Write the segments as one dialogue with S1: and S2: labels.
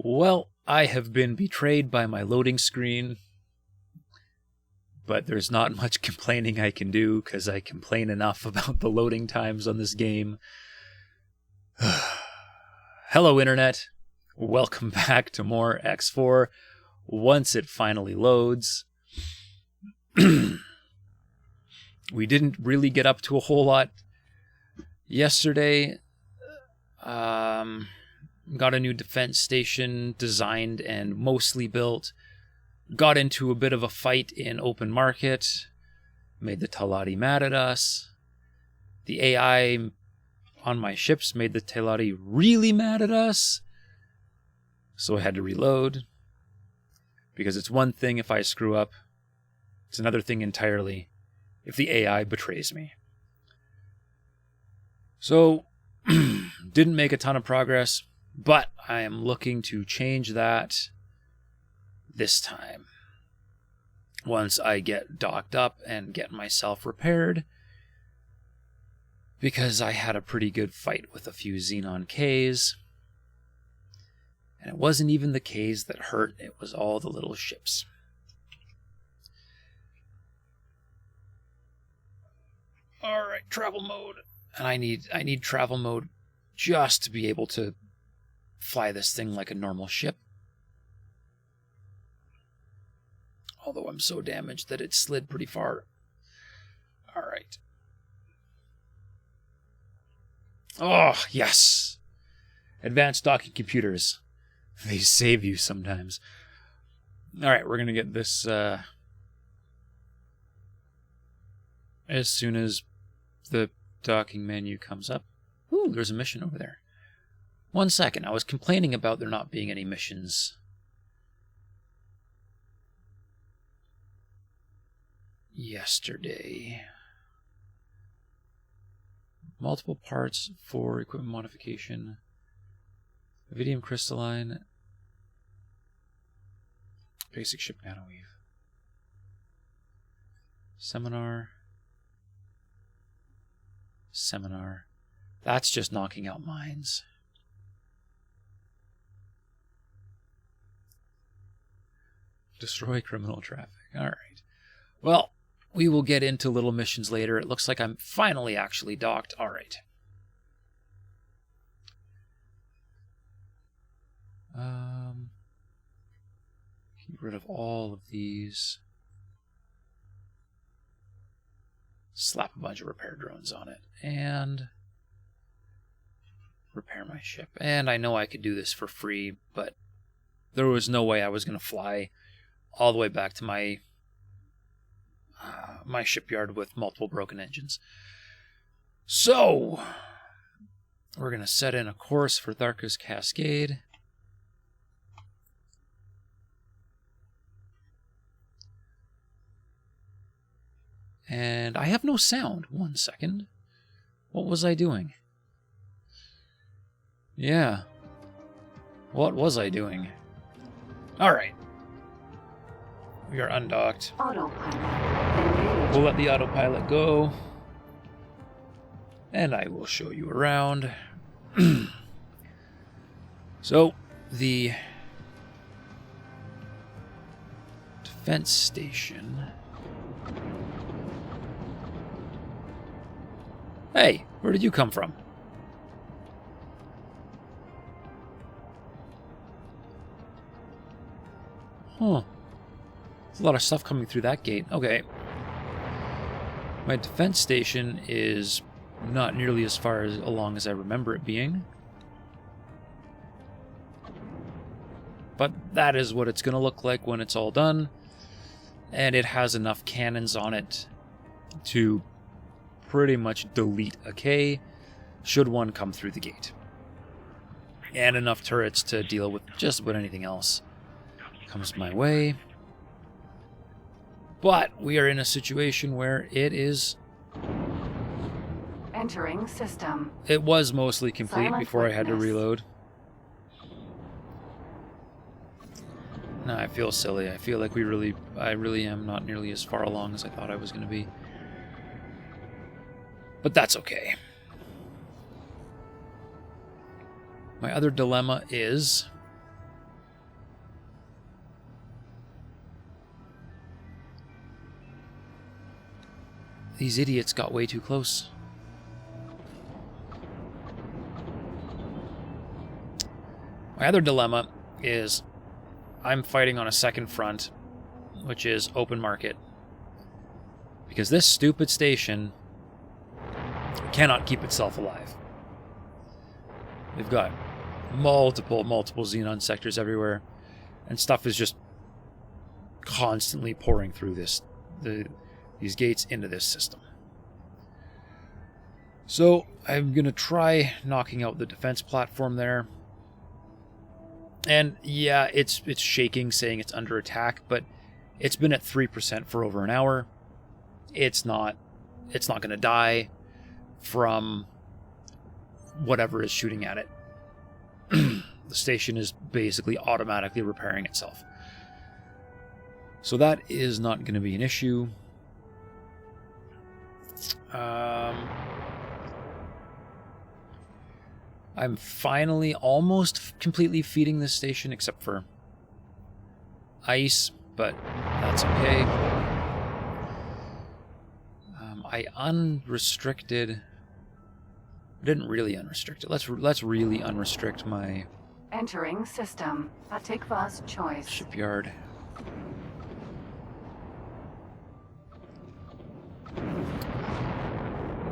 S1: Well, I have been betrayed by my loading screen, but there's not much complaining I can do because I complain enough about the loading times on this game. Hello, Internet. Welcome back to more X4 once it finally loads. We didn't really get up to a whole lot yesterday. Got a new defense station designed and mostly built. Got into a bit of a fight in open market. Made the Talati mad at us. The AI on my ships made the Talati really mad at us. So I had to reload. Because it's one thing if I screw up. It's another thing entirely if the AI betrays me. So, didn't make a ton of progress. But I am looking to change that this time. Once I get docked up and get myself repaired. Because I had a pretty good fight with a few Xenon Ks. And it wasn't even the Ks that hurt, it was all the little ships. Alright, travel mode. And I need travel mode just to be able to fly this thing like a normal ship. Although I'm so damaged that it slid pretty far. Alright. Oh, yes! Advanced docking computers. They save you sometimes. Alright, we're gonna get this as soon as the docking menu comes up. Ooh, there's a mission over there. 1 second, I was complaining about there not being any missions. yesterday. Multiple parts for equipment modification. Iridium crystalline. Basic ship nanoweave. Seminar. That's just knocking out mines. Destroy criminal traffic. Alright. Well, we will get into little missions later. It looks like I'm finally actually docked. Alright. Get rid of all of these. Slap a bunch of repair drones on it. And repair my ship. And I know I could do this for free, but there was no way I was going to fly all the way back to my my shipyard with multiple broken engines. So, we're going to set in a course for Tharka's Cascade. And I have no sound. 1 second. What was I doing? Yeah. What was I doing? Alright. We are undocked. Autopilot. We'll let the autopilot go. And I will show you around. So, the defense station. Hey, where did you come from? Huh. There's a lot of stuff coming through that gate. Okay. My defense station is not nearly as far along as I remember it being. But that is what it's going to look like when it's all done. And it has enough cannons on it to pretty much delete a K should one come through the gate. And enough turrets to deal with just about anything else comes my way. But we are in a situation where it is...
S2: Entering system.
S1: It was mostly complete before I had to reload. No, I feel silly. I feel like I really am not nearly as far along as I thought I was going to be. But that's okay. My other dilemma is... these idiots got way too close. My other dilemma is I'm fighting on a second front, which is open market. Because this stupid station cannot keep itself alive. They've got multiple Xenon sectors everywhere, and stuff is just constantly pouring through these gates into this system. So I'm going to try knocking out the defense platform there. And yeah, it's shaking, saying it's under attack, but it's been at 3% for over an hour. It's not going to die from whatever is shooting at it. The station is basically automatically repairing itself. So that is not going to be an issue. I'm finally almost completely feeding this station, except for ice, but that's okay. I unrestricted... didn't really unrestrict it. Let's really unrestrict my...
S2: Entering system. Atikva's choice.
S1: Shipyard.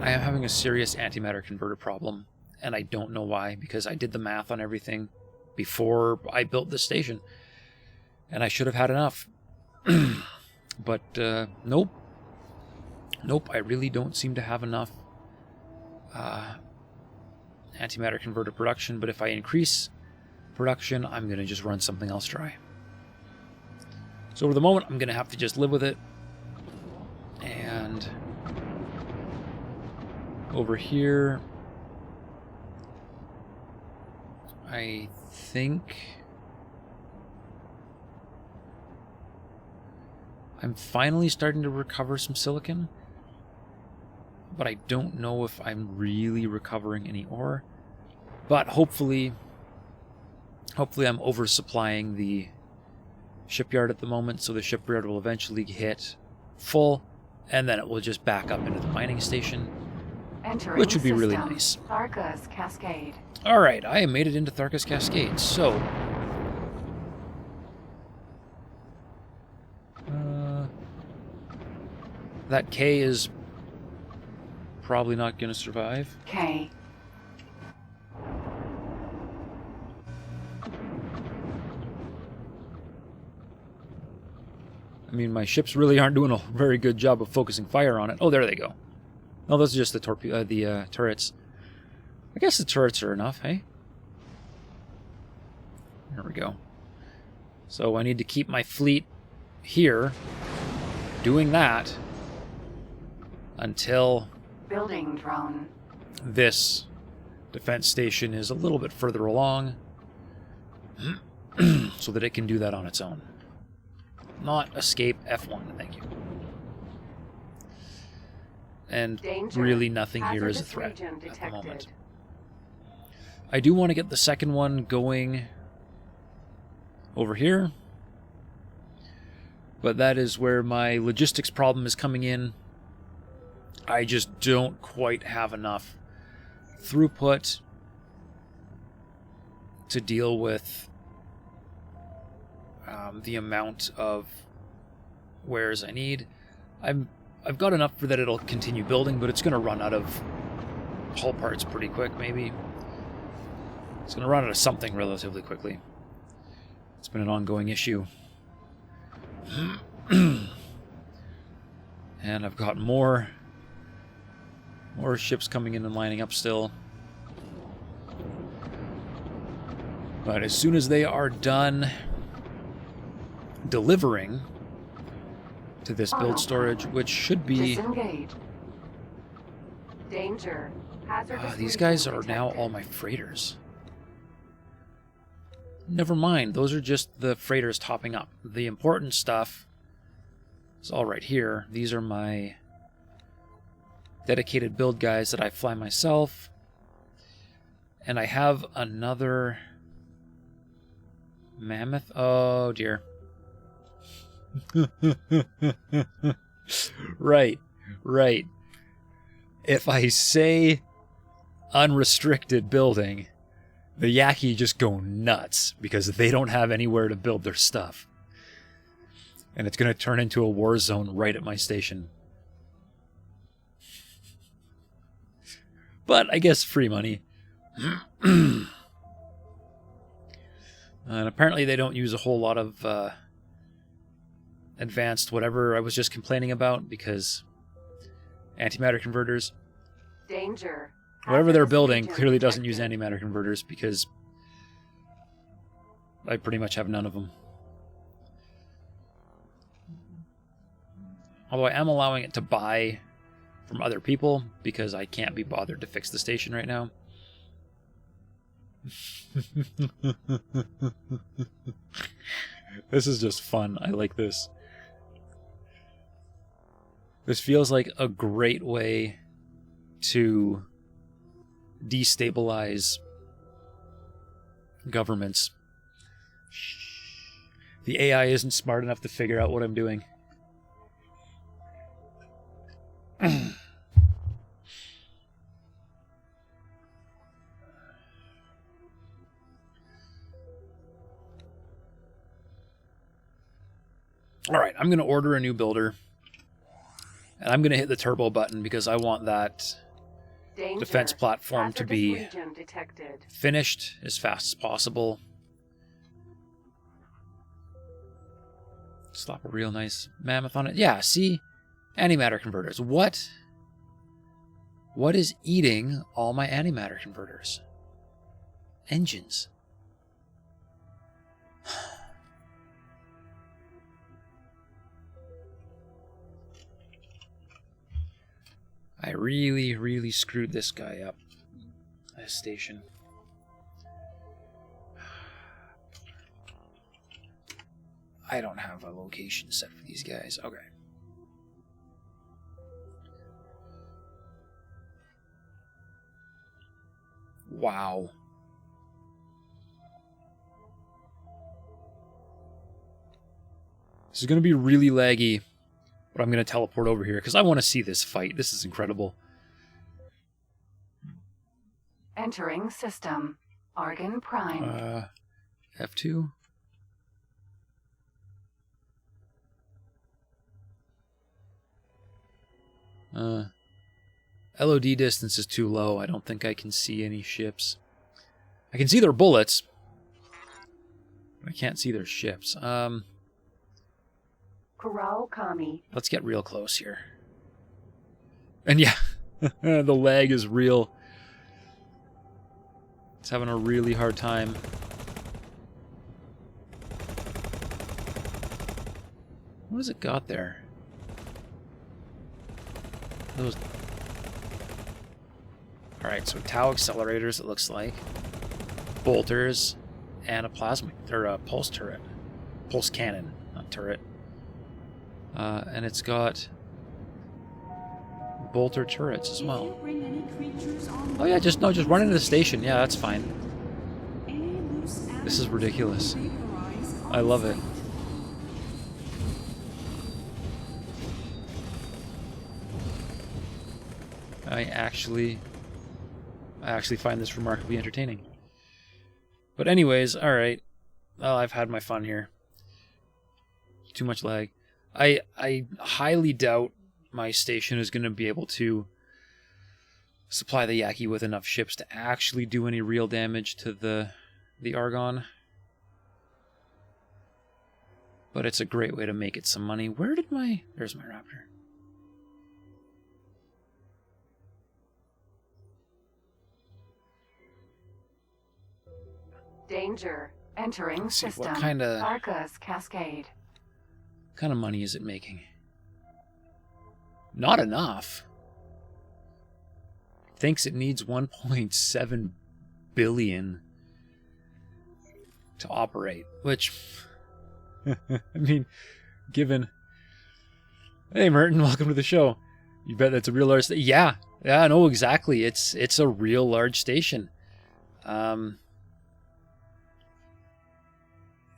S1: I am having a serious antimatter converter problem, and I don't know why, because I did the math on everything before I built this station, and I should have had enough. But nope. Nope, I really don't seem to have enough antimatter converter production, but if I increase production, I'm going to just run something else dry. So for the moment, I'm going to have to just live with it And over here, I think I'm finally starting to recover some silicon, but I don't know if I'm really recovering any ore. But hopefully I'm oversupplying the shipyard at the moment, so the shipyard will eventually hit full, and then it will just back up into the mining station, which would be really nice.
S2: Tharka's Cascade.
S1: Alright, I made it into Tharka's Cascade, so... that K is probably not going to survive.
S2: K.
S1: I mean, my ships really aren't doing a very good job of focusing fire on it. Oh, there they go. Oh, those are just the turrets. I guess the turrets are enough, hey? There we go. So I need to keep my fleet here doing that until
S2: Building drone.
S1: this defense station is a little bit further along so that it can do that on its own. Not escape F1, thank you. And
S2: Danger.
S1: really nothing here is a
S2: Hazardous
S1: threat
S2: region
S1: at the
S2: detected.
S1: moment. I do want to get the second one going over here, but that is where my logistics problem is coming in. I just don't quite have enough throughput to deal with the amount of wares I need. I've got enough for that it'll continue building, but it's going to run out of hull parts pretty quick, maybe. It's going to run out of something relatively quickly. It's been an ongoing issue. And I've got more ships coming in and lining up still. But as soon as they are done delivering to this build storage, which should be...
S2: Disengage. Danger. Hazardous
S1: these
S2: region
S1: guys are
S2: detected.
S1: now all my freighters. Never mind, those are just the freighters topping up. The important stuff is all right here. These are my dedicated build guys that I fly myself. And I have another mammoth. Oh dear. Right. If I say unrestricted building, the Yaki just go nuts because they don't have anywhere to build their stuff. And it's going to turn into a war zone right at my station. But I guess free money. And apparently they don't use a whole lot of advanced whatever I was just complaining about, because antimatter converters,
S2: Danger.
S1: whatever they're
S2: Hazardous
S1: building
S2: region
S1: clearly doesn't use
S2: detected.
S1: antimatter converters, because I pretty much have none of them. Although I am allowing it to buy from other people because I can't be bothered to fix the station right now. This is just fun. I like this. This feels like a great way to destabilize governments. The AI isn't smart enough to figure out what I'm doing. Alright, I'm going to order a new builder. And I'm going to hit the turbo button because I want that
S2: Danger.
S1: defense platform to
S2: Hazardous
S1: be
S2: region detected.
S1: finished as fast as possible. Slap a real nice mammoth on it. Yeah, see? Antimatter converters. What is eating all my antimatter converters? Engines. I really, really screwed this guy up. This station. I don't have a location set for these guys. Okay. Wow. This is going to be really laggy, but I'm going to teleport over here because I want to see this fight. This is incredible.
S2: Entering system. Argon Prime.
S1: F2. LOD distance is too low. I don't think I can see any ships. I can see their bullets. But I can't see their ships.
S2: Corral Kami.
S1: Let's get real close here. And yeah, the lag is real. It's having a really hard time. What has it got there? Those. Alright, so tau accelerators, it looks like. Bolters, and a plasma, or a pulse turret. Pulse cannon, not turret. And it's got bolter turrets as well. Oh yeah, just run into the station. Yeah, that's fine. This is ridiculous. I love it. I actually find this remarkably entertaining. But anyways, alright. Well, I've had my fun here. Too much lag. I highly doubt my station is going to be able to supply the Yaki with enough ships to actually do any real damage to the Argon. But it's a great way to make it some money. There's my Raptor.
S2: Danger. Entering system.
S1: What kind of
S2: Arca's Cascade.
S1: money is it making? Not enough. Thinks it needs 1.7 billion to operate, which I mean, given. Hey Merton, welcome to the show. You bet that's a real large station. Yeah, no, exactly. It's a real large station.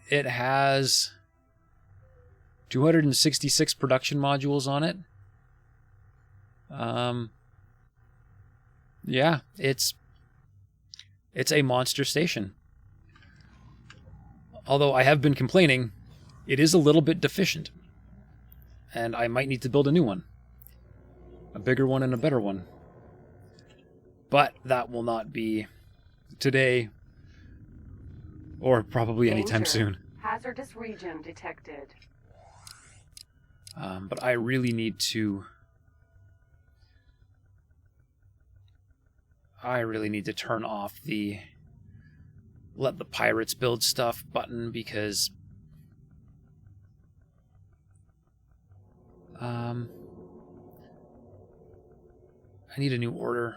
S1: It has 266 production modules on it. Yeah, it's a monster station. Although I have been complaining, it is a little bit deficient. And I might need to build a new one. A bigger one and a better one. But that will not be today or probably anytime soon.
S2: Hazardous region detected.
S1: But I really need to turn off the let the pirates build stuff button because I need a new order.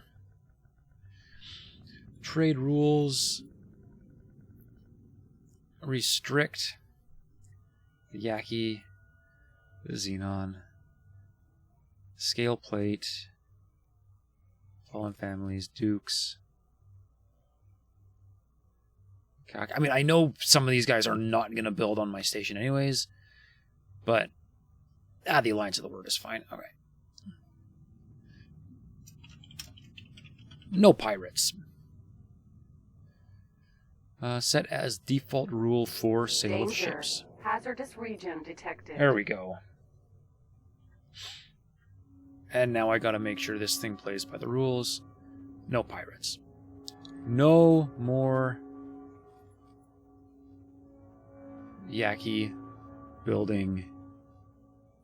S1: Trade rules restrict the Yaki, the Xenon, scale plate, fallen families, dukes. I mean, I know some of these guys are not going to build on my station anyways, but the Alliance of the Word is fine. Okay. No pirates. Set as default rule for sale of ships.
S2: Hazardous region detected.
S1: There we go. And now I gotta make sure this thing plays by the rules. No pirates. No more Yaki building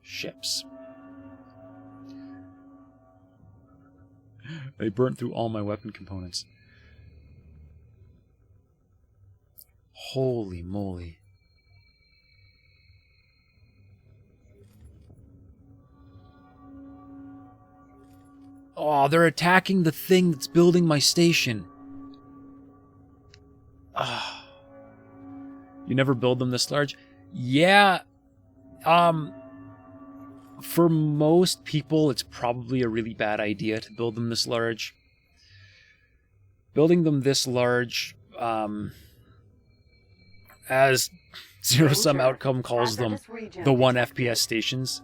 S1: ships. They burnt through all my weapon components. Holy moly. Oh, they're attacking the thing that's building my station. Ah. You never build them this large? Yeah. For most people, it's probably a really bad idea to build them this large. Building them this large, as Zero Sum Outcome calls them, the 1 FPS stations.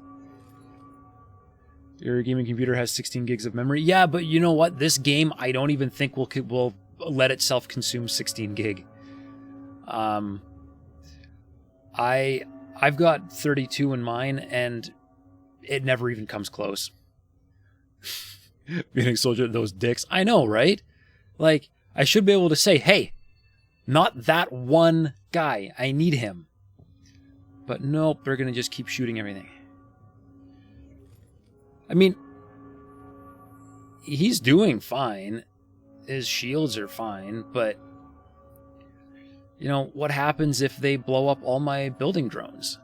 S1: Your gaming computer has 16 gigs of memory. Yeah, but you know what? This game, I don't even think will let itself consume 16 gig. I've got 32 in mine, and it never even comes close. Being soldier, those dicks. I know, right? Like, I should be able to say, hey, not that one guy. I need him. But nope, they're going to just keep shooting everything. I mean, he's doing fine. His shields are fine, but you know, what happens if they blow up all my building drones?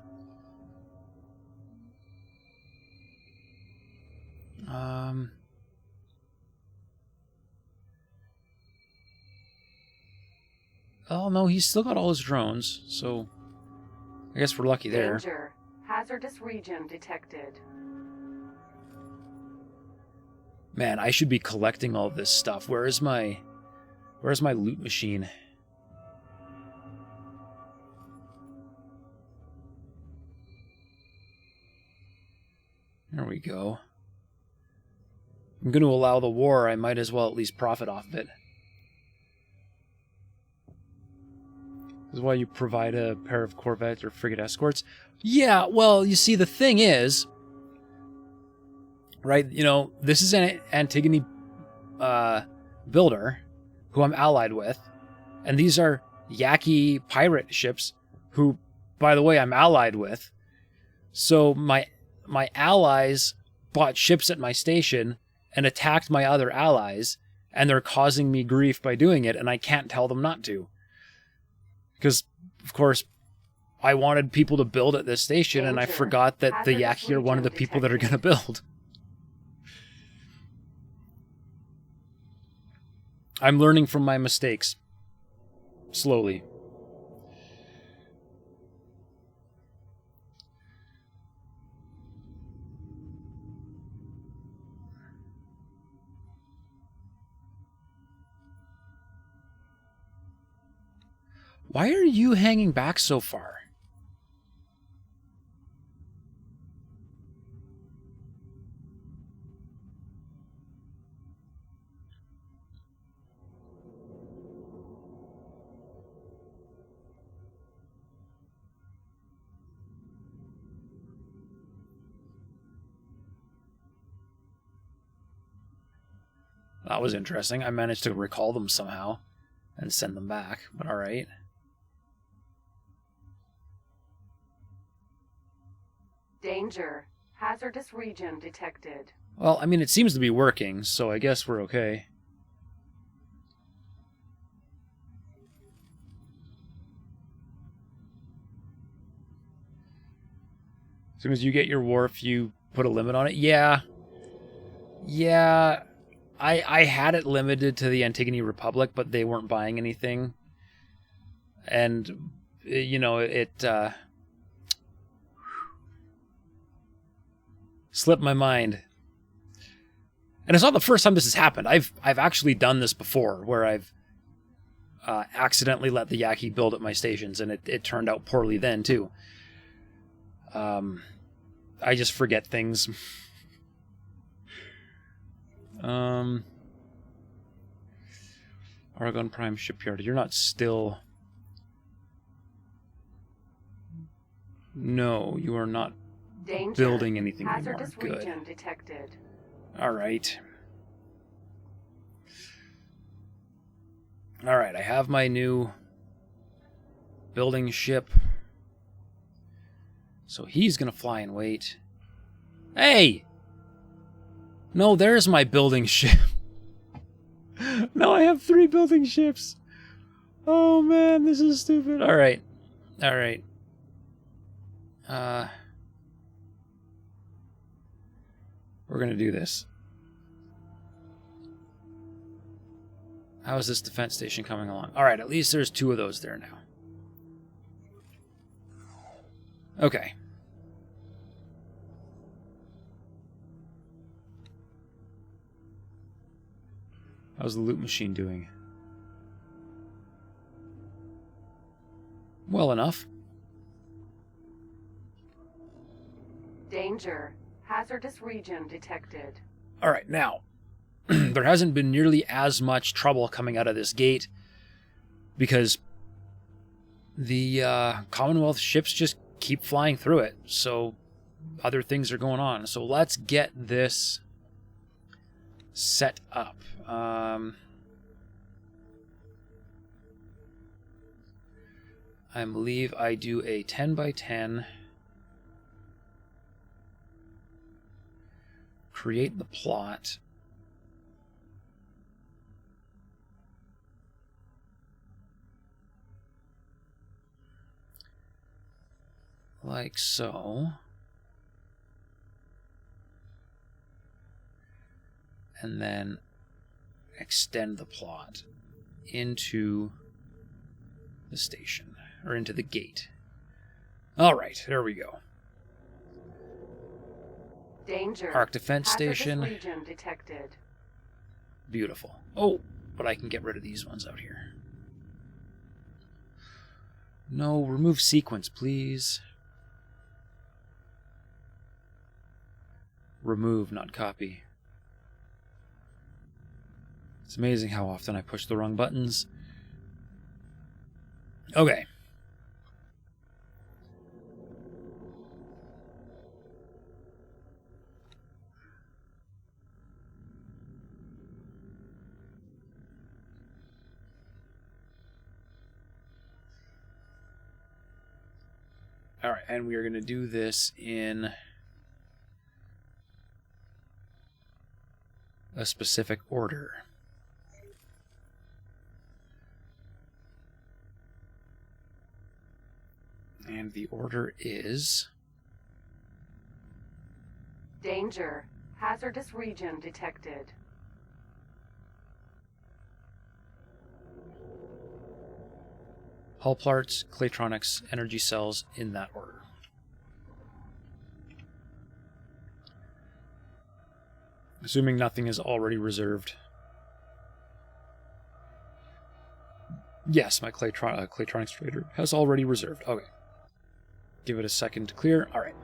S1: Oh no, he's still got all his drones, so I guess we're lucky there.
S2: Danger. Hazardous region detected.
S1: Man, I should be collecting all this stuff. Where's my loot machine? There we go. I'm going to allow the war. I might as well at least profit off of it. This is why you provide a pair of Corvette or frigate escorts. Yeah, well, you see, the thing is, right, you know, this is an Antigone builder who I'm allied with, and these are Yaqui pirate ships who, by the way, I'm allied with. So my allies bought ships at my station and attacked my other allies, and they're causing me grief by doing it, and I can't tell them not to. Because, of course, I wanted people to build at this station, and I forgot that the Yaqui are one of the people that are going to build. I'm learning from my mistakes. Slowly. Why are you hanging back so far? That was interesting. I managed to recall them somehow and send them back, but alright.
S2: Danger. Hazardous region detected.
S1: Well, I mean, it seems to be working, so I guess we're okay. As soon as you get your wharf, you put a limit on it? Yeah. Yeah. I had it limited to the Antigone Republic, but they weren't buying anything. And, you know, it slipped my mind. And it's not the first time this has happened. I've actually done this before, where I've accidentally let the Yaqui build at my stations, and it turned out poorly then, too. I just forget things. Argonne Prime Shipyard. You're not still... No, you are not
S2: Danger.
S1: building anything anymore.
S2: Hazardous
S1: Good.
S2: region detected.
S1: Alright. Alright, I have my new building ship. So he's gonna fly and wait. Hey! No, there's my building ship. Now I have 3 building ships. Oh man, this is stupid. Alright. Alright. We're gonna do this. How is this defense station coming along? Alright, at least there's 2 of those there now. Okay. How's the loot machine doing? Well enough.
S2: Danger. Hazardous region detected.
S1: Alright, now, there hasn't been nearly as much trouble coming out of this gate because the Commonwealth ships just keep flying through it, so other things are going on. So let's get this set up. I believe I do a 10 by 10. Create the plot. Like so. And then extend the plot into the station, or into the gate. Alright, there we go.
S2: Danger.
S1: Arc defense station.
S2: Region detected.
S1: Beautiful. Oh, but I can get rid of these ones out here. No, remove sequence, please. Remove, not copy. It's amazing how often I push the wrong buttons. Okay. Alright, and we are going to do this in a specific order. And the order is...
S2: Danger. Hazardous region detected.
S1: Hull parts, Claytronics, energy cells, in that order. Assuming nothing is already reserved. Yes, my Claytronics trader has already reserved. Okay. Give it a second to clear. Alright.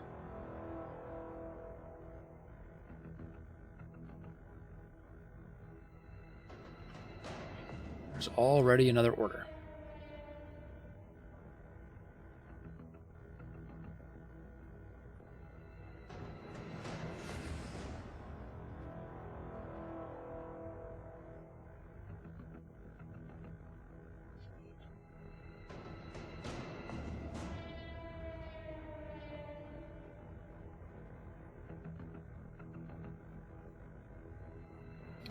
S1: There's already another order.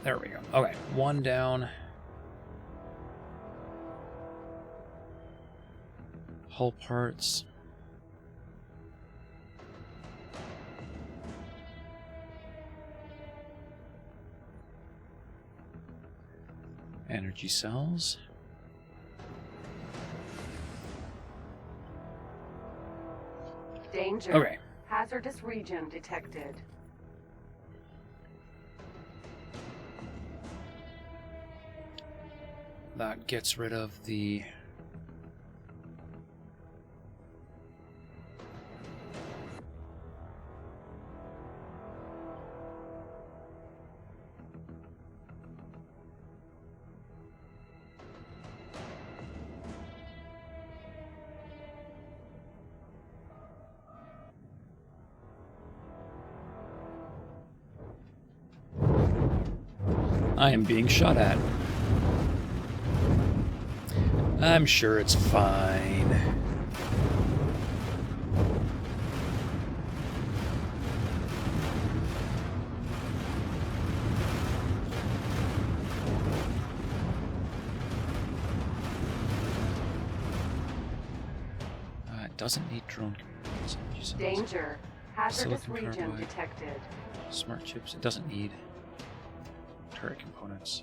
S1: There we go. Okay, one down. Hull parts. Energy cells.
S2: Danger.
S1: Okay.
S2: Hazardous region detected.
S1: That gets rid of the... I am being shot at. I'm sure it's fine. It doesn't need drone components.
S2: Danger. Hazardous
S1: Silicon
S2: region
S1: carbide.
S2: detected.
S1: Smart chips. It doesn't need turret components.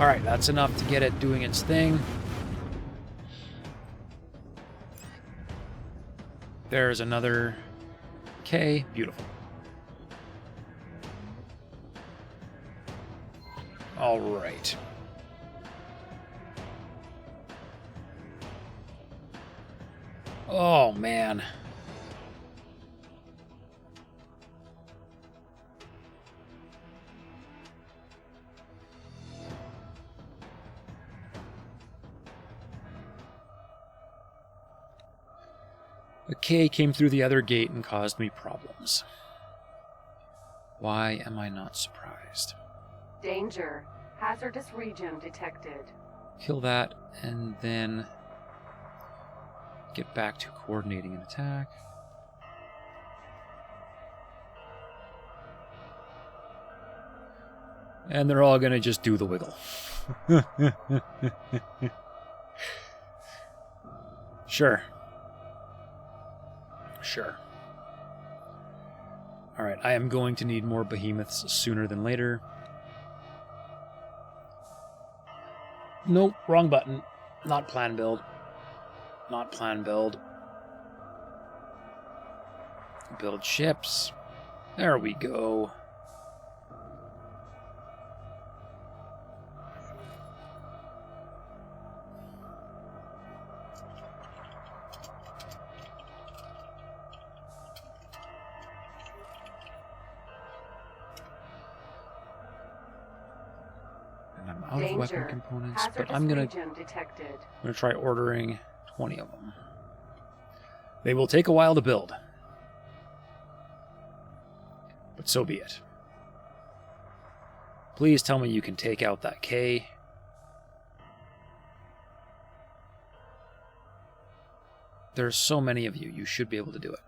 S1: Alright, that's enough to get it doing its thing. There's another K. Beautiful. Alright. Oh, man. A K came through the other gate and caused me problems. Why am I not surprised?
S2: Danger. Hazardous region detected.
S1: Kill that, and then get back to coordinating an attack. And they're all going to just do the wiggle. Sure. Sure. Alright, I am going to need more behemoths sooner than later. Nope, wrong button. Not plan build. Not plan build. Build ships. There we go. And I'm out of weapon components, but I'm gonna try ordering 20 of them. They will take a while to build. But so be it. Please tell me you can take out that K. There's so many of you. You should be able to do it.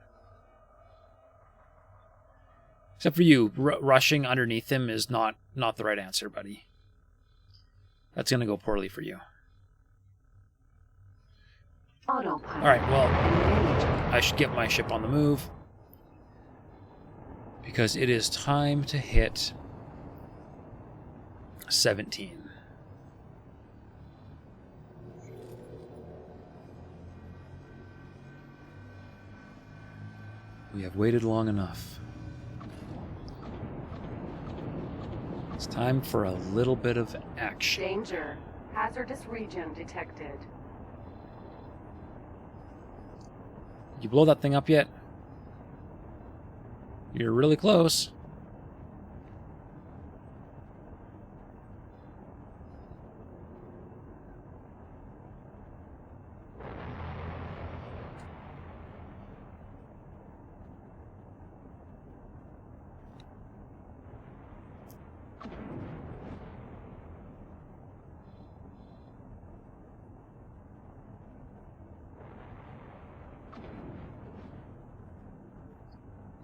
S1: Except for you, rushing underneath him is not the right answer, buddy. That's going to go poorly for you. Alright, well, I should get my ship on the move. Because it is time to hit 17. We have waited long enough. It's time for a little bit of action.
S2: Danger. Hazardous region detected.
S1: Did you blow that thing up yet? You're really close.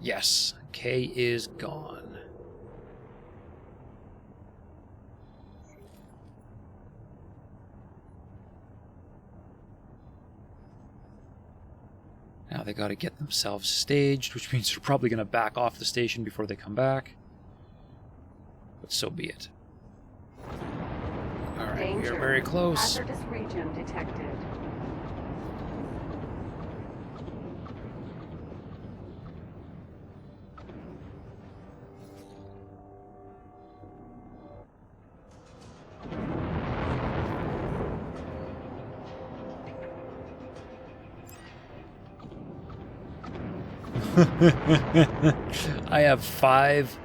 S1: Yes, K is gone. Now they gotta get themselves staged, which means they're probably gonna back off the station before they come back. But so be it. Alright, we are very close.
S2: Hazardous region detected.
S1: I have 5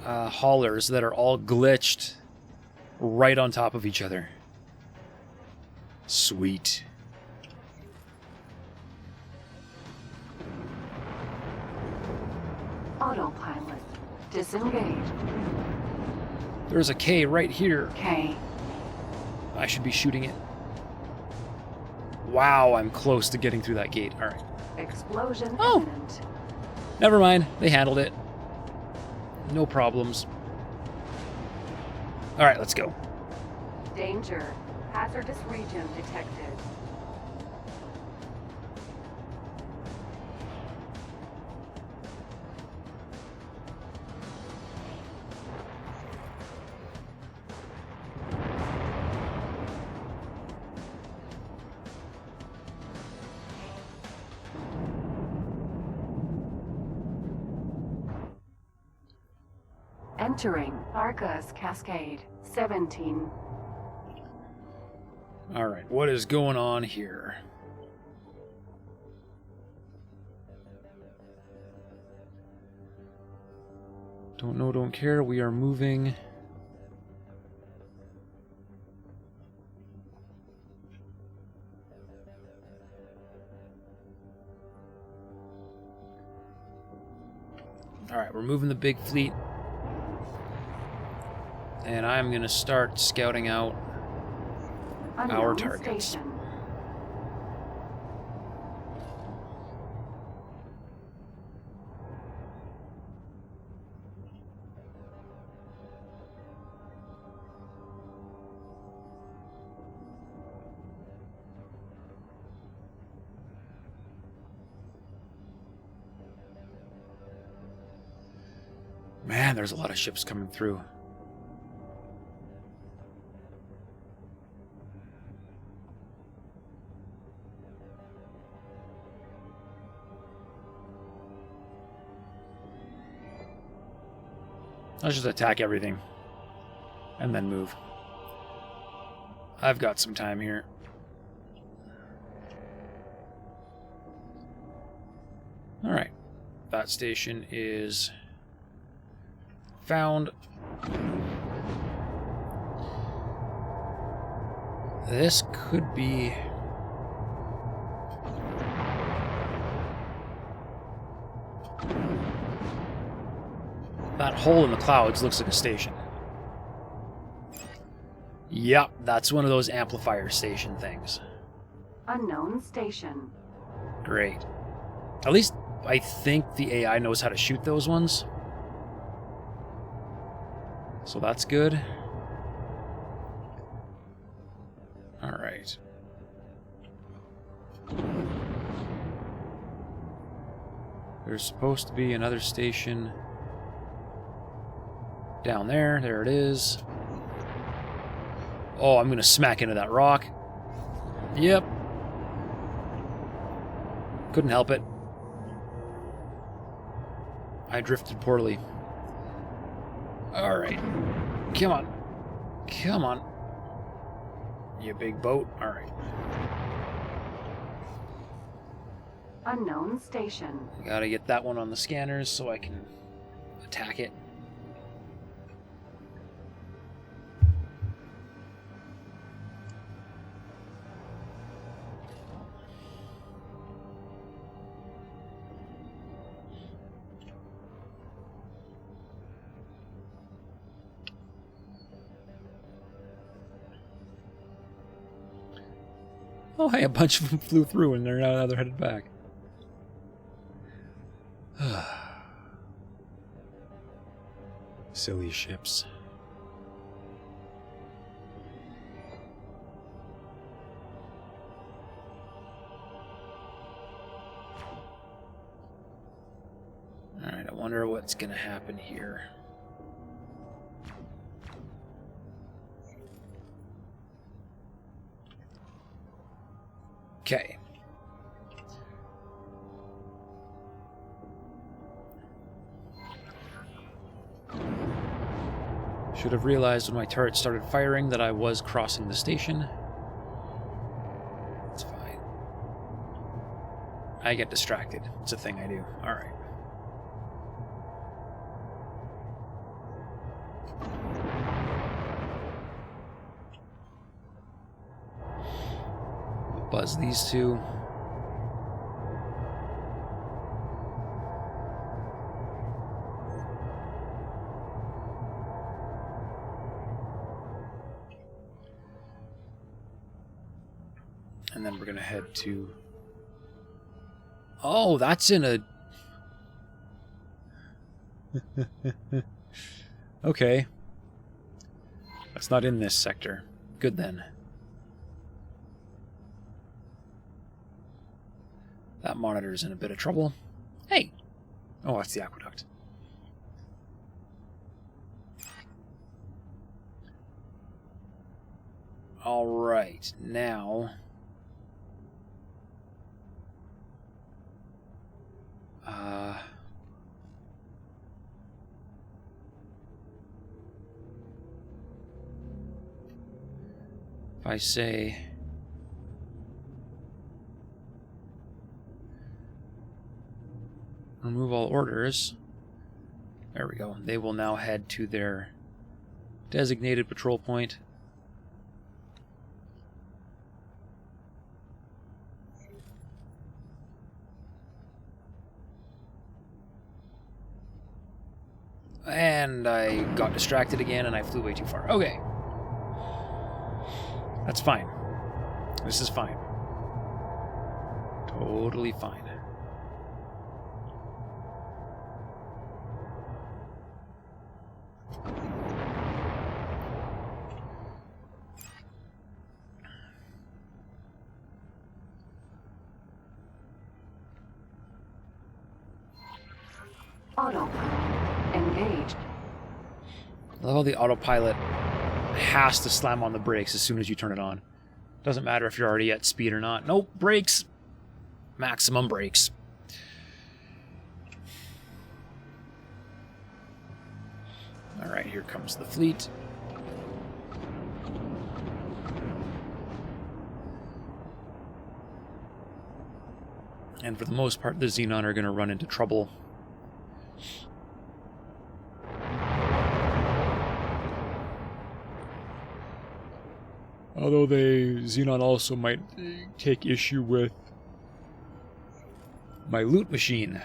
S1: haulers that are all glitched right on top of each other. Sweet.
S2: Autopilot. Disengage.
S1: There's a K right here.
S2: K.
S1: I should be shooting it. Wow, I'm close to getting through that gate. All right.
S2: Explosion
S1: Oh.
S2: imminent.
S1: Never mind. They handled it. No problems. All right, let's go.
S2: Danger. Hazardous region detected. Entering Arcus Cascade 17.
S1: Alright, what is going on here? Don't know, don't care. We are moving. Alright, we're moving the big fleet. And I'm going to start scouting out our
S2: Unknown
S1: targets.
S2: station.
S1: Man, there's a lot of ships coming through. Let's just attack everything. And then move. I've got some time here. Alright. That station is found. This could be... That hole in the clouds looks like a station. Yep, that's one of those amplifier station things.
S2: Unknown station.
S1: Great. At least I think the AI knows how to shoot those ones. So that's good. Alright. There's supposed to be another station down there. There it is. Oh, I'm going to smack into that rock. Yep. Couldn't help it. I drifted poorly. Alright. Come on. Come on. You big boat. Alright.
S2: Unknown station.
S1: Gotta get that one on the scanners so I can attack it. Oh, hey, a bunch of them flew through and now they're headed back. Silly ships. Alright, I wonder what's gonna happen here. Okay. Should have realized when my turret started firing that I was crossing the station. It's fine. I get distracted. It's a thing I do. Alright. Buzz these two. And then we're going to head to... Oh, that's in a... Okay. That's not in this sector. Good then. That monitor's in a bit of trouble. Hey! Oh, that's the aqueduct. Alright, now... If I say remove all orders, there we go. They will now head to their designated patrol point. And I got distracted again and I flew way too far. Okay. That's fine. This is fine. Totally fine.
S2: Autopilot engaged.
S1: I love how the autopilot has to slam on the brakes as soon as you turn it on. Doesn't matter if you're already at speed or not. Nope, brakes. Maximum brakes. Alright, here comes the fleet. And for the most part, the Xenon are going to run into trouble. Although Xenon also might take issue with my loot machine.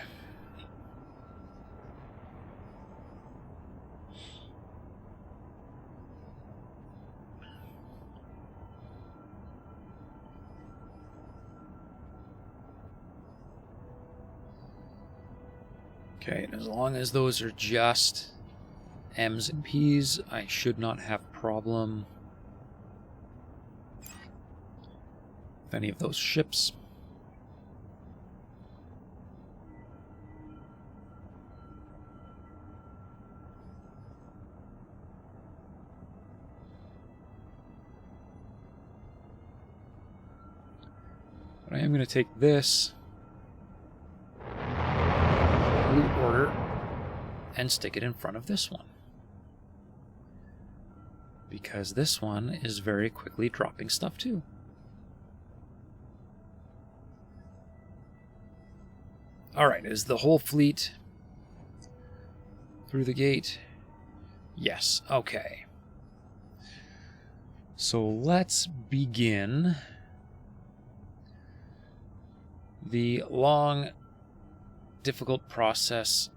S1: Okay, and as long as those are just M's and P's, I should not have problem with any of those ships. But I am going to take this loot order and stick it in front of this one. Because this one is very quickly dropping stuff too. Alright, is the whole fleet through the gate? Yes, okay. So let's begin the long, difficult process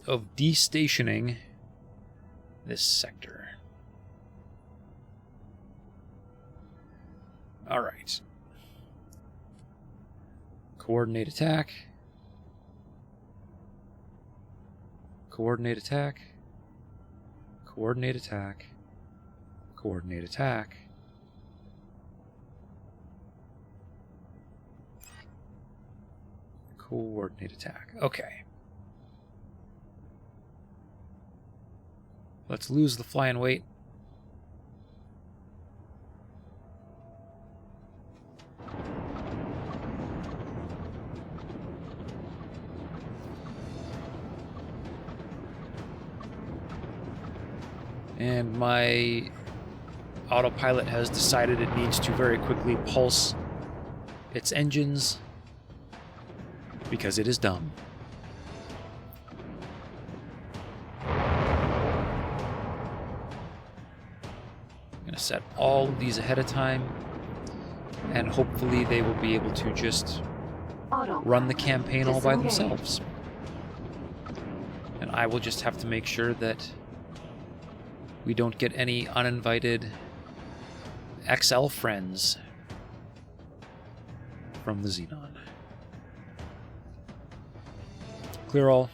S1: of destationing this sector. Alright. Coordinate attack. Coordinate attack. Coordinate attack. Coordinate attack. Coordinate attack. Okay. Let's lose the flying weight. And my autopilot has decided it needs to very quickly pulse its engines because it is dumb. I'm going to set all of these ahead of time, and hopefully they will be able to just run the campaign all by themselves. And I will just have to make sure that we don't get any uninvited XL friends from the Xenon. Clear all.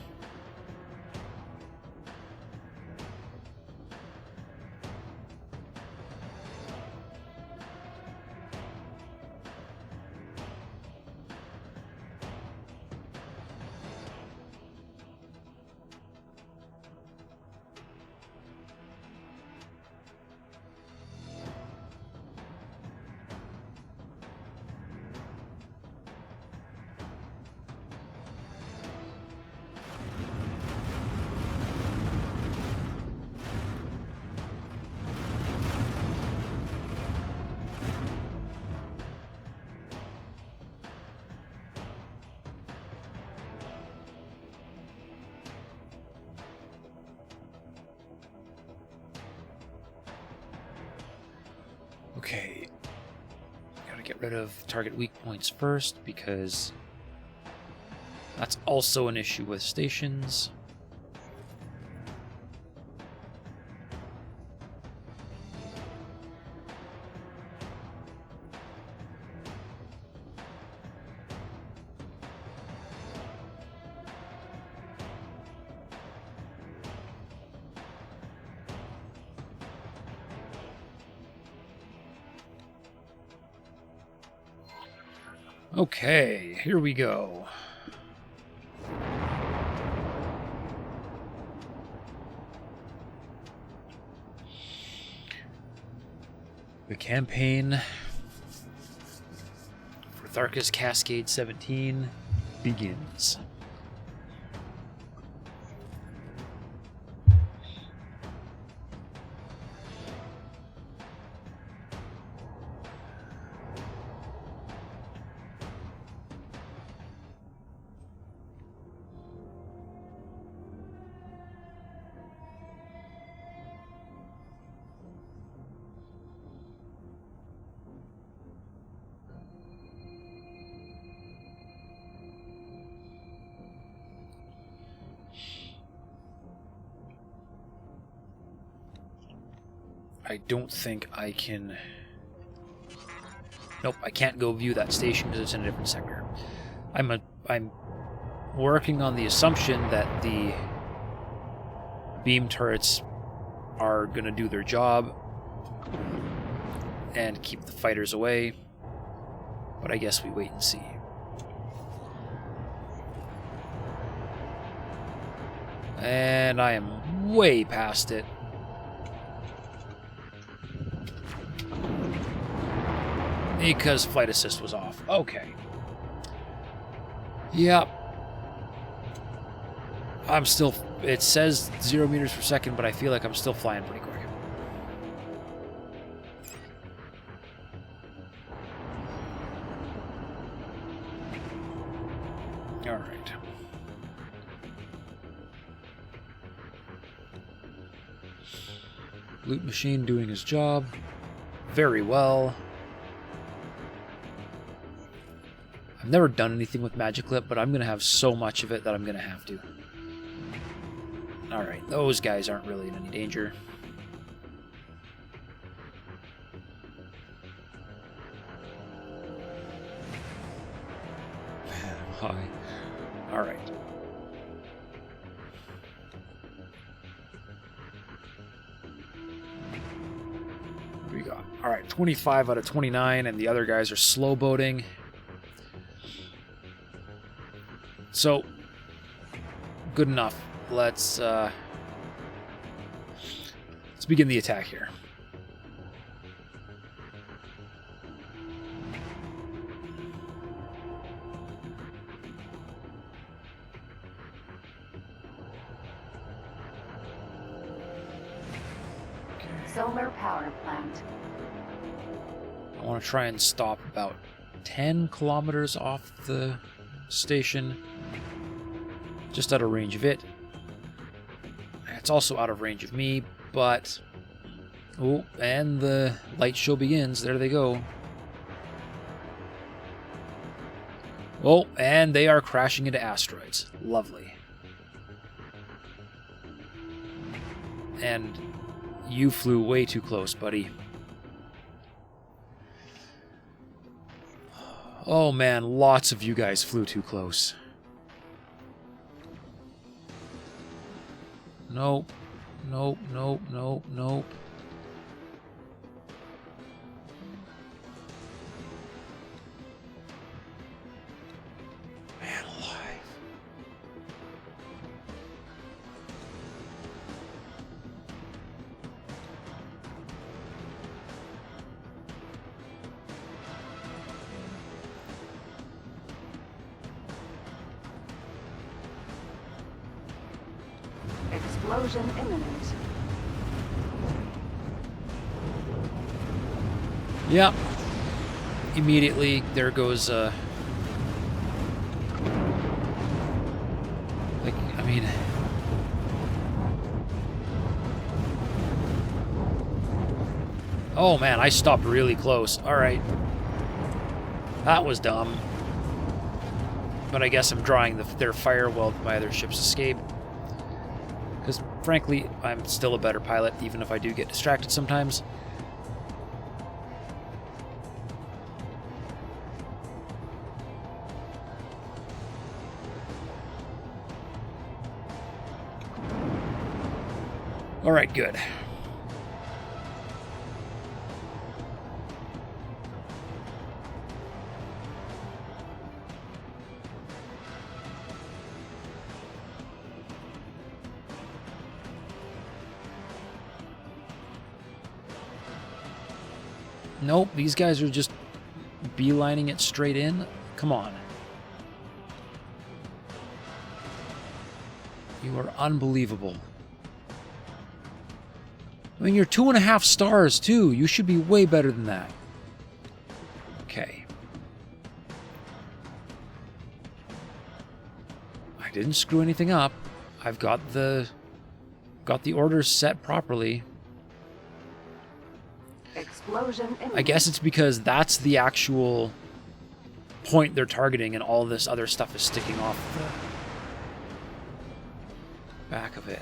S1: Okay. Gotta get rid of target weak points first, because that's also an issue with stations. Okay, here we go. The campaign for Tharkus Cascade 17 begins. I don't think I can... Nope, I can't go view that station because it's in a different sector. I'm working on the assumption that the beam turrets are going to do their job and keep the fighters away, but I guess we wait and see. And I am way past it. Because flight assist was off. Okay. Yep. I'm still... It says 0 meters per second, but I feel like I'm still flying pretty quick. Alright. Loot machine doing his job very well. I've never done anything with Magic Lip, but I'm going to have so much of it that I'm going to have to. Alright, those guys aren't really in any danger. Hi. Alright. What do we got? Alright, 25 out of 29, and the other guys are slow boating. So, good enough. Let's begin the attack here.
S2: Solar power plant.
S1: I want to try and stop about 10 kilometers off the station. Just out of range of it. It's also out of range of me, but... Oh, and the light show begins. There they go. Oh, and they are crashing into asteroids. Lovely. And you flew way too close, buddy. Oh man, lots of you guys flew too close. Nope. Nope, nope, nope, nope. Man alive.
S2: Explosion imminent.
S1: Yep. Immediately, there goes, like, I mean... Oh man, I stopped really close. Alright. That was dumb. But I guess I'm drawing their fire while my other ships escape. Because, frankly, I'm still a better pilot, even if I do get distracted sometimes. Alright, good. Nope, these guys are just beelining it straight in. Come on. You are unbelievable. I mean, you're 2.5 stars, too. You should be way better than that. Okay. I didn't screw anything up. I've got the orders set properly.
S2: Explosion imminent.
S1: I guess it's because that's the actual point they're targeting, and all this other stuff is sticking off the back of it.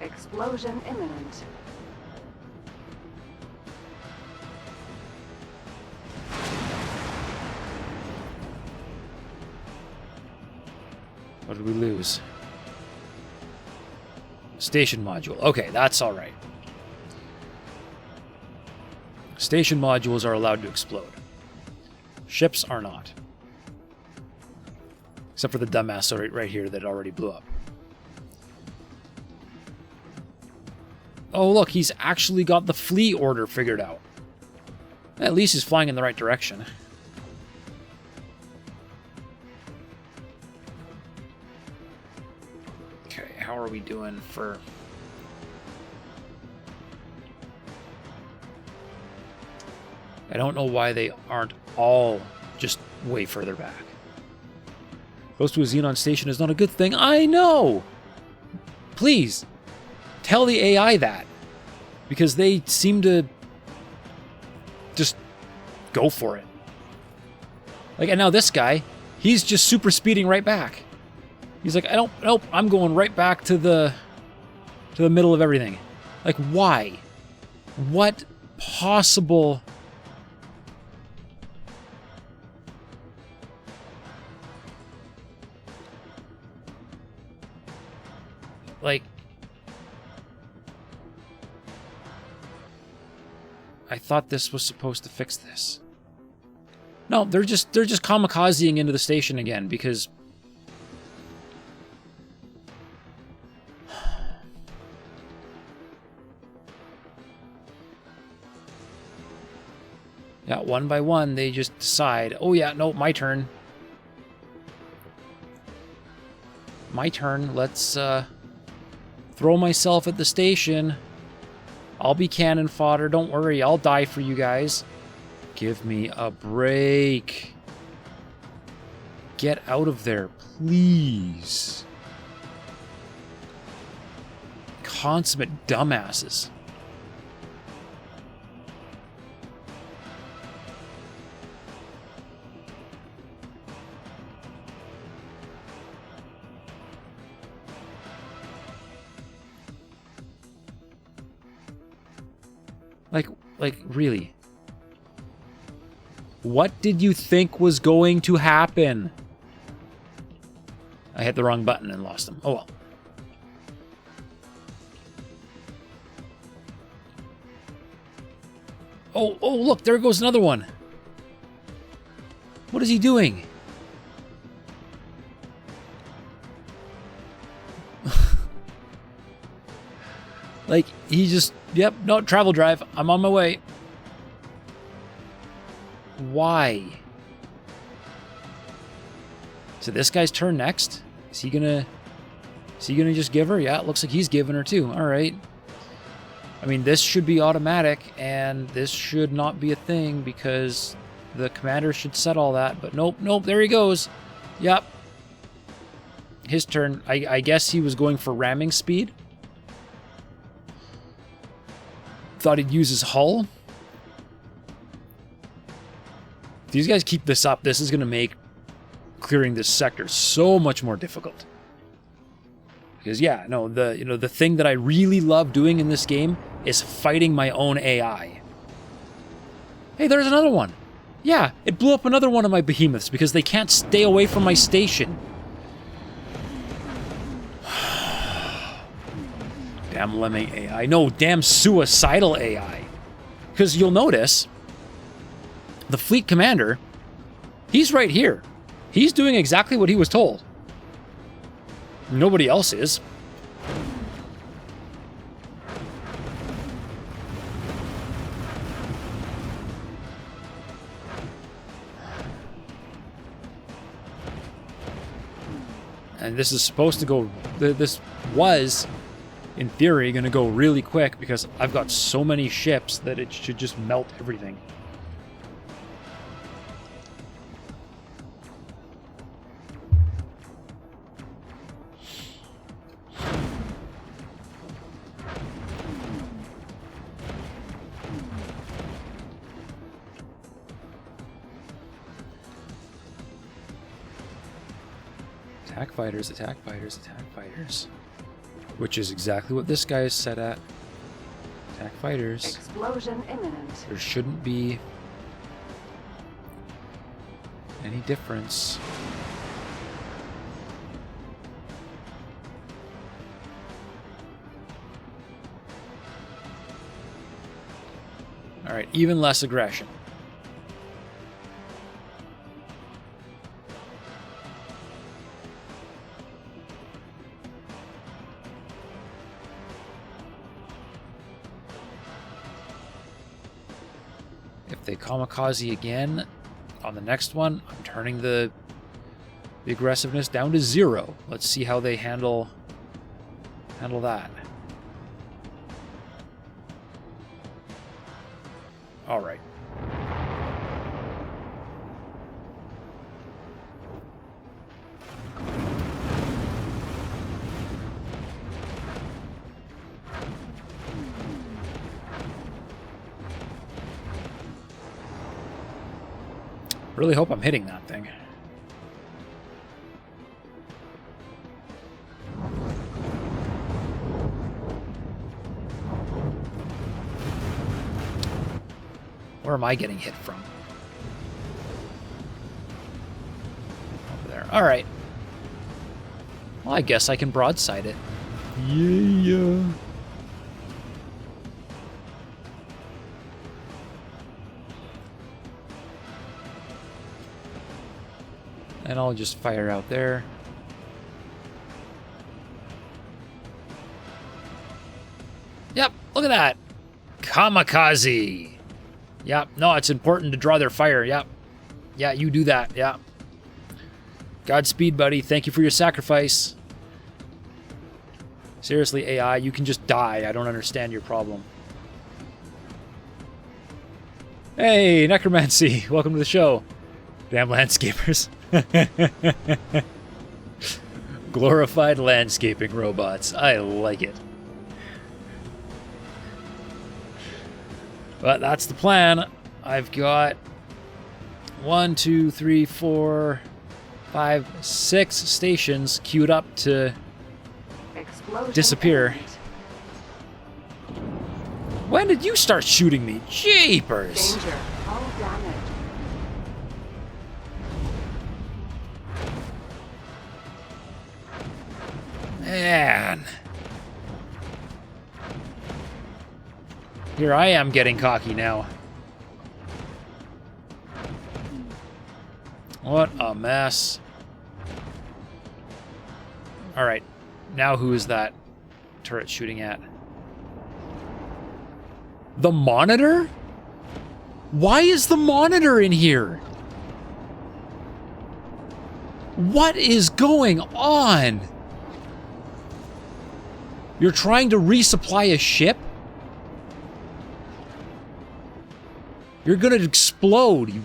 S2: Explosion imminent.
S1: What did we lose? Station module. Okay, that's all right. Station modules are allowed to explode. Ships are not. Except for the dumbass right here that already blew up. Oh, look, he's actually got the flee order figured out. At least he's flying in the right direction. Okay, how are we doing for... I don't know why they aren't all just way further back. Close to a Xenon station is not a good thing. I know! Please, tell the AI that. Because they seem to just go for it. Like, and now this guy, he's just super speeding right back. He's like, nope, I'm going right back to the middle of everything. Like, why? What possible... Like, I thought this was supposed to fix this. No, they're just kamikazing into the station again because yeah, one by one they just decide, oh yeah, no, my turn. My turn. Let's throw myself at the station. I'll be cannon fodder. Don't worry. I'll die for you guys. Give me a break. Get out of there, please. Consummate dumbasses. Like, really? What did you think was going to happen? I hit the wrong button and lost him. Oh well. Oh, look, there goes another one. What is he doing? Like, he just... Yep, no, travel drive. I'm on my way. Why? So this guy's turn next? Is he gonna... Is he going to just give her? Yeah, it looks like he's giving her too. All right. I mean, this should be automatic, and this should not be a thing because the commander should set all that. But nope, nope, there he goes. Yep. His turn. I guess he was going for ramming speed. Thought he'd use his hull. If these guys keep this up, this is going to make clearing this sector so much more difficult. Because yeah, no, the thing that I really love doing in this game is fighting my own AI. Hey, there's another one. Yeah, it blew up another one of my behemoths because they can't stay away from my station. Damn lemming AI. No, damn suicidal AI. Because you'll notice, the fleet commander, he's right here. He's doing exactly what he was told. Nobody else is. And this is supposed to go... This was, in theory, going to go really quick because I've got so many ships that it should just melt everything. Attack fighters, attack fighters, attack fighters. Which is exactly what this guy is set at. Attack fighters.
S2: Explosion imminent.
S1: There shouldn't be any difference. Alright, even less aggression. If they kamikaze again on the next one, I'm turning the aggressiveness down to 0. Let's see how they handle that. All right. Really hope I'm hitting that thing. Where am I getting hit from? Over there. All right. Well, I guess I can broadside it. Yeah. And I'll just fire out there. Yep, look at that. Kamikaze. Yep, no, it's important to draw their fire. Yep. Yeah, you do that. Yeah. Godspeed, buddy. Thank you for your sacrifice. Seriously, AI, you can just die. I don't understand your problem. Hey, Necromancy. Welcome to the show. Damn landscapers. Glorified landscaping robots. I like it. But that's the plan. I've got 1, 2, 3, 4, 5, 6 stations queued up to disappear.
S2: Imminent.
S1: When did you start shooting me? Jeepers!
S2: Danger. Hull damage.
S1: Man. Here I am getting cocky now. What a mess. Alright. Now who is that turret shooting at? The monitor? Why is the monitor in here? What is going on? You're trying to resupply a ship? You're gonna explode, you...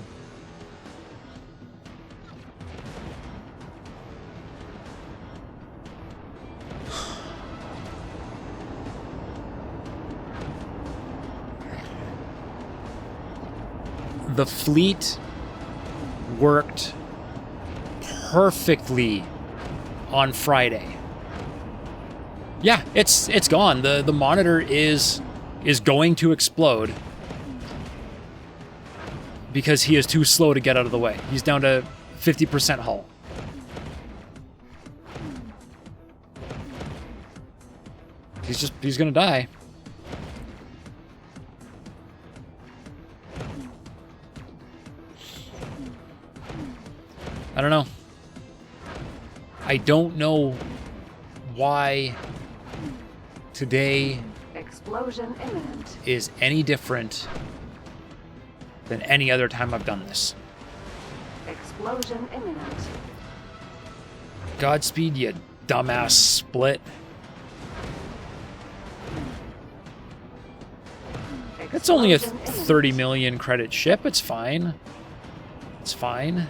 S1: The fleet worked perfectly on Friday. Yeah, it's gone. The monitor is going to explode because he is too slow to get out of the way. He's down to 50% hull. He's gonna die. I don't know. I don't know why today
S2: Explosion imminent.
S1: is any different than any other time I've done this.
S2: Explosion imminent.
S1: Godspeed, you dumbass split. It's only a 30 million credit ship. It's fine. It's fine.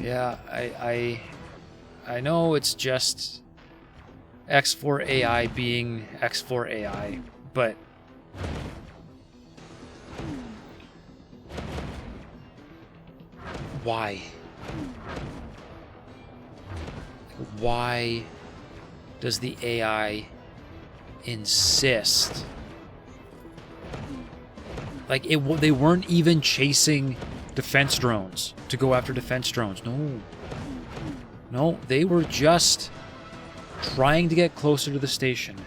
S1: Yeah, I know it's just X4 AI being X4 AI, but why? Why does the AI insist? Like, they weren't even chasing defense drones to go after defense drones. No, they were just trying to get closer to the station.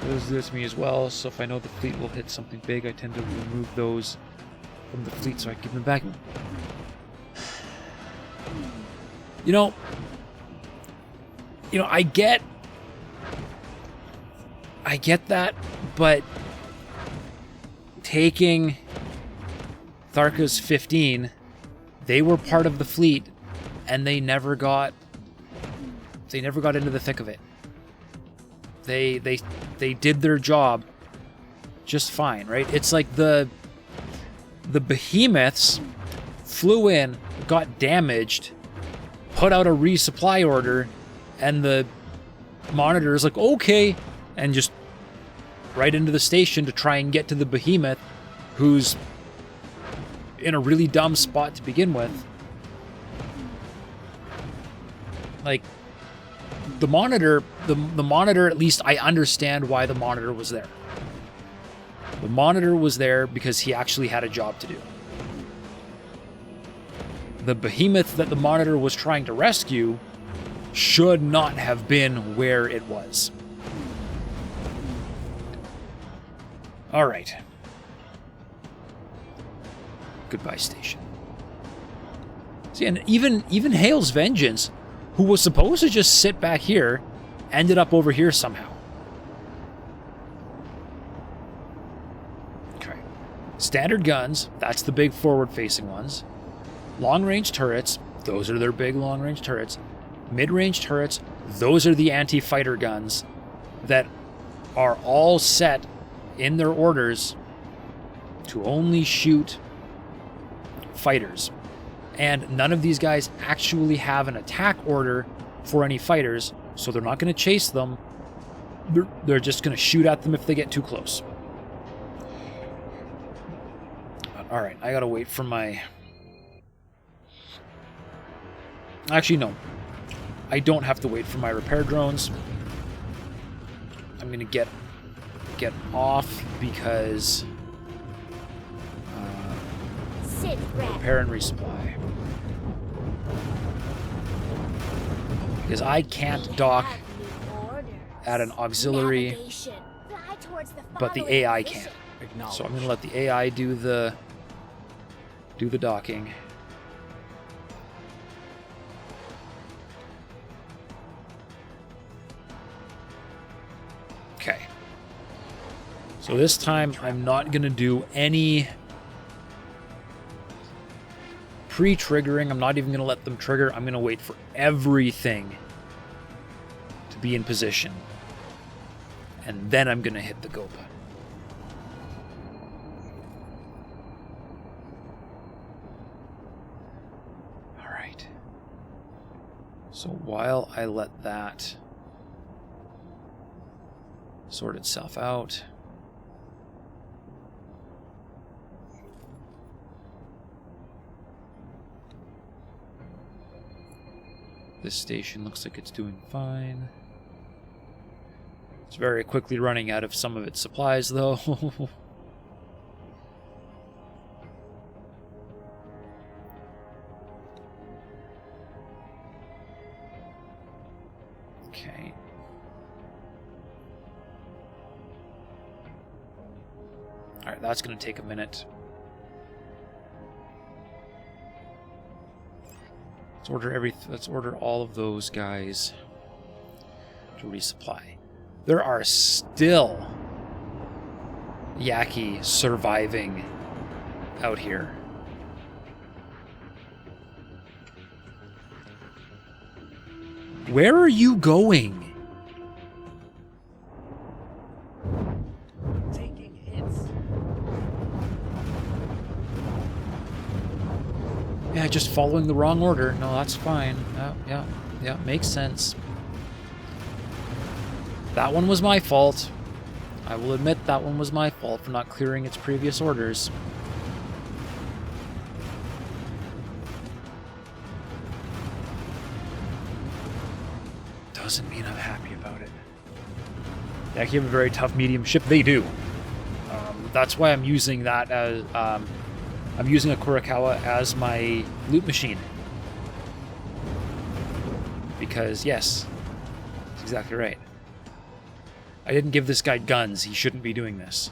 S1: Does this to me as well, so if I know the fleet will hit something big, I tend to remove those from the fleet so I can give them back. You know, I get that, but taking Tharka's 15, they were part of the fleet, and they never got into the thick of it. They did their job just fine, right? It's like the behemoths flew in, got damaged, put out a resupply order, and the monitor is like, okay, and just right into the station to try and get to the behemoth, who's in a really dumb spot to begin with. Like, the monitor, at least I understand why the monitor was there. The monitor was there because he actually had a job to do. The behemoth that the monitor was trying to rescue should not have been where it was. All right. Goodbye, station. See, and even Hale's Vengeance, who was supposed to just sit back here, ended up over here somehow. Okay. Standard guns, that's the big forward-facing ones. Long-range turrets, those are their big long-range turrets. Mid-range turrets, those are the anti-fighter guns that are all set in their orders to only shoot fighters. And none of these guys actually have an attack order for any fighters, so they're not going to chase them. They're just going to shoot at them if they get too close. All right, I got to wait for my... Actually, no. I don't have to wait for my repair drones. I'm going to get off because... repair and resupply. Because I can't dock add an auxiliary,
S3: Navigation. Fly towards the
S1: but the
S3: following
S1: AI
S3: position.
S1: can't. So I'm going to let the AI do the docking. Okay. So this time I'm not going to do any pre-triggering. I'm not even going to let them trigger. I'm going to wait for everything to be in position. And then I'm going to hit the go button. All right. So while I let that sort itself out, this station looks like it's doing fine. It's very quickly running out of some of its supplies, though. Okay. Alright, that's going to take a minute. Let's order all of those guys to resupply. There are still Yaki surviving out here. Where are you going?
S4: Taking hits.
S1: Yeah, just following the wrong order. No, that's fine. Yeah, makes sense. That one was my fault. I will admit that one was my fault for not clearing its previous orders. Doesn't mean I'm happy about it. They actually have a very tough medium ship. They do. That's why I'm using that as... I'm using a Kurakawa as my loot machine. Because, yes, that's exactly right. I didn't give this guy guns. He shouldn't be doing this.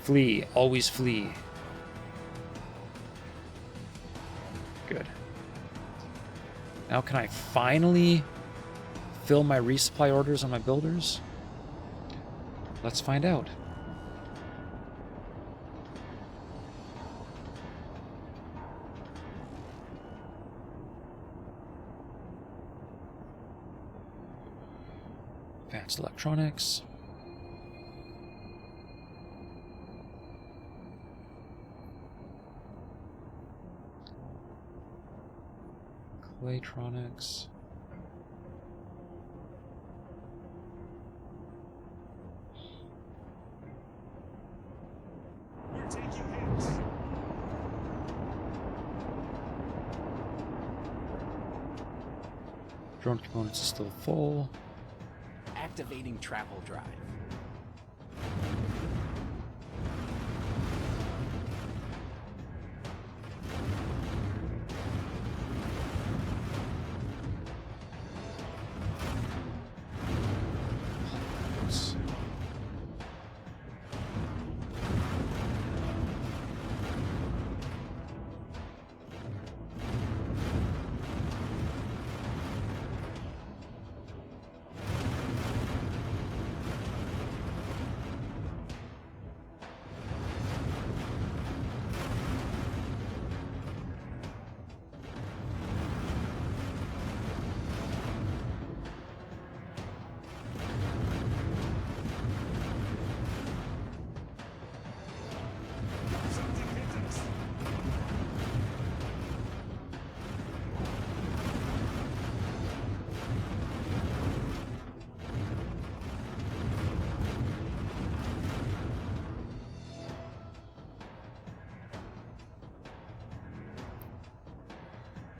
S1: Flee. Always flee. Good. Now can I finally fill my resupply orders on my builders? Let's find out. Advanced electronics. Claytronics.
S4: We're taking hits.
S1: Drone components is still full.
S4: Activating travel drive.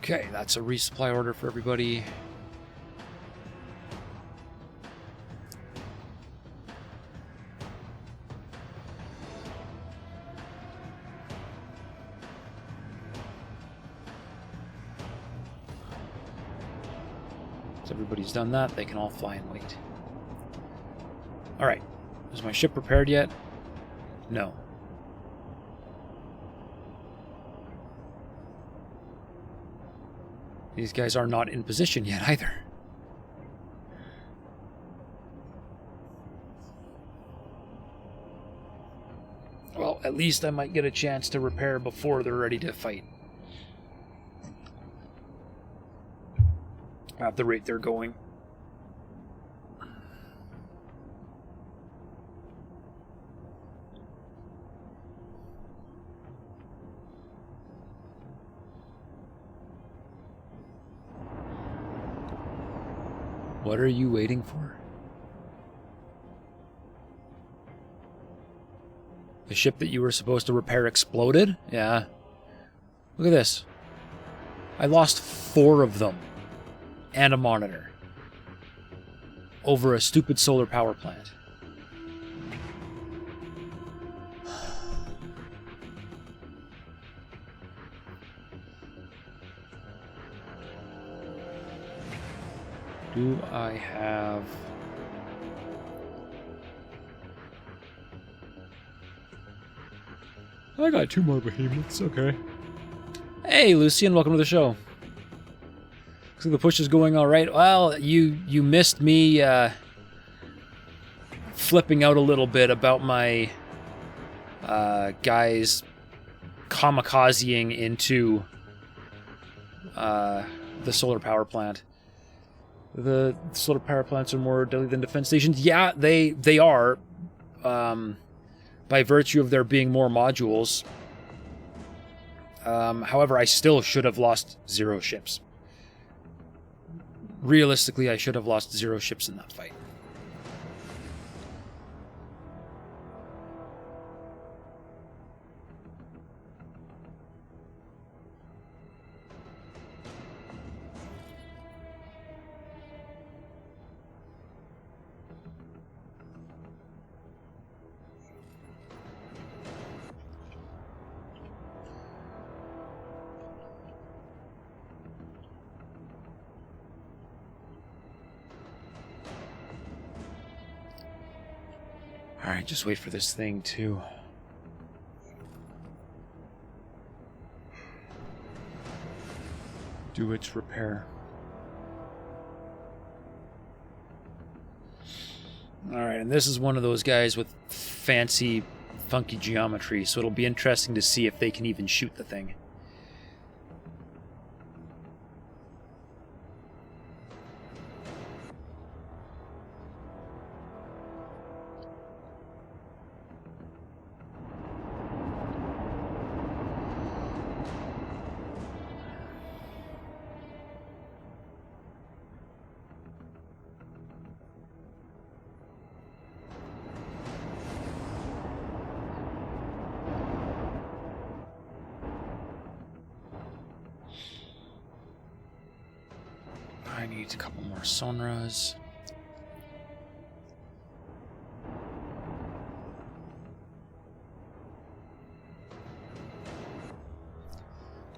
S1: Okay, that's a resupply order for everybody. So everybody's done that. They can all fly and wait. Alright. Is my ship prepared yet? No. These guys are not in position yet either. Well, at least I might get a chance to repair before they're ready to fight. At the rate they're going. What are you waiting for? The ship that you were supposed to repair exploded? Yeah. Look at this. I lost 4 of them. And a monitor. Over a stupid solar power plant. Do I have... I got 2 more behemoths, okay. Hey, Lucian, welcome to the show. Looks like the push is going all right. Well, you missed me flipping out a little bit about my guys kamikazing into the solar power plant. The solar power plants are more deadly than defense stations. Yeah, they are. By virtue of there being more modules. However, I still should have lost 0 ships. Realistically, I should have lost 0 ships in that fight. Alright, just wait for this thing to... do its repair. Alright, and this is one of those guys with fancy, funky geometry, so it'll be interesting to see if they can even shoot the thing. I need a couple more Sonras.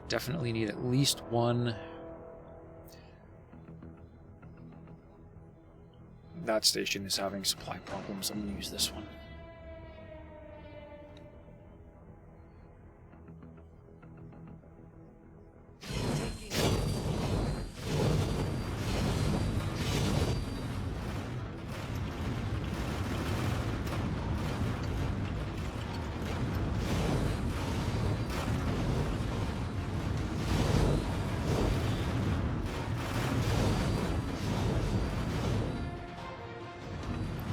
S1: Definitely need at least one. That station is having supply problems. I'm going to use this one.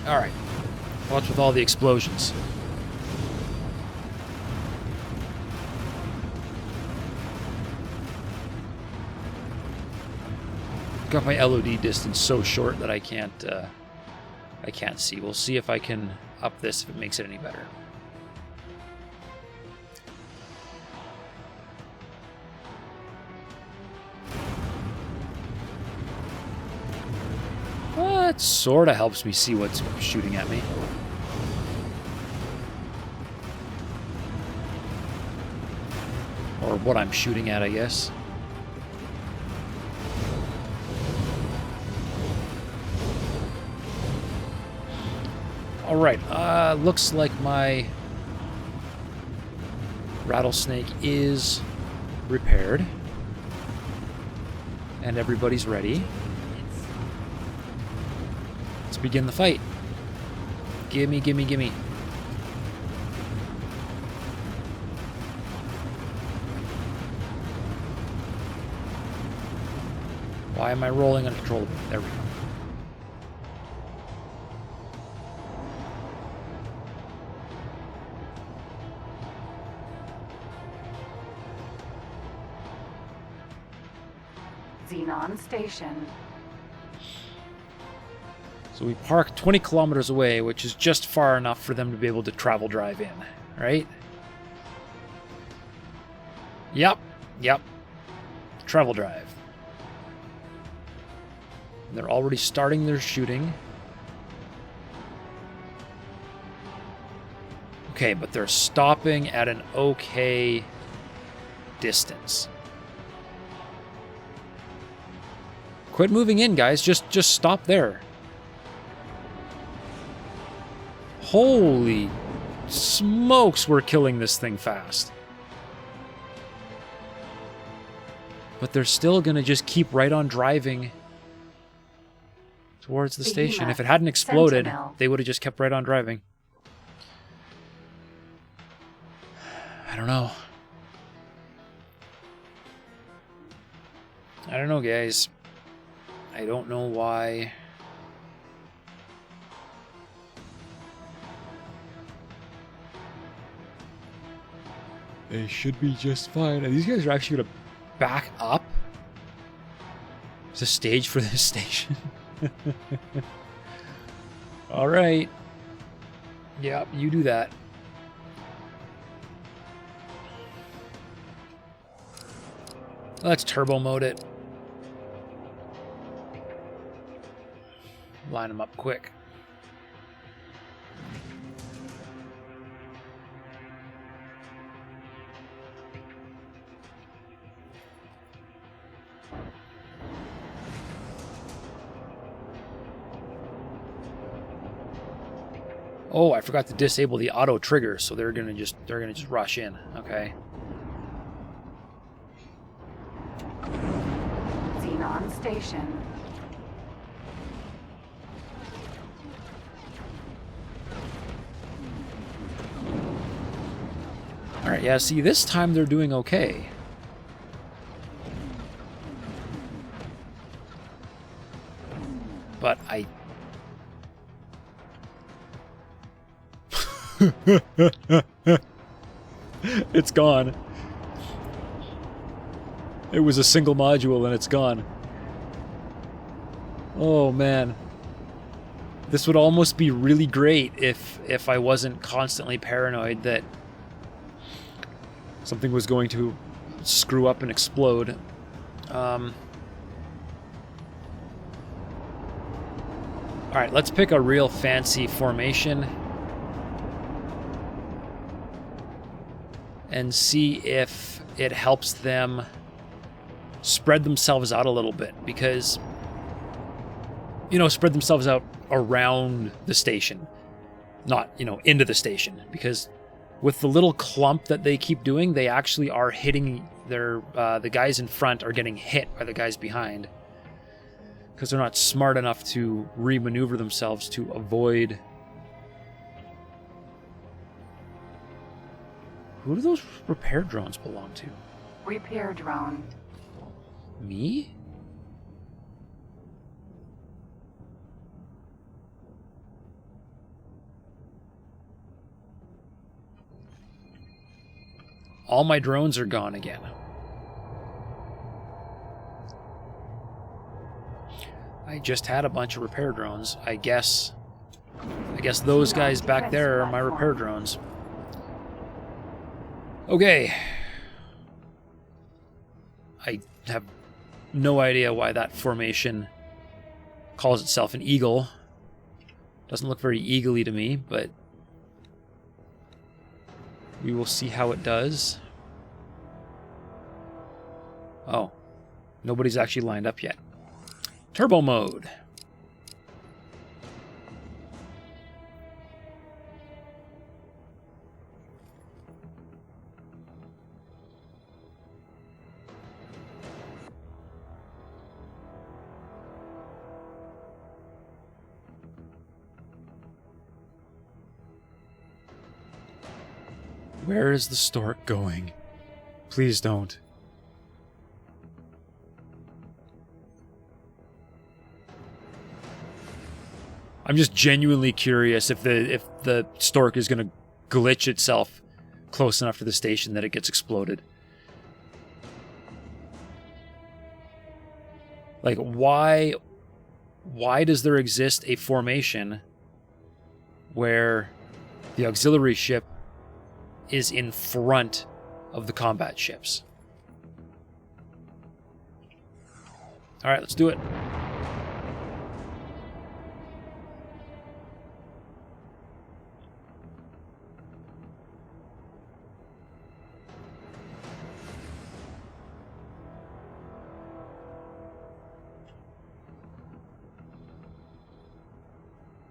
S1: Alright. Watch with all the explosions. Got my LOD distance so short that I can't see. We'll see if I can up this if it makes it any better. That sort of helps me see what's shooting at me. Or what I'm shooting at, I guess. Alright, looks like my rattlesnake is repaired. And everybody's ready. Let's begin the fight. Gimme, gimme, gimme. Why am I rolling uncontrollably? There we go.
S2: Xenon Station.
S1: So we park 20 kilometers away, which is just far enough for them to be able to travel drive in, right? Yep. Travel drive. They're already starting their shooting. Okay, but they're stopping at an okay distance. Quit moving in, guys. Just stop there. Holy smokes, we're killing this thing fast. But they're still going to just keep right on driving towards the station. If it hadn't exploded, they would have just kept right on driving. I don't know. I don't know, guys. I don't know why. They should be just fine. These guys are actually going to back up. It's a stage for this station. All right. Yep, you do that. Let's turbo mode it. Line them up quick. Oh, I forgot to disable the auto trigger, so they're gonna just rush in. Okay.
S2: Xenon Station.
S1: All right. Yeah. See, this time they're doing okay. But I. It's gone. It was a single module and it's gone. Oh man. This would almost be really great if I wasn't constantly paranoid that something was going to screw up and explode. Alright, let's pick a real fancy formation and see if it helps them spread themselves out a little bit, because, you know, spread themselves out around the station, not, you know, into the station, because with the little clump that they keep doing, they actually are hitting their, the guys in front are getting hit by the guys behind, because they're not smart enough to re-maneuver themselves to avoid. Who do those repair drones belong to?
S2: Repair drone.
S1: Me? All my drones are gone again. I just had a bunch of repair drones. I guess those guys back there are my repair drones. Okay. I have no idea why that formation calls itself an eagle. Doesn't look very eagle-y to me, but we will see how it does. Oh, nobody's actually lined up yet. Turbo mode. Where is the stork going? Please don't. I'm just genuinely curious if the stork is going to glitch itself close enough to the station that it gets exploded. Like, why does there exist a formation where the auxiliary ship is in front of the combat ships? All right, let's do it.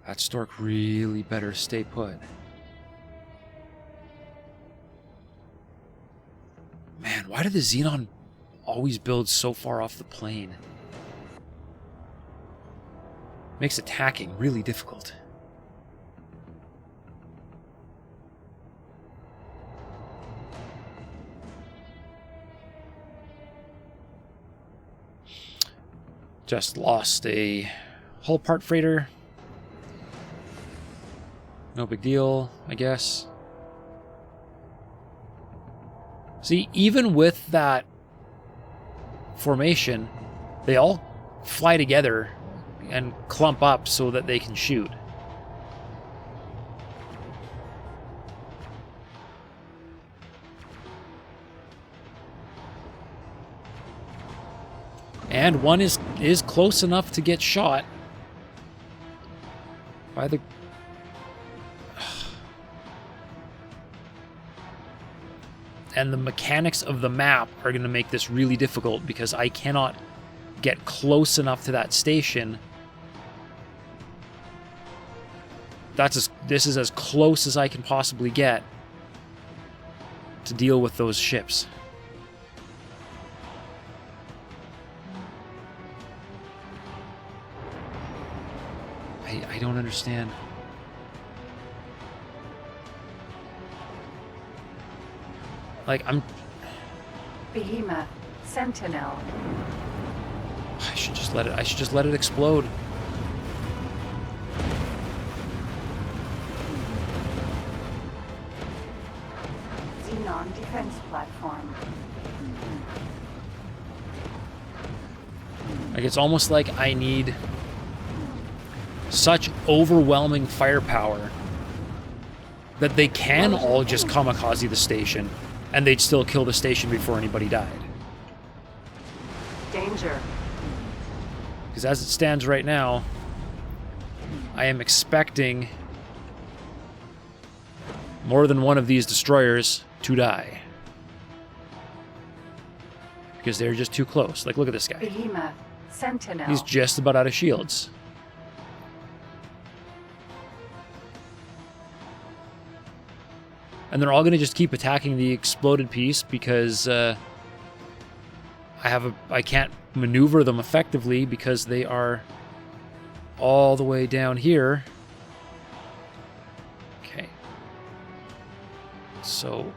S1: That stork really better stay put. Man, why do the Xenon always build so far off the plane? Makes attacking really difficult. Just lost a hull part freighter. No big deal, I guess. See, even with that formation, they all fly together and clump up so that they can shoot. And one is close enough to get shot by the... And the mechanics of the map are going to make this really difficult because I cannot get close enough to that station. This is as close as I can possibly get to deal with those ships. I don't understand. Like, I'm...
S2: Behemoth. Sentinel.
S1: I should just let it explode.
S2: Xenon defense platform.
S1: Like, it's almost like I need such overwhelming firepower that they can all just kamikaze the station and they'd still kill the station before anybody died.
S2: Danger.
S1: Because as it stands right now, I am expecting more than one of these destroyers to die. Because they're just too close. Like, look at this guy.
S2: Behemoth. Sentinel.
S1: He's just about out of shields. And they're all going to just keep attacking the exploded piece because I can't maneuver them effectively because they are all the way down here. Okay. So...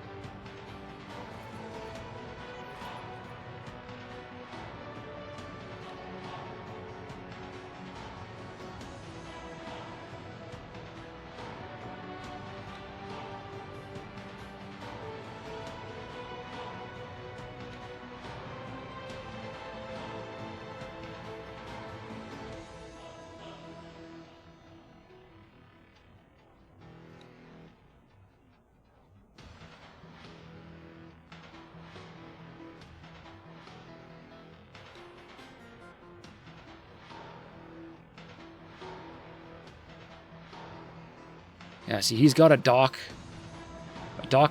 S1: yeah, see, he's got a dock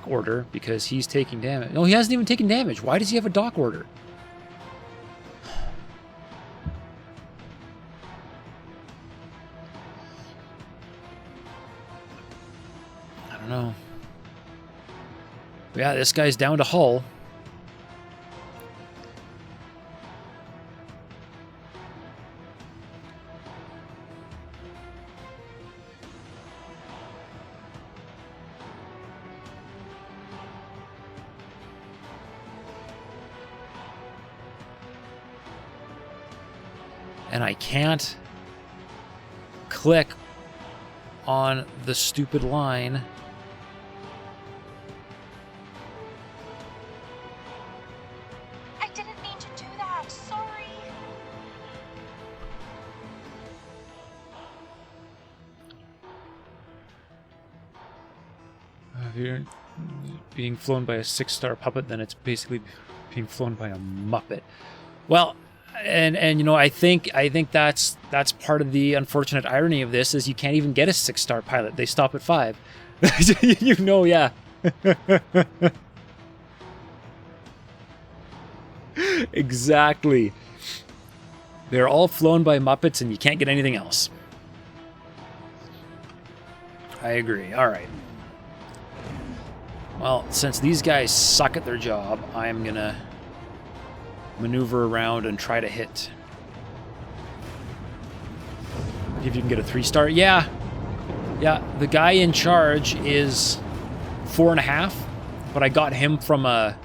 S1: order because he's taking damage. No, he hasn't even taken damage. Why does he have a dock order? I don't know. But yeah, this guy's down to hull. and I can't click on the stupid line.
S3: I didn't mean to do that. Sorry.
S1: If you're being flown by a 6-star puppet, then it's basically being flown by a Muppet. Well, and you know, I think that's part of the unfortunate irony of this is you can't even get a 6-star pilot. They stop at 5. You know, yeah. Exactly. They're all flown by Muppets and you can't get anything else. I agree. All right. Well, since these guys suck at their job, I'm gonna maneuver around and try to hit. See if you can get a 3-star. Yeah. Yeah, the guy in charge is 4.5, but I got him from a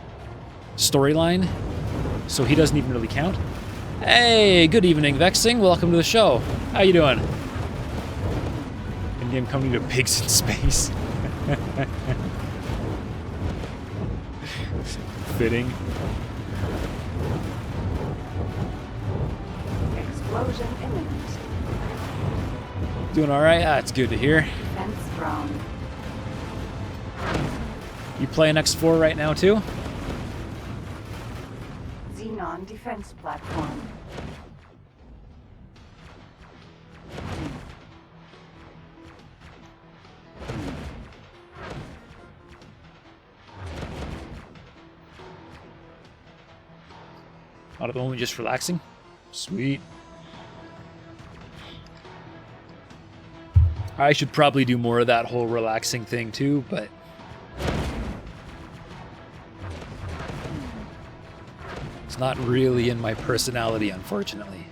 S1: storyline, so he doesn't even really count. Hey, good evening, Vexing. Welcome to the show. How you doing? Indian coming to pigs in space. Fitting.
S2: Explosion imminent.
S1: Doing all right? That's good to hear.
S2: Defense drone.
S1: You playing X4 right now too?
S2: Xenon defense platform.
S1: Out at the moment, just relaxing. Sweet. I should probably do more of that whole relaxing thing too, but it's not really in my personality, unfortunately.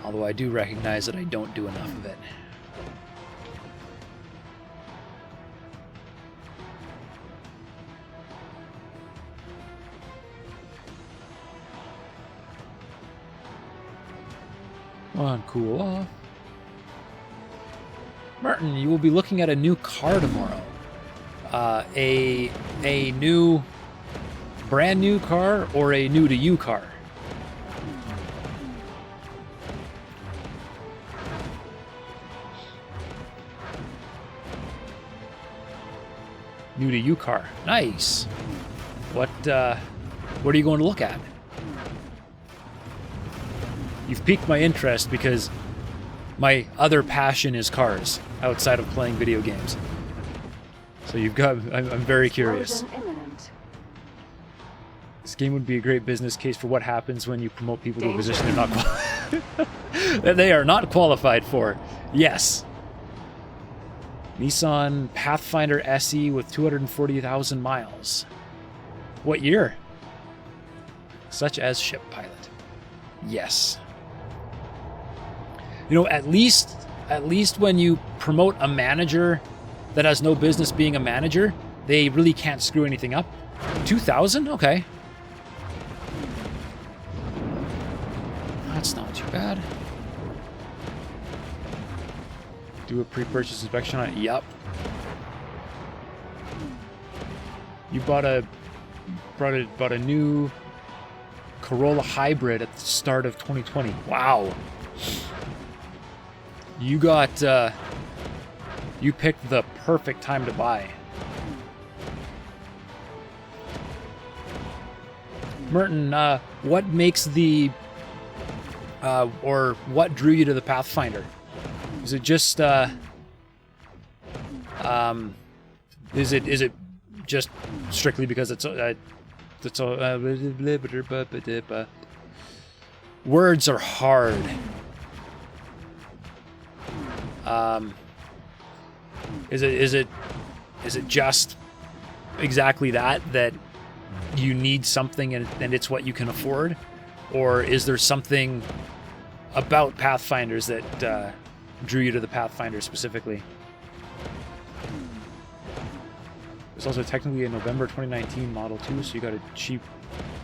S1: Although I do recognize that I don't do enough of it. On, cool off. Martin, you will be looking at a new car tomorrow. A new, brand new car or a new to you car? New to you car. Nice. What are you going to look at? You've piqued my interest because my other passion is cars outside of playing video games. So I'm very curious.
S2: Explosion imminent.
S1: This game would be a great business case for what happens when you promote people to a position they're not that they are not qualified for. Yes. Nissan Pathfinder SE with 240,000 miles. What year? Such as ship pilot. Yes. You know, at least when you promote a manager that has no business being a manager, they really can't screw anything up. 2,000? Okay. That's not too bad. Do a pre-purchase inspection on it. Yup. You bought a new Corolla hybrid at the start of 2020. Wow. You got you picked the perfect time to buy. Merton, what makes the or what drew you to the Pathfinder? Is it just is it just strictly because it's words are hard. Is it just exactly that you need something and it's what you can afford, or is there something about Pathfinders that drew you to the Pathfinder specifically? It's also technically a November 2019 model too, so you got a cheap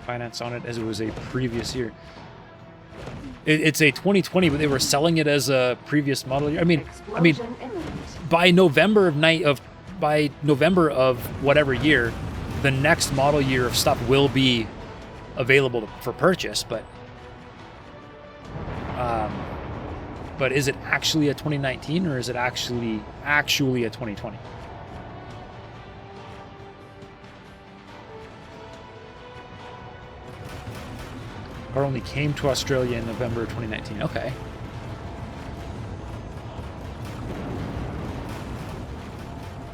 S1: finance on it as it was a previous year. It's a 2020, but they were selling it as a previous model year. I mean,
S2: Explosion imminent.
S1: by November of whatever year, the next model year of stuff will be available for purchase. But is it actually a 2019 or is it actually a 2020? Car only came to Australia in November 2019. Okay.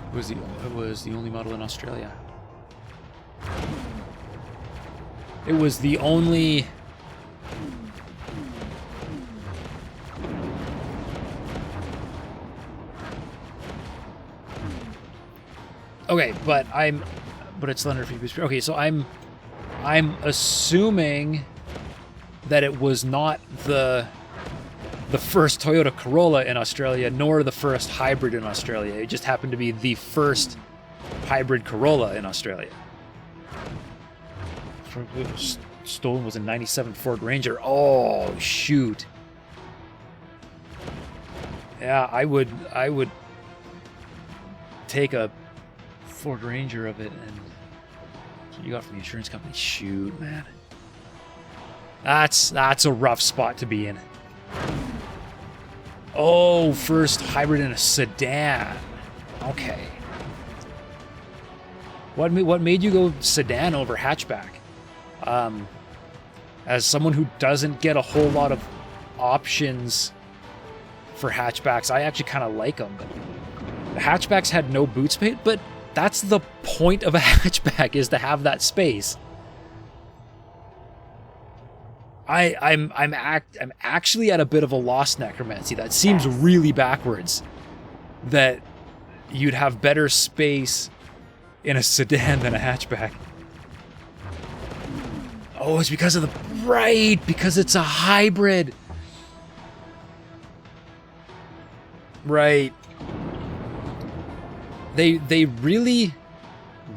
S1: It was the only model in Australia. It was the only... Okay, but it's Thunder Freeboost. Okay, so I'm assuming that it was not the first Toyota Corolla in Australia, nor the first hybrid in Australia. It just happened to be the first hybrid Corolla in Australia. Stolen was a 97 Ford Ranger. Oh, shoot. Yeah, I would take a Ford Ranger of it. And that's what you got from the insurance company. Shoot, man. That's a rough spot to be in. Oh, first hybrid in a sedan. Okay. What made you go sedan over hatchback? As someone who doesn't get a whole lot of options for hatchbacks, I actually kind of like them. The hatchbacks had no boot space, but that's the point of a hatchback, is to have that space. I'm actually at a bit of a lost necromancy. That seems really backwards. That you'd have better space in a sedan than a hatchback. Oh, it's because of because it's a hybrid. Right. They really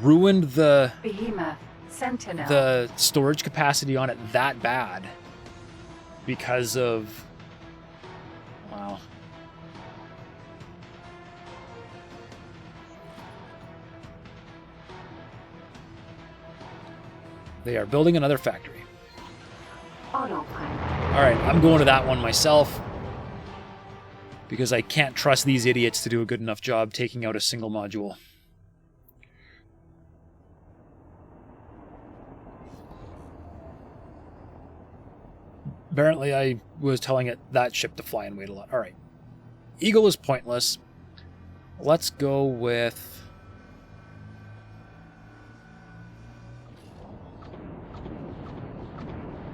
S1: ruined the
S2: Behemoth. Sentinel.
S1: the storage capacity on it that bad because of, wow. They are building another factory.
S2: Autopilot.
S1: All right, I'm going to that one myself because I can't trust these idiots to do a good enough job taking out a single module. Apparently, I was telling it that ship to fly and wait a lot. All right. Eagle is pointless. Let's go with...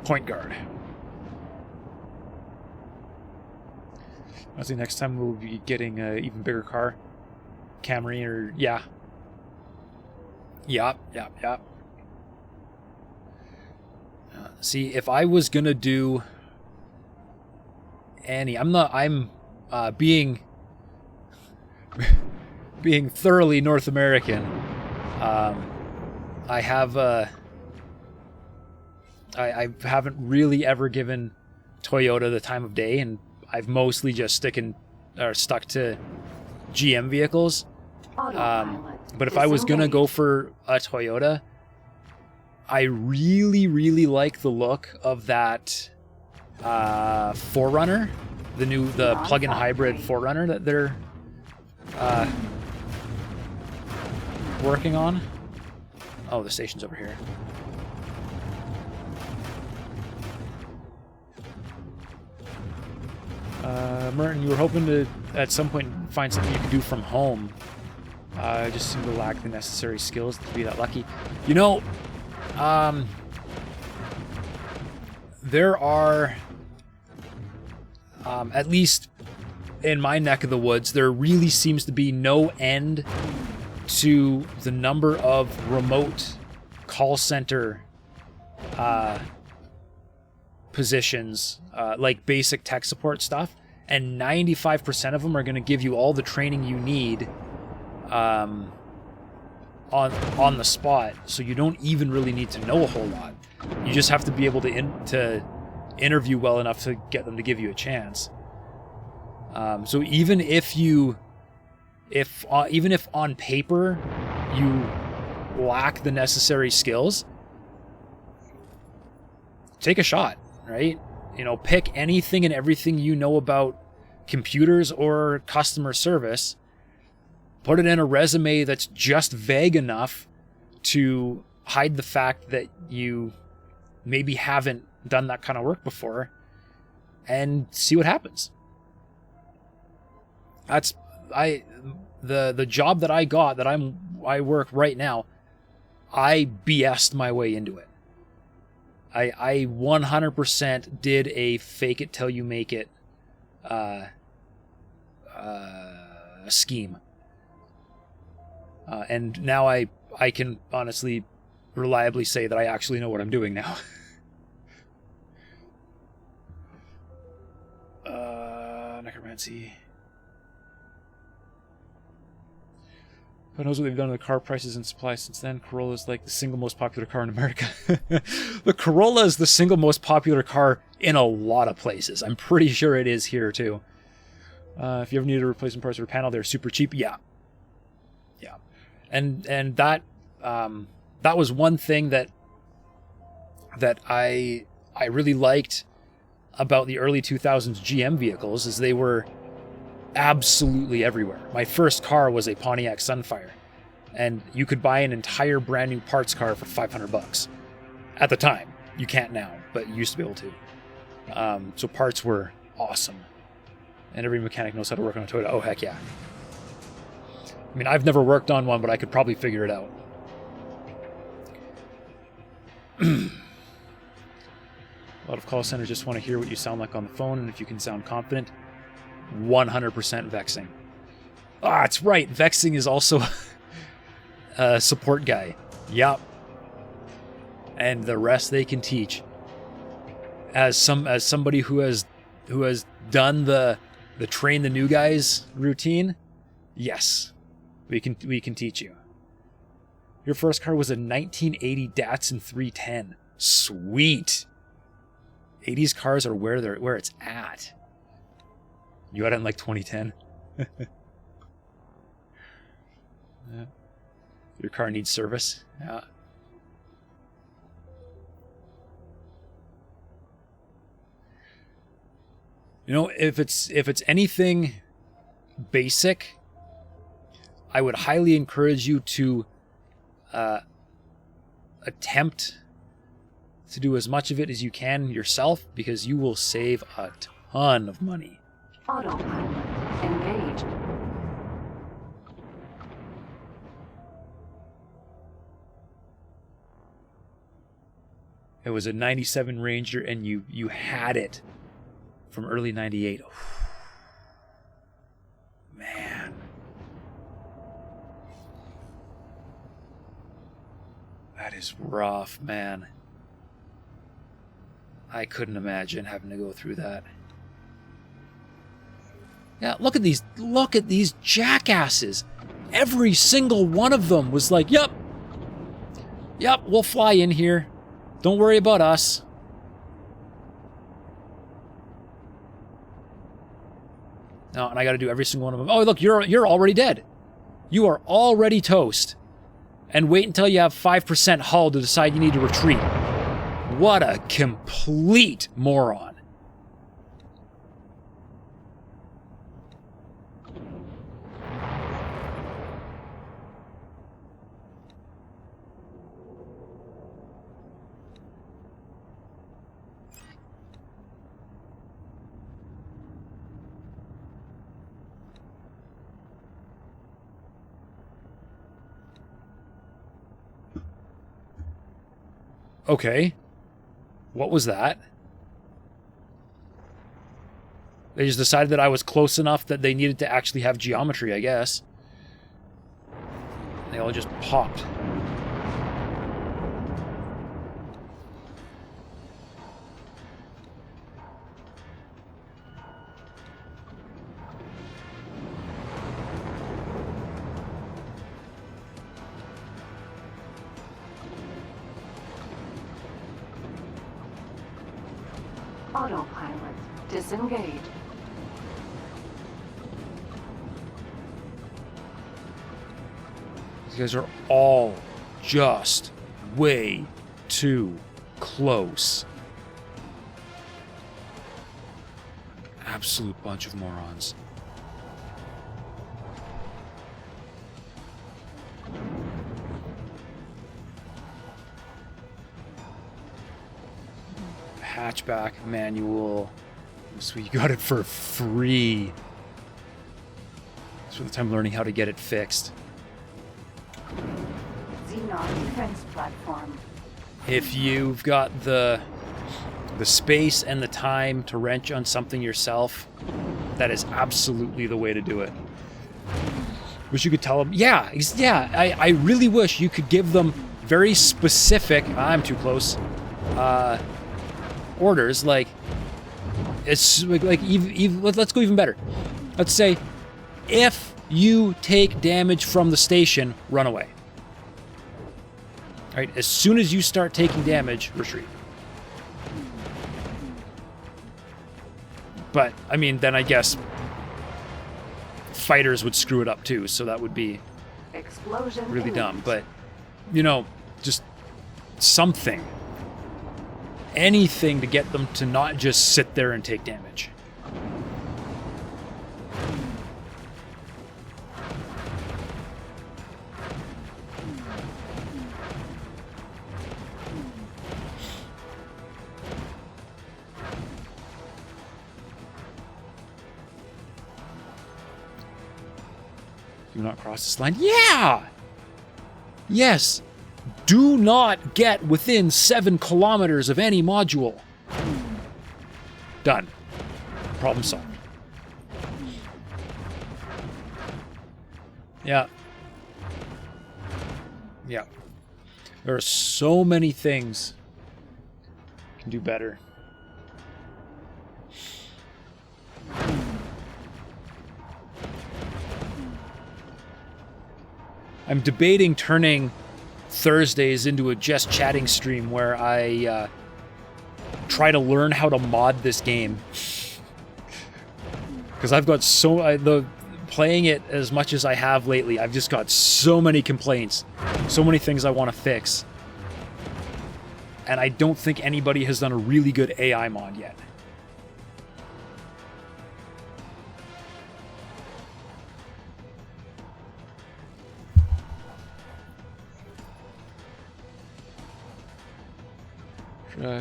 S1: Point Guard. I think next time we'll be getting an even bigger car. Camry or... Yeah. Yup. See, if I was gonna do any, I'm being thoroughly North American. I haven't really ever given Toyota the time of day, and I've mostly just stuck to GM vehicles. But if I was gonna go for a Toyota, I really, really like the look of that 4Runner, the plug-in hybrid 4Runner that they're working on. Oh, the station's over here. Merton, you were hoping to, at some point, find something you could do from home. I just seem to lack the necessary skills to be that lucky. You know, there are, at least in my neck of the woods, there really seems to be no end to the number of remote call center positions, like basic tech support stuff, and 95% of them are going to give you all the training you need on the spot, so you don't even really need to know a whole lot. You just have to be able to interview well enough to get them to give you a chance. So even if on paper you lack the necessary skills, take a shot, right? You know, pick anything and everything you know about computers or customer service, put it in a resume that's just vague enough to hide the fact that you maybe haven't done that kind of work before, and see what happens. That's the job that I got, that I work right now, I BS'd my way into it. I 100% did a fake it till you make it scheme. And now I can honestly, reliably say that I actually know what I'm doing now. Necromancy. Who knows what they've done to the car prices and supply since then? Corolla is like the single most popular car in America. The Corolla is the single most popular car in a lot of places. I'm pretty sure it is here too. If you ever need a replacement parts for a panel, they're super cheap. Yeah. And that was one thing that I really liked about the early 2000s GM vehicles, is they were absolutely everywhere. My first car was a Pontiac Sunfire, and you could buy an entire brand new parts car for $500 at the time. You can't now, but you used to be able to. So parts were awesome, and every mechanic knows how to work on a Toyota. Oh heck yeah. I mean, I've never worked on one, but I could probably figure it out. A lot of call centers just want to hear what you sound like on the phone, and if you can sound confident. 100% vexing. Ah, it's right. Vexing is also a support guy. Yup. And the rest they can teach. As somebody who has done the train the new guys routine, yes, we can teach you. Your first car was a 1980 Datsun 310. Sweet. 80s cars are where it's at. You got it in like 2010. Yeah. Your car needs service. Yeah. You know, if it's anything basic, I would highly encourage you to attempt to do as much of it as you can yourself, because you will save a ton of money.
S2: Autopilot engaged.
S1: It was a 97 Ranger, and you had it from early 98. Man. That is rough, man. I couldn't imagine having to go through that. Yeah, look at these jackasses. Every single one of them was like, yep, we'll fly in here. Don't worry about us. No, and I got to do every single one of them. Oh, look, you're already dead. You are already toast. And wait until you have 5% hull to decide you need to retreat. What a complete moron. Okay. What was that? They just decided that I was close enough that they needed to actually have geometry, I guess. They all just popped.
S2: Autopilot disengaged.
S1: These guys are all just way too close. Absolute bunch of morons. Hatchback manual. So you got it for free. Spent the time learning how to get it fixed.
S2: Xenon defense platform.
S1: If you've got the space and the time to wrench on something yourself, that is absolutely the way to do it. Wish you could tell them, I really wish you could give them very specific, I'm too close, orders, like, it's like let's go even better. Let's say, if you take damage from the station, run away. All right, as soon as you start taking damage, retreat. But, I mean, then I guess fighters would screw it up too, so that would be
S2: Explosion
S1: really dumb.
S2: imminent.
S1: But, you know, just something. Anything to get them to not just sit there and take damage. Do not cross this line. Yeah! Yes. Do not get within 7 kilometers of any module. Done. Problem solved. Yeah. Yeah. There are so many things you can do better. I'm debating turning Thursdays into a just chatting stream where I try to learn how to mod this game. Because I've got playing it as much as I have lately, I've just got so many complaints, so many things I want to fix. And I don't think anybody has done a really good AI mod yet.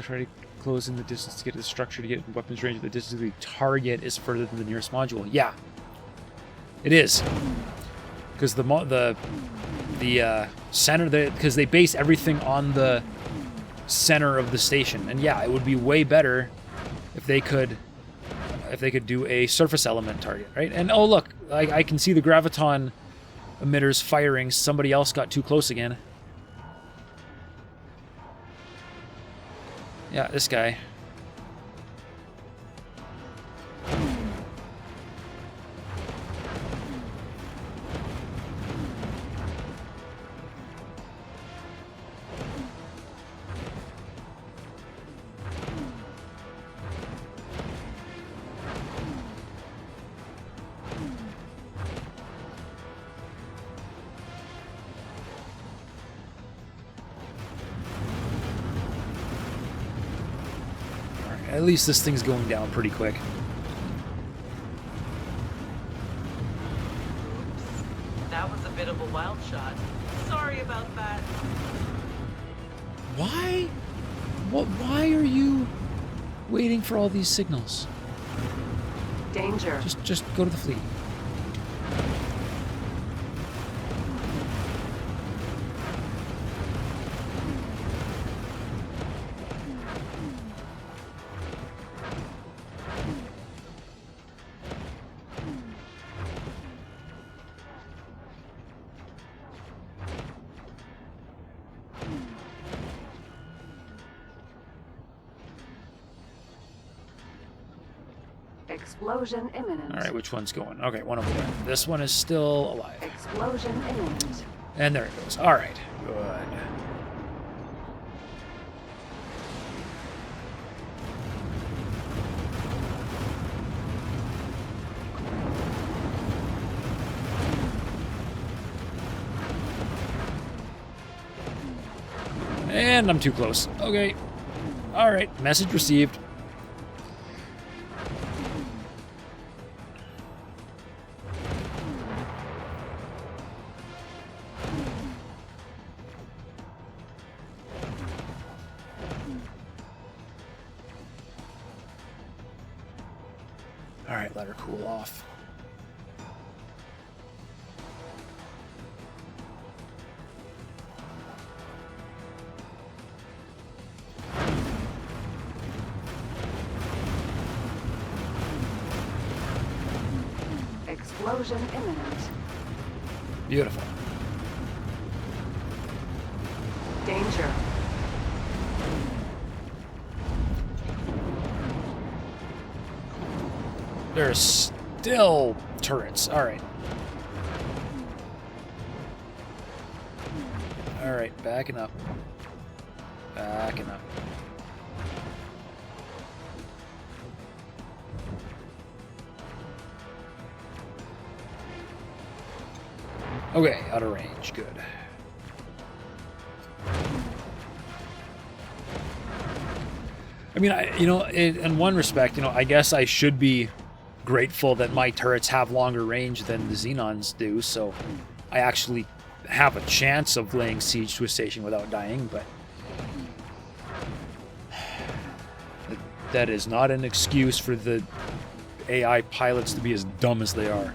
S1: Try to close in the distance to get to the structure to get in weapons range. The distance of the target is further than the nearest module. Yeah, it is, because the center, because they base everything on the center of the station, and yeah, it would be way better if they could do a surface element target, right? And oh look, I can see the graviton emitters firing. Somebody else got too close again. Yeah, this guy. At least this thing's going down pretty quick.
S5: That was a bit of a wild shot. Sorry about that.
S1: Why? Why are you waiting for all these signals?
S2: Danger.
S1: Just go to the fleet.
S2: Explosion imminent.
S1: All right, which one's going? Okay, one over there. This one is still alive.
S2: Explosion imminent.
S1: And there it goes. All right, good. And I'm too close. Okay. Alright, message received. Alright, let her cool off.
S2: Explosion imminent.
S1: Beautiful.
S2: Danger.
S1: There's still turrets. Alright. Alright, backing up. Backing up. Okay, out of range. Good. I mean, in one respect, I guess I should be grateful that my turrets have longer range than the Xenons do, so I actually have a chance of laying siege to a station without dying, but that is not an excuse for the AI pilots to be as dumb as they are.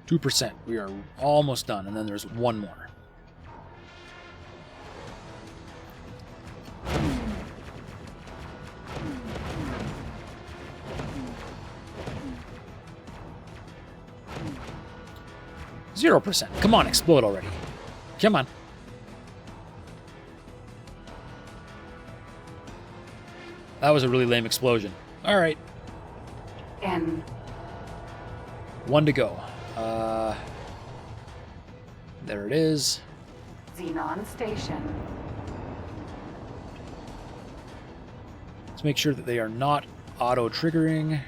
S1: %. We are almost done, and then there's one more. %. Come on, explode already. Come on. That was a really lame explosion. All right.
S2: N.
S1: One to go. There it is.
S2: Xenon station.
S1: Let's make sure that they are not auto-triggering.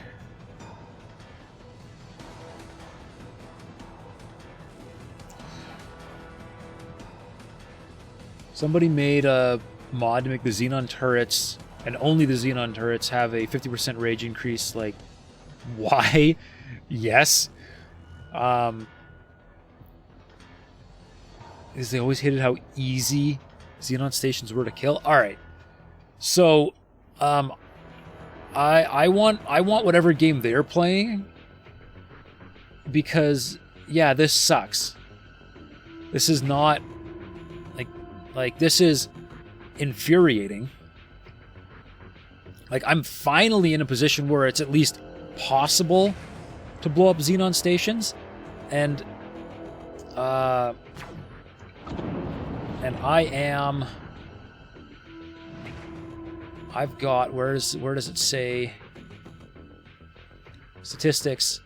S1: Somebody made a mod to make the Xenon turrets, and only the Xenon turrets, have a 50% rage increase. Like, why? Yes. Is they always hated how easy Xenon stations were to kill. All right, so I want whatever game they're playing, because yeah, this sucks. This is not like this is infuriating. Like, I'm finally in a position where it's at least possible to blow up Xenon stations, and I've got, where does it say statistics?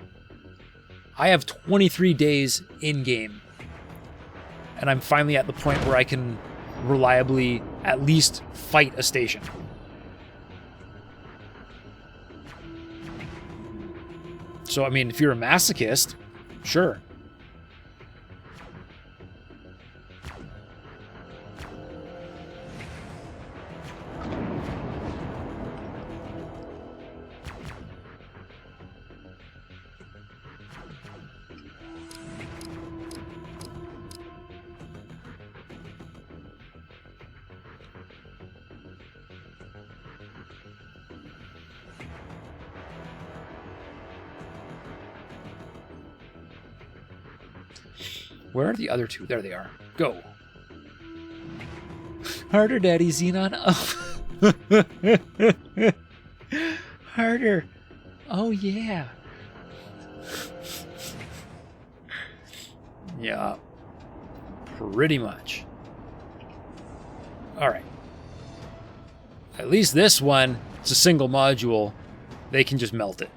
S1: I have 23 days in game, and I'm finally at the point where I can reliably at least fight a station. So I mean, if you're a masochist, sure. Where are the other two? There they are. Go. Harder, Daddy Xenon. Oh. Harder. Oh, yeah. Yeah. Pretty much. Alright. At least this one, it's a single module. They can just melt it.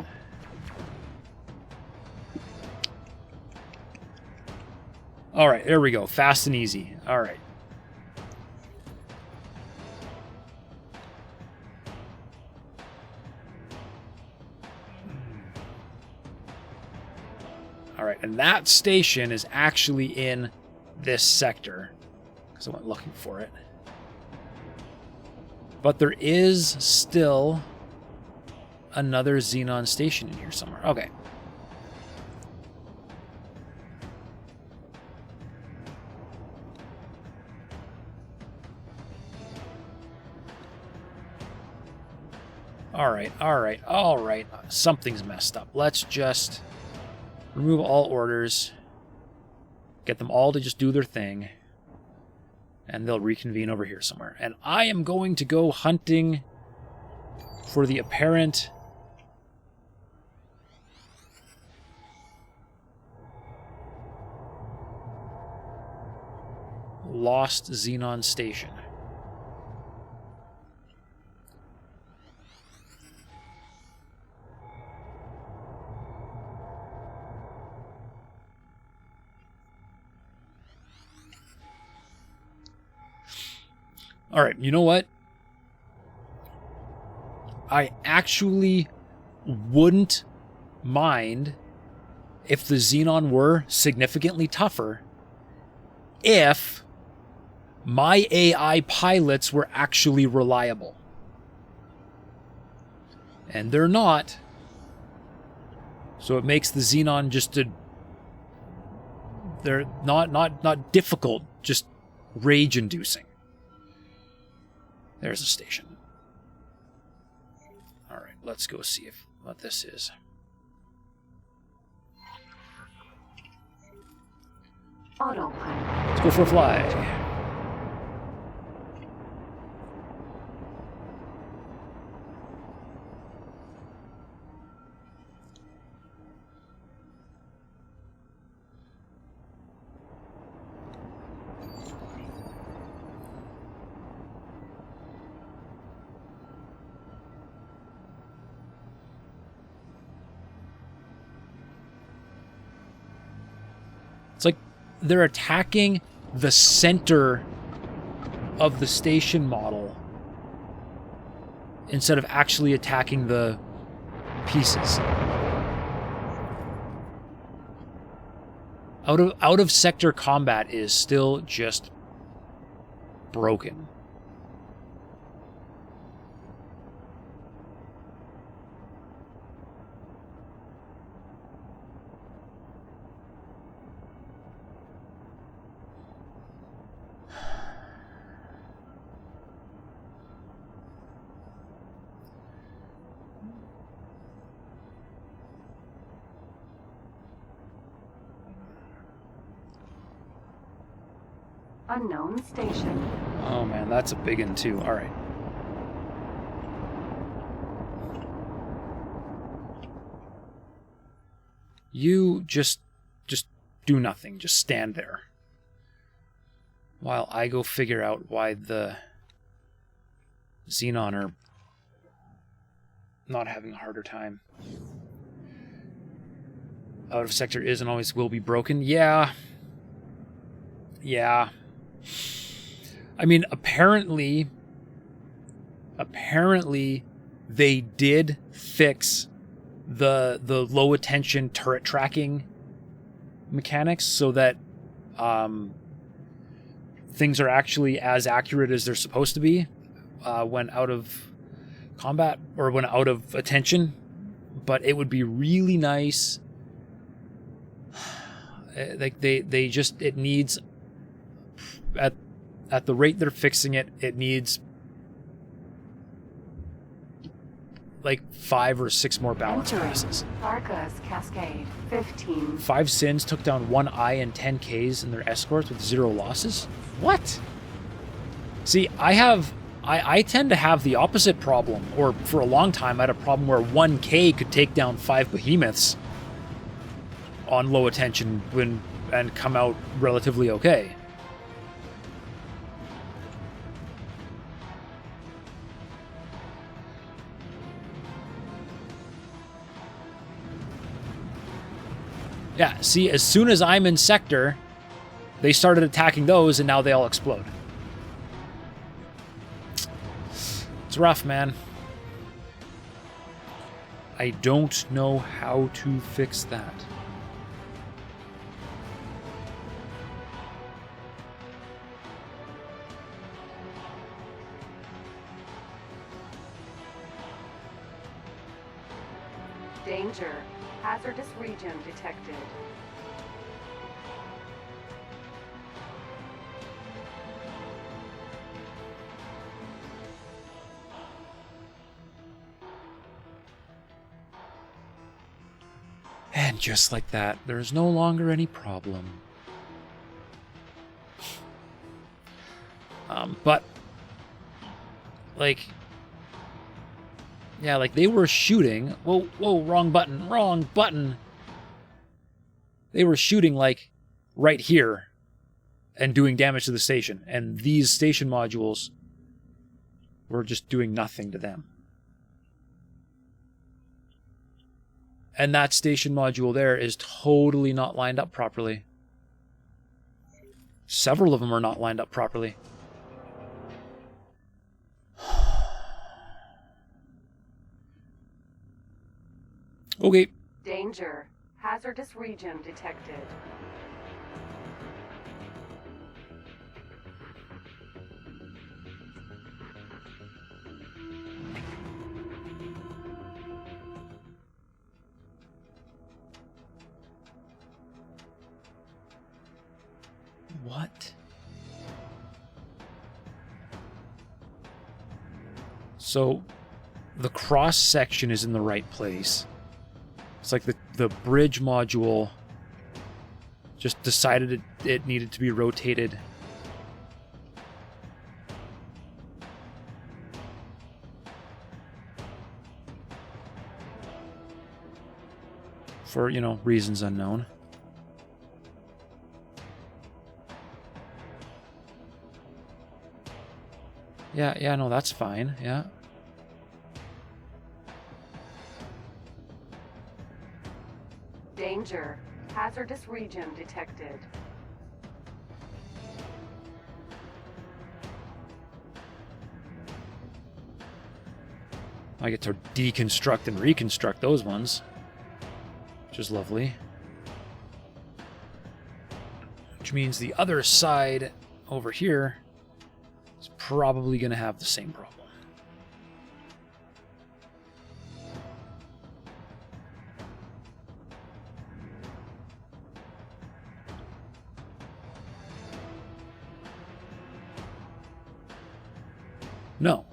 S1: Alright, there we go. Fast and easy. Alright. Alright, and that station is actually in this sector, because I went looking for it. But there is still another Xenon station in here somewhere. Okay. Alright, alright, alright. Something's messed up. Let's just remove all orders. Get them all to just do their thing. And they'll reconvene over here somewhere. And I am going to go hunting for the apparent lost Xenon station. Alright, you know what? I actually wouldn't mind if the Xenon were significantly tougher if my AI pilots were actually reliable. And they're not. So it makes the Xenon just they're not difficult, just rage-inducing. There's a station. Alright, let's go see what this is.
S2: Autopilot.
S1: Let's go for a fly. It's like they're attacking the center of the station model instead of actually attacking the pieces. Out of sector combat is still just broken.
S2: Unknown station.
S1: Oh man, that's a big one too. Alright. You just do nothing. Just stand there. While I go figure out why the Xenon are not having a harder time. Out of sector is and always will be broken. Yeah. Yeah. I mean, apparently they did fix the low attention turret tracking mechanics so that things are actually as accurate as they're supposed to be when out of combat or when out of attention. But it would be really nice. Like they just, it needs, at the rate they're fixing it, it needs like 5 or 6 more balance passes.
S2: Arca's Cascade 15.
S1: 5 Sins took down 1 I and 10 Ks in their escorts with 0 losses. What? See, I tend to have the opposite problem, or for a long time I had a problem where 1 K could take down 5 behemoths on low attention when and come out relatively okay. Yeah, see, as soon as I'm in sector, they started attacking those, and now they all explode. It's rough, man. I don't know how to fix that.
S2: Danger. Hazardous region detected.
S1: And just like that, there is no longer any problem. But, like, yeah, like they were shooting. Whoa, wrong button, wrong button. They were shooting like right here and doing damage to the station. And these station modules were just doing nothing to them. And that station module there is totally not lined up properly. Several of them are not lined up properly. Okay.
S2: Danger. Hazardous region detected.
S1: What? So, the cross section is in the right place. It's like the bridge module just decided it needed to be rotated. For, you know, reasons unknown. Yeah, no, that's fine, yeah.
S2: Danger. Hazardous region detected.
S1: I get to deconstruct and reconstruct those ones, which is lovely. Which means the other side over here is probably going to have the same problem. No.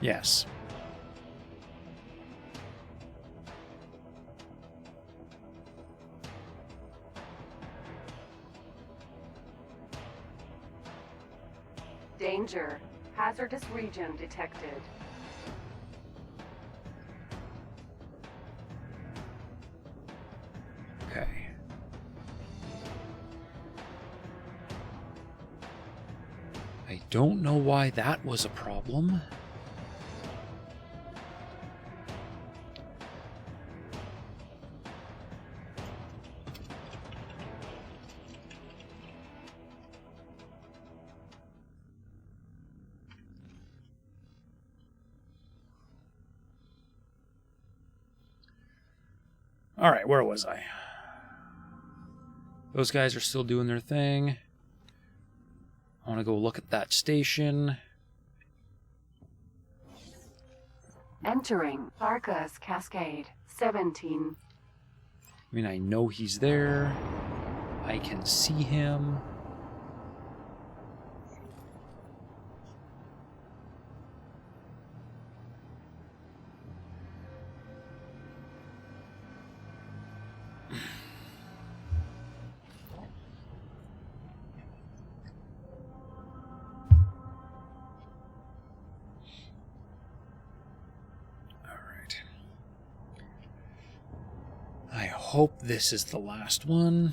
S1: Yes.
S2: Danger. Hazardous region detected.
S1: Okay. I don't know why that was a problem. All right, where was I? Those guys are still doing their thing. I want to go look at that station.
S2: Entering Arcus Cascade 17.
S1: I mean, I know he's there. I can see him. hope this is the last one.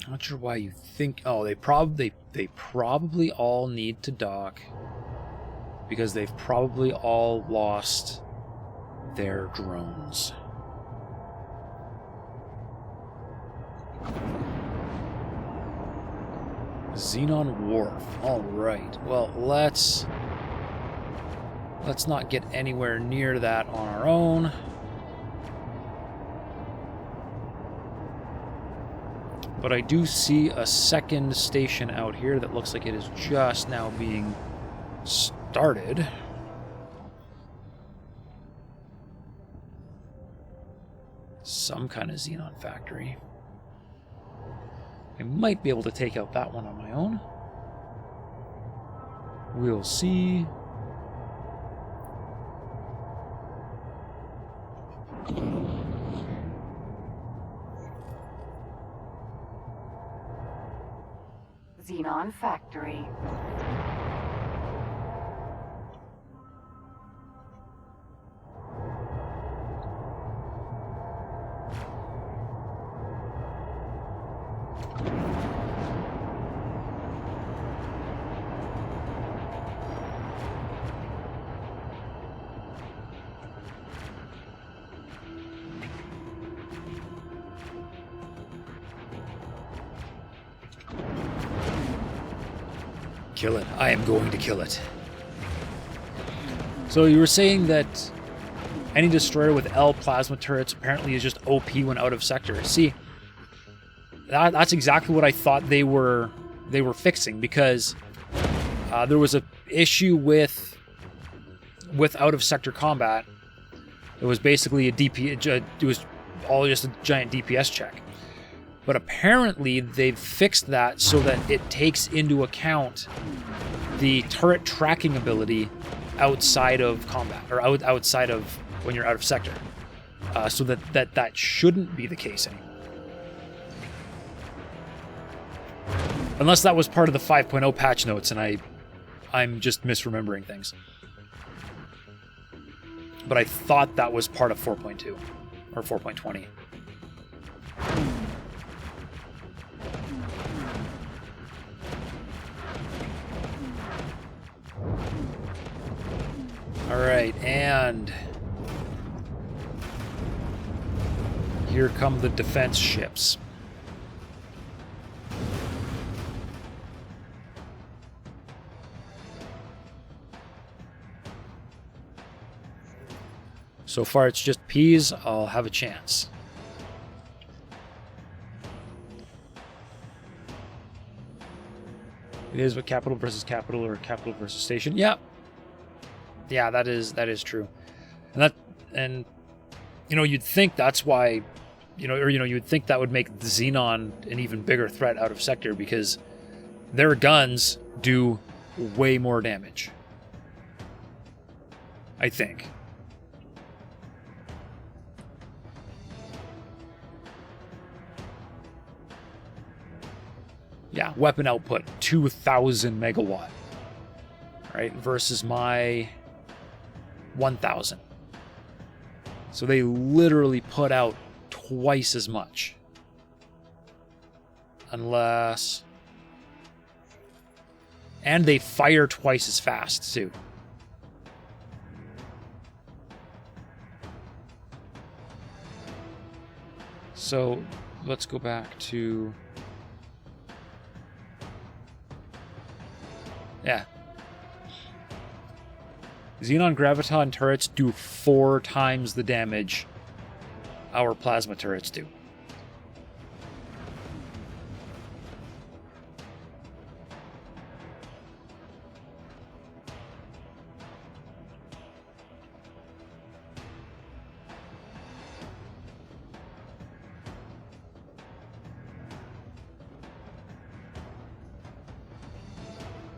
S1: Not sure why you think... Oh, they probably all need to dock because they've probably all lost their drones. Xenon Wharf. All right. Well, let's not get anywhere near that on our own. But I do see a second station out here that looks like it is just now being started. Some kind of Xenon factory. I might be able to take out that one on my own. We'll see.
S2: Xenon factory.
S1: Kill it. I am going to kill it. So you were saying that any destroyer with L plasma turrets apparently is just OP when out of sector. See, that's exactly what I thought they were fixing, because there was a issue with out of sector combat. It was basically a DP. It was all just a giant DPS check. But apparently they've fixed that so that it takes into account the turret tracking ability outside of combat, or outside of when you're out of sector. So that shouldn't be the case anymore. Unless that was part of the 5.0 patch notes and I'm just misremembering things. But I thought that was part of 4.2 or 4.20. Alright, and here come the defense ships. So far it's just P's, I'll have a chance. It is what capital versus capital or capital versus station. Yeah. Yeah, that is true. And you'd think that's why you'd think that would make the Xenon an even bigger threat out of sector, because their guns do way more damage. I think. Yeah, weapon output 2,000 megawatt. Right, versus my 1,000. So they literally put out twice as much. Unless... And they fire twice as fast, too. So, let's go back to... Yeah. Xenon Graviton turrets do 4 times the damage our plasma turrets do.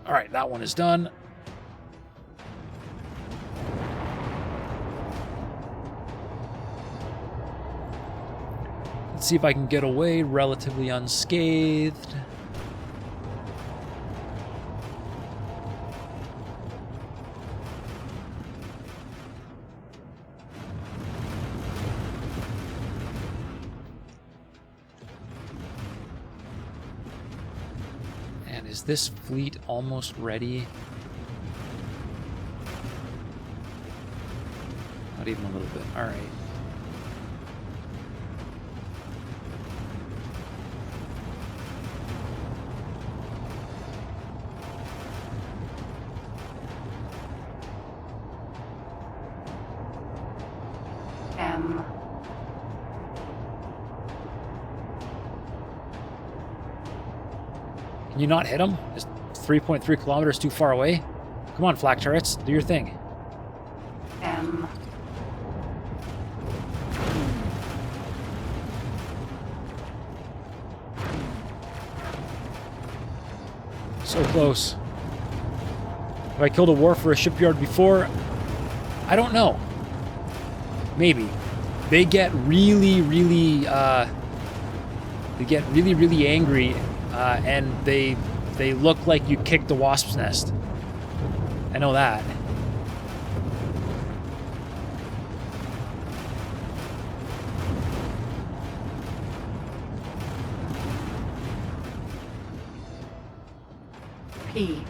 S1: All right, that one is done. Let's see if I can get away relatively unscathed. And is this fleet almost ready? Not even a little bit. All right.
S2: M.
S1: Can you not hit them? Is 3.3 kilometers too far away? Come on, flak turrets, do your thing.
S2: M.
S1: So close. Have I killed a war for a shipyard before? I don't know. Maybe. They get really, really, angry, and they look like you kicked a wasp's nest. I know that.
S2: P.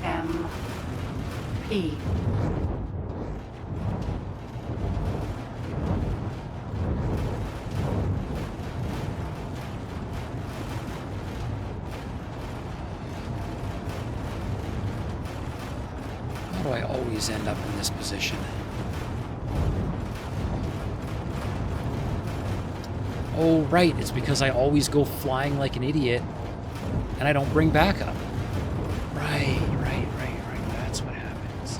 S2: M. P.
S1: How do I always end up in this position? Oh, right. It's because I always go flying like an idiot, and I don't bring backup. Right. That's what happens.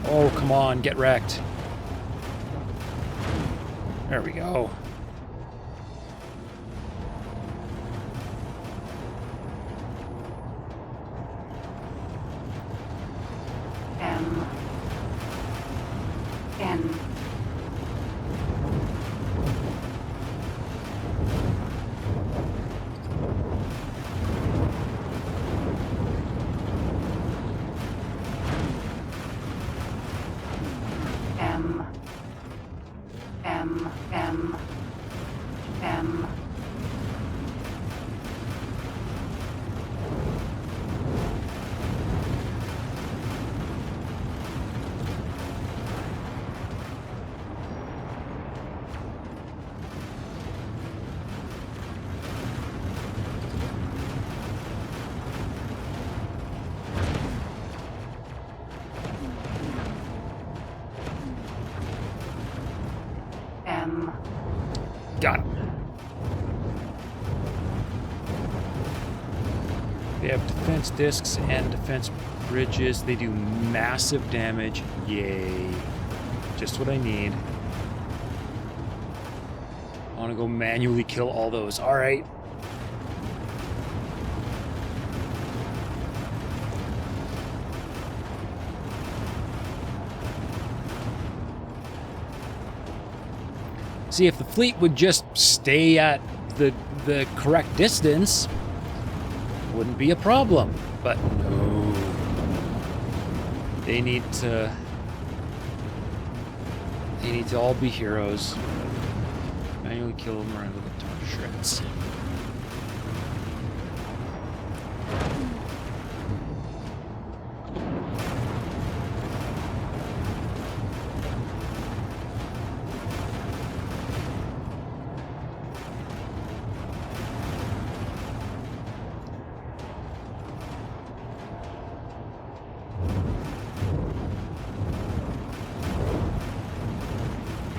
S1: Oh, come on, get wrecked. There we go.
S2: M. N. M. M. M. M. M.
S1: Got him. They have defense discs and defense bridges. They do massive damage. Yay. Just what I need. I want to go manually kill all those. All right. See, if the fleet would just stay at the correct distance, it wouldn't be a problem. But no. They need to all be heroes. Manually kill them or look at torn to shreds.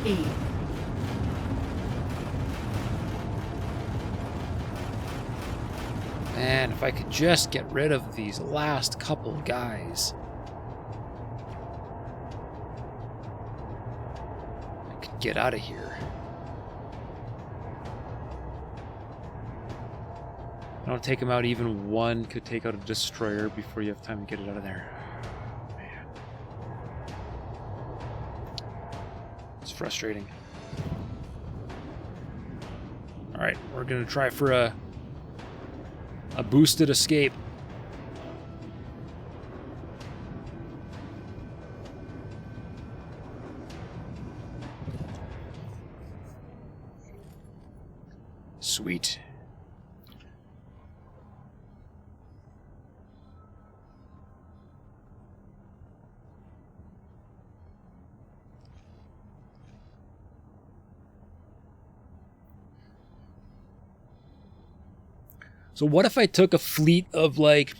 S2: E.
S1: Man, if I could just get rid of these last couple guys. I could get out of here. I don't take him out, even one could take out a destroyer before you have time to get it out of there. Man. It's frustrating. Alright, we're gonna try for a boosted escape. Sweet. So what if I took a fleet of like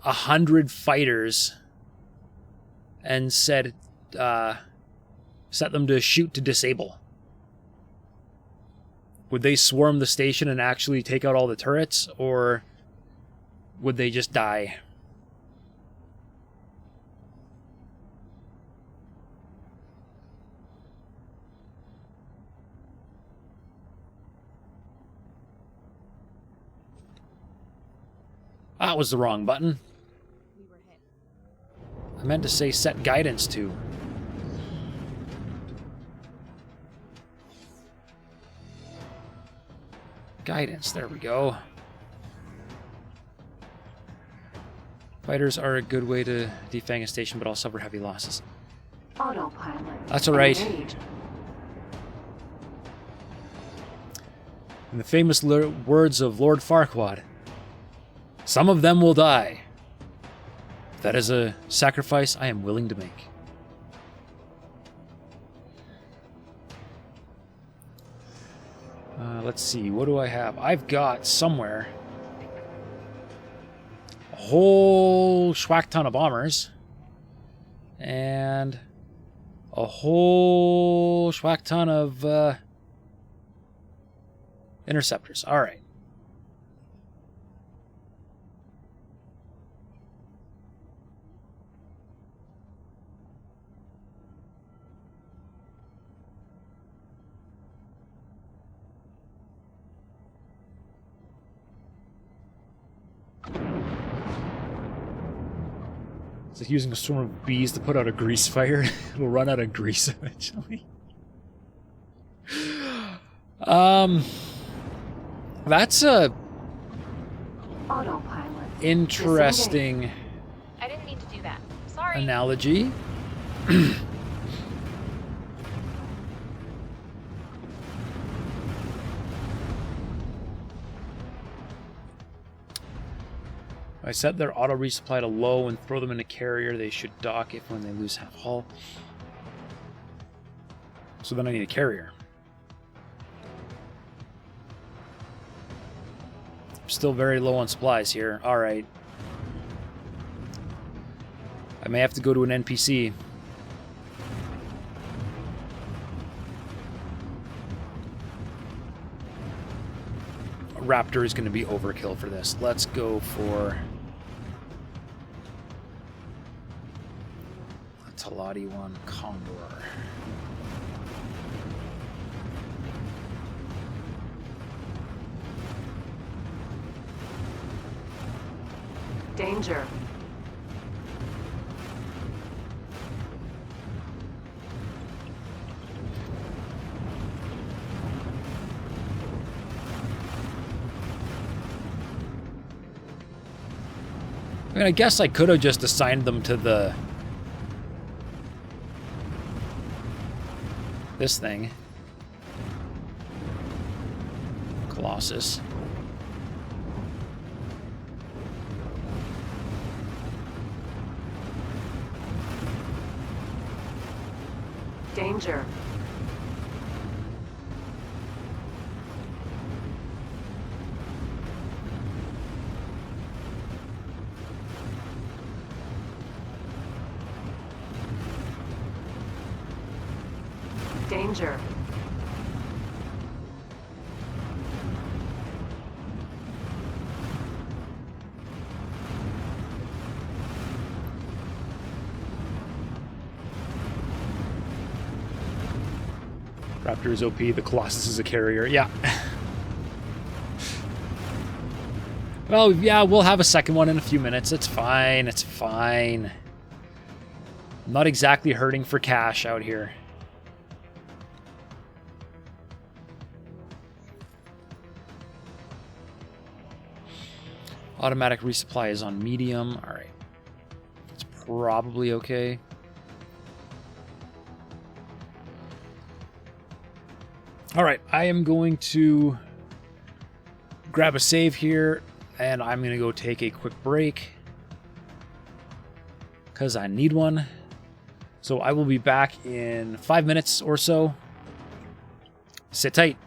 S1: 100 fighters and set them to shoot to disable? Would they swarm the station and actually take out all the turrets, or would they just die? That was the wrong button. I meant to say set guidance to. Guidance, there we go. Fighters are a good way to defang a station, but I'll suffer heavy losses.
S2: Autopilot.
S1: That's alright.
S2: Engaged.
S1: In the famous words of Lord Farquaad, some of them will die. That is a sacrifice I am willing to make. Let's see, what do I have? I've got somewhere a whole schwack ton of bombers and a whole schwack ton of interceptors. All right. It's like using a swarm of bees to put out a grease fire. It'll run out of grease eventually. That's a
S2: Autopilot.
S1: interesting
S3: I didn't mean to do that. Sorry.
S1: analogy. I set their auto resupply to low and throw them in a carrier. They should dock if when they lose half hull. So then I need a carrier. I'm still very low on supplies here. Alright. I may have to go to an NPC. A Raptor is going to be overkill for this. Let's go for a Talati one Condor.
S2: Danger.
S1: I mean, I guess I could have just assigned them to the... this thing. Colossus.
S2: Danger. Danger.
S1: Raptor is OP, the Colossus is a carrier. Yeah. Well, yeah, we'll have a second one in a few minutes. It's fine. It's fine. I'm not exactly hurting for cash out here. Automatic resupply is on medium. All right. It's probably okay. All right, I am going to grab a save here, and I'm going to go take a quick break because I need one. So I will be back in 5 minutes or so. Sit tight.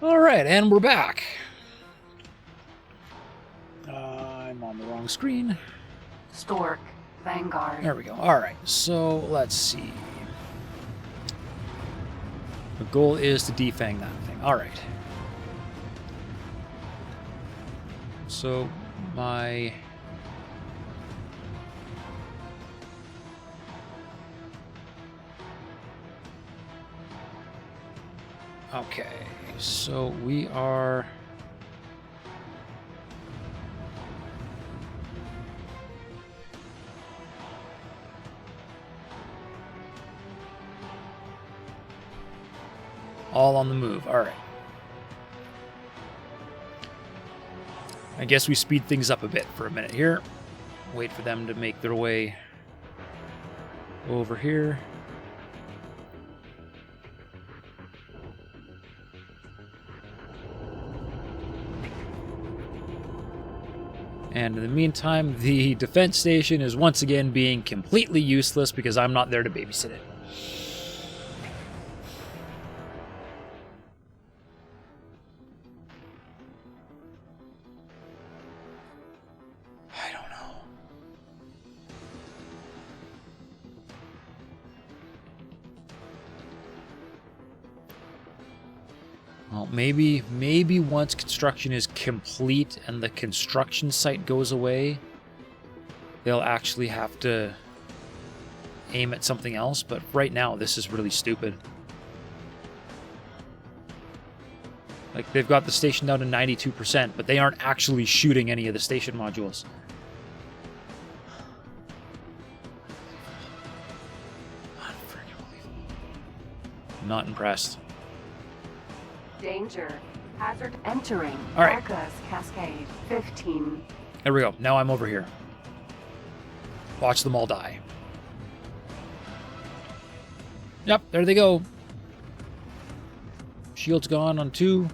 S1: All right, and we're back. I'm on the wrong screen.
S2: Stork. Vanguard.
S1: There we go. All right, so let's see. The goal is to defang that thing. All right. So my... Okay, so we are... all on the move. All right. I guess we speed things up a bit for a minute here. Wait for them to make their way over here. And in the meantime, the defense station is once again being completely useless because I'm not there to babysit it. I don't know. Well, maybe once construction is complete and the construction site goes away, they'll actually have to aim at something else, but right now this is really stupid. Like, they've got the station down to 92%, but they aren't actually shooting any of the station modules. Not impressed.
S2: Danger. Hazard entering.
S1: All right.
S2: Arcus Cascade. 15.
S1: There we go. Now I'm over here. Watch them all die. Yep, there they go. Shield's gone on 2.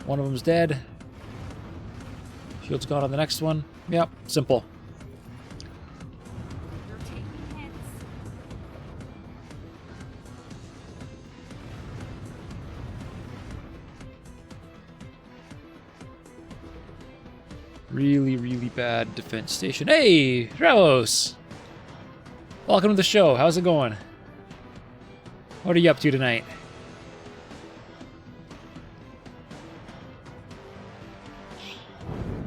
S1: One of them's dead. Shield's gone on the next one. Yep, simple.
S3: You're taking hits.
S1: Really, really bad defense station. Hey, Tralos! Welcome to the show. How's it going? What are you up to tonight?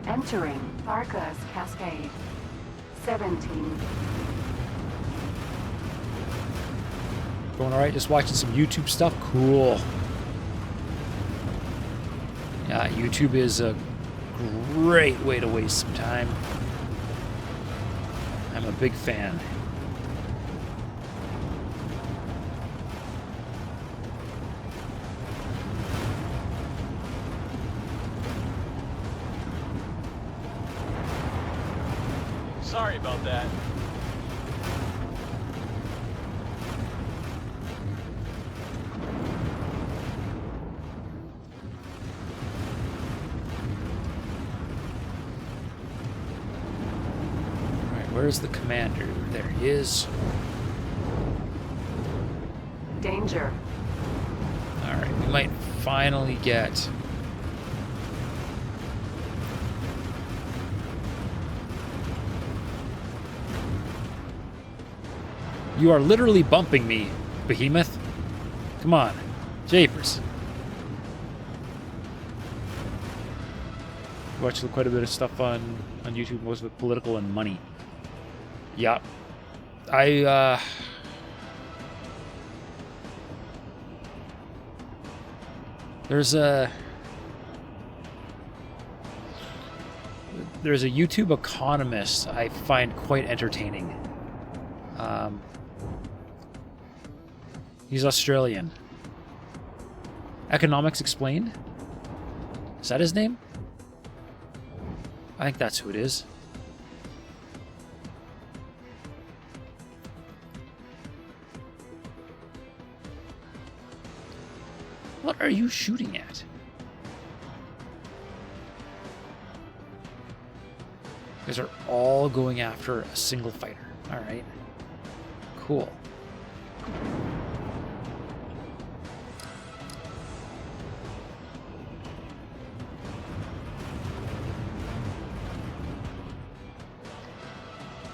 S2: Entering. Arcus Cascade. 17.
S1: Going alright? Just watching some YouTube stuff? Cool. Yeah, YouTube is a great way to waste some time. I'm a big fan.
S4: Sorry about that.
S1: Where's the commander? There he is.
S2: Danger.
S1: Alright, we might finally get... You are literally bumping me, Behemoth. Come on. Japers. Watch quite a bit of stuff on YouTube, most of it political and money. Yeah. There's a YouTube economist I find quite entertaining. He's Australian. Economics Explained? Is that his name? I think that's who it is. What are you shooting at? You guys are all going after a single fighter. Alright. Cool.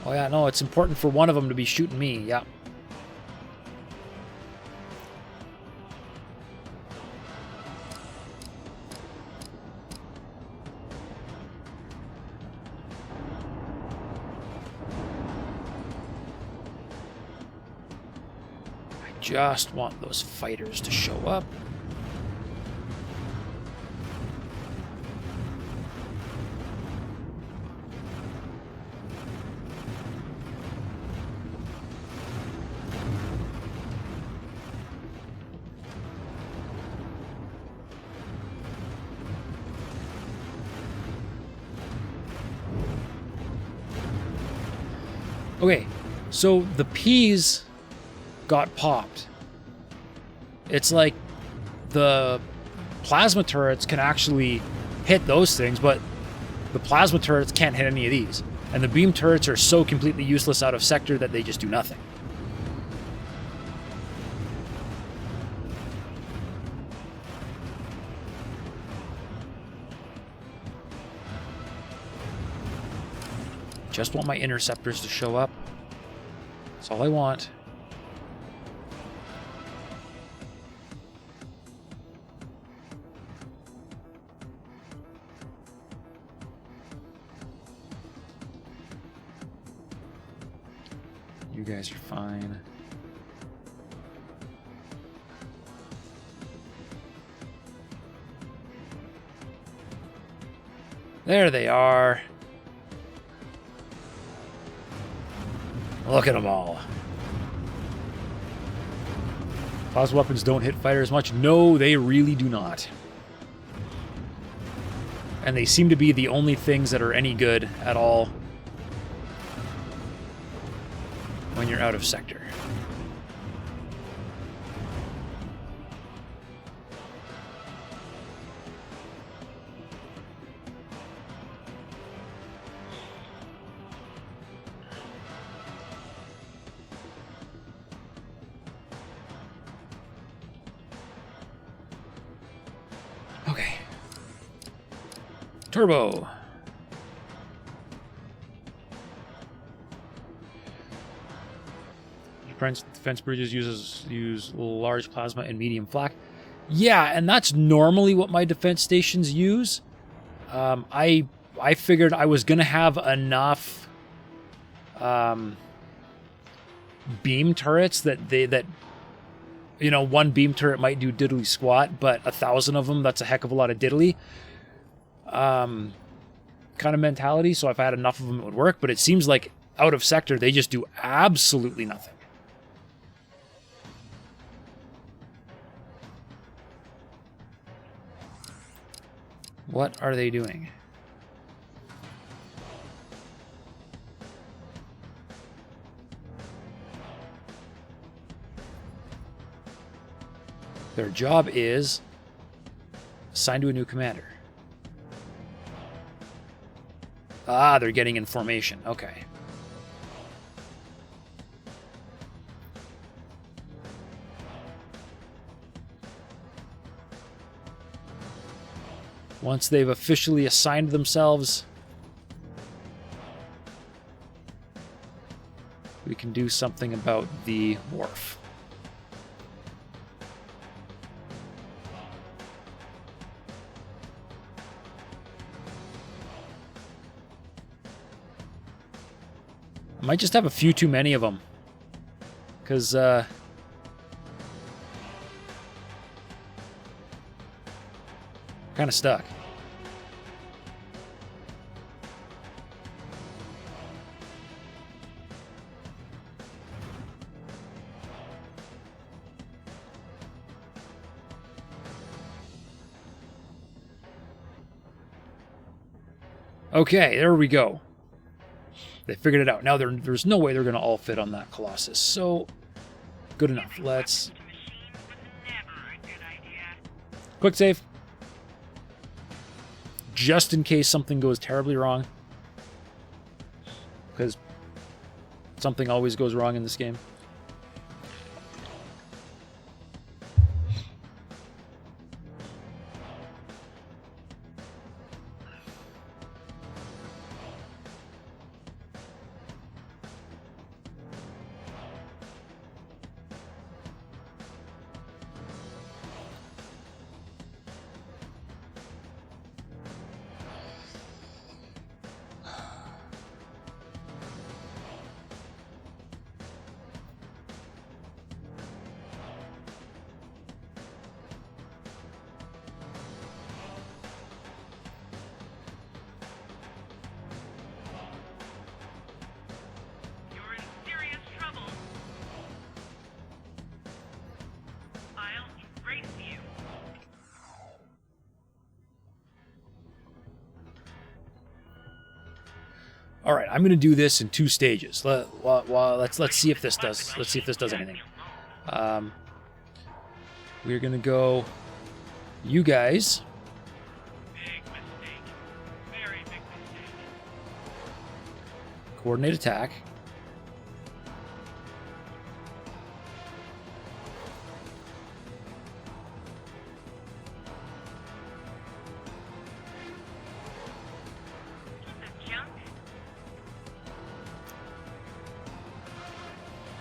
S1: Oh yeah, no, it's important for one of them to be shooting me. Yeah. I just want those fighters to show up. Okay, so the P's got popped. It's like the plasma turrets can actually hit those things, but the plasma turrets can't hit any of these. And the beam turrets are so completely useless out of sector that they just do nothing. Just want my interceptors to show up. That's all I want. You guys are fine. There they are. Look at them all. Plasma weapons don't hit fighters much. No, they really do not. And they seem to be the only things that are any good at all when you're out of sector. Okay. Turbo. Defense bridges use large plasma and medium flak. Yeah, and that's normally what my defense stations use. I figured I was gonna have enough beam turrets that you know, one beam turret might do diddly squat, but 1,000 of them, that's a heck of a lot of diddly. Kind of mentality. So if I had enough of them, it would work. But it seems like out of sector, they just do absolutely nothing. What are they doing? Their job is assigned to a new commander. Ah, they're getting in formation. Okay. Once they've officially assigned themselves, we can do something about the wharf. I might just have a few too many of them. Because, kind of stuck. Okay, there we go. They figured it out. Now there's no way they're going to all fit on that Colossus. So, good enough. Let's... Quick save. Just in case something goes terribly wrong. Because something always goes wrong in this game. All right, I'm going to do this in 2 stages. Let's see if this does. Let's see if this does anything. We're going to go. You guys.
S4: Big mistake. Very big mistake.
S1: Coordinate attack.
S3: Piece of junk.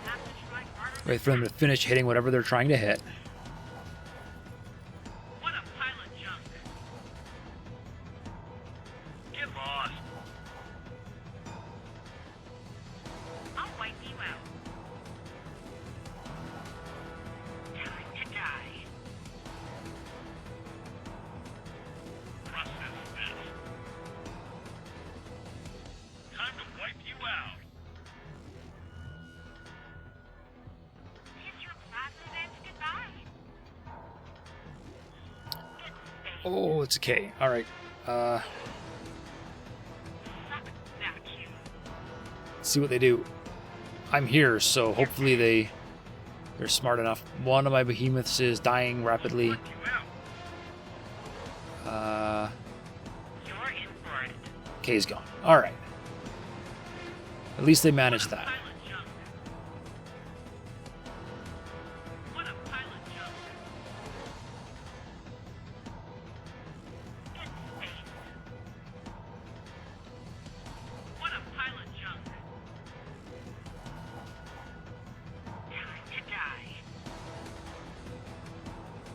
S3: Have to try harder.
S1: Wait for them to finish hitting whatever they're trying to hit.
S3: What a pile of junk.
S4: Get lost.
S3: I'll wipe you out. Time to die.
S4: Process this. Time to wipe you out.
S3: Kiss your plasma vents goodbye. Good space.
S1: Oh, it's okay. All right.
S3: Suck vacuum.
S1: Let's see what they do. I'm here, so hopefully they're smart enough. One of my behemoths is dying rapidly.
S4: Wipe you out.
S3: You're in for it.
S1: K's gone. All right. At least they managed that.
S3: Pile of junk. What a pile of junk. Good space. What a pile of junk. Time to die.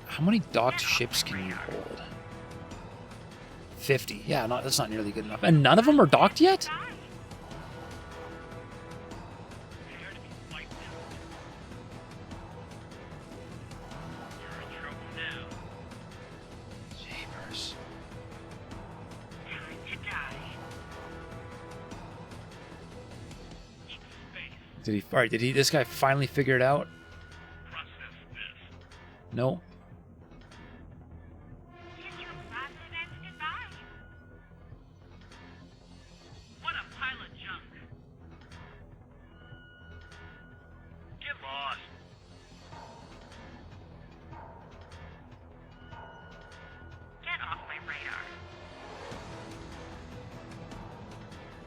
S1: How many docked ships can you hold? 50. Yeah, that's not nearly good enough. And none of them are docked yet?
S3: Die.
S4: Prepare to be wiped out. You're in trouble now.
S1: Jeepers.
S3: Time to die.
S4: Eat space.
S1: Did he? All right. Did he? This guy finally figure it out?
S4: Process this.
S1: No.
S3: Kiss your plasma vents goodbye. What a pile of junk.
S4: Get lost.
S3: Get off my radar.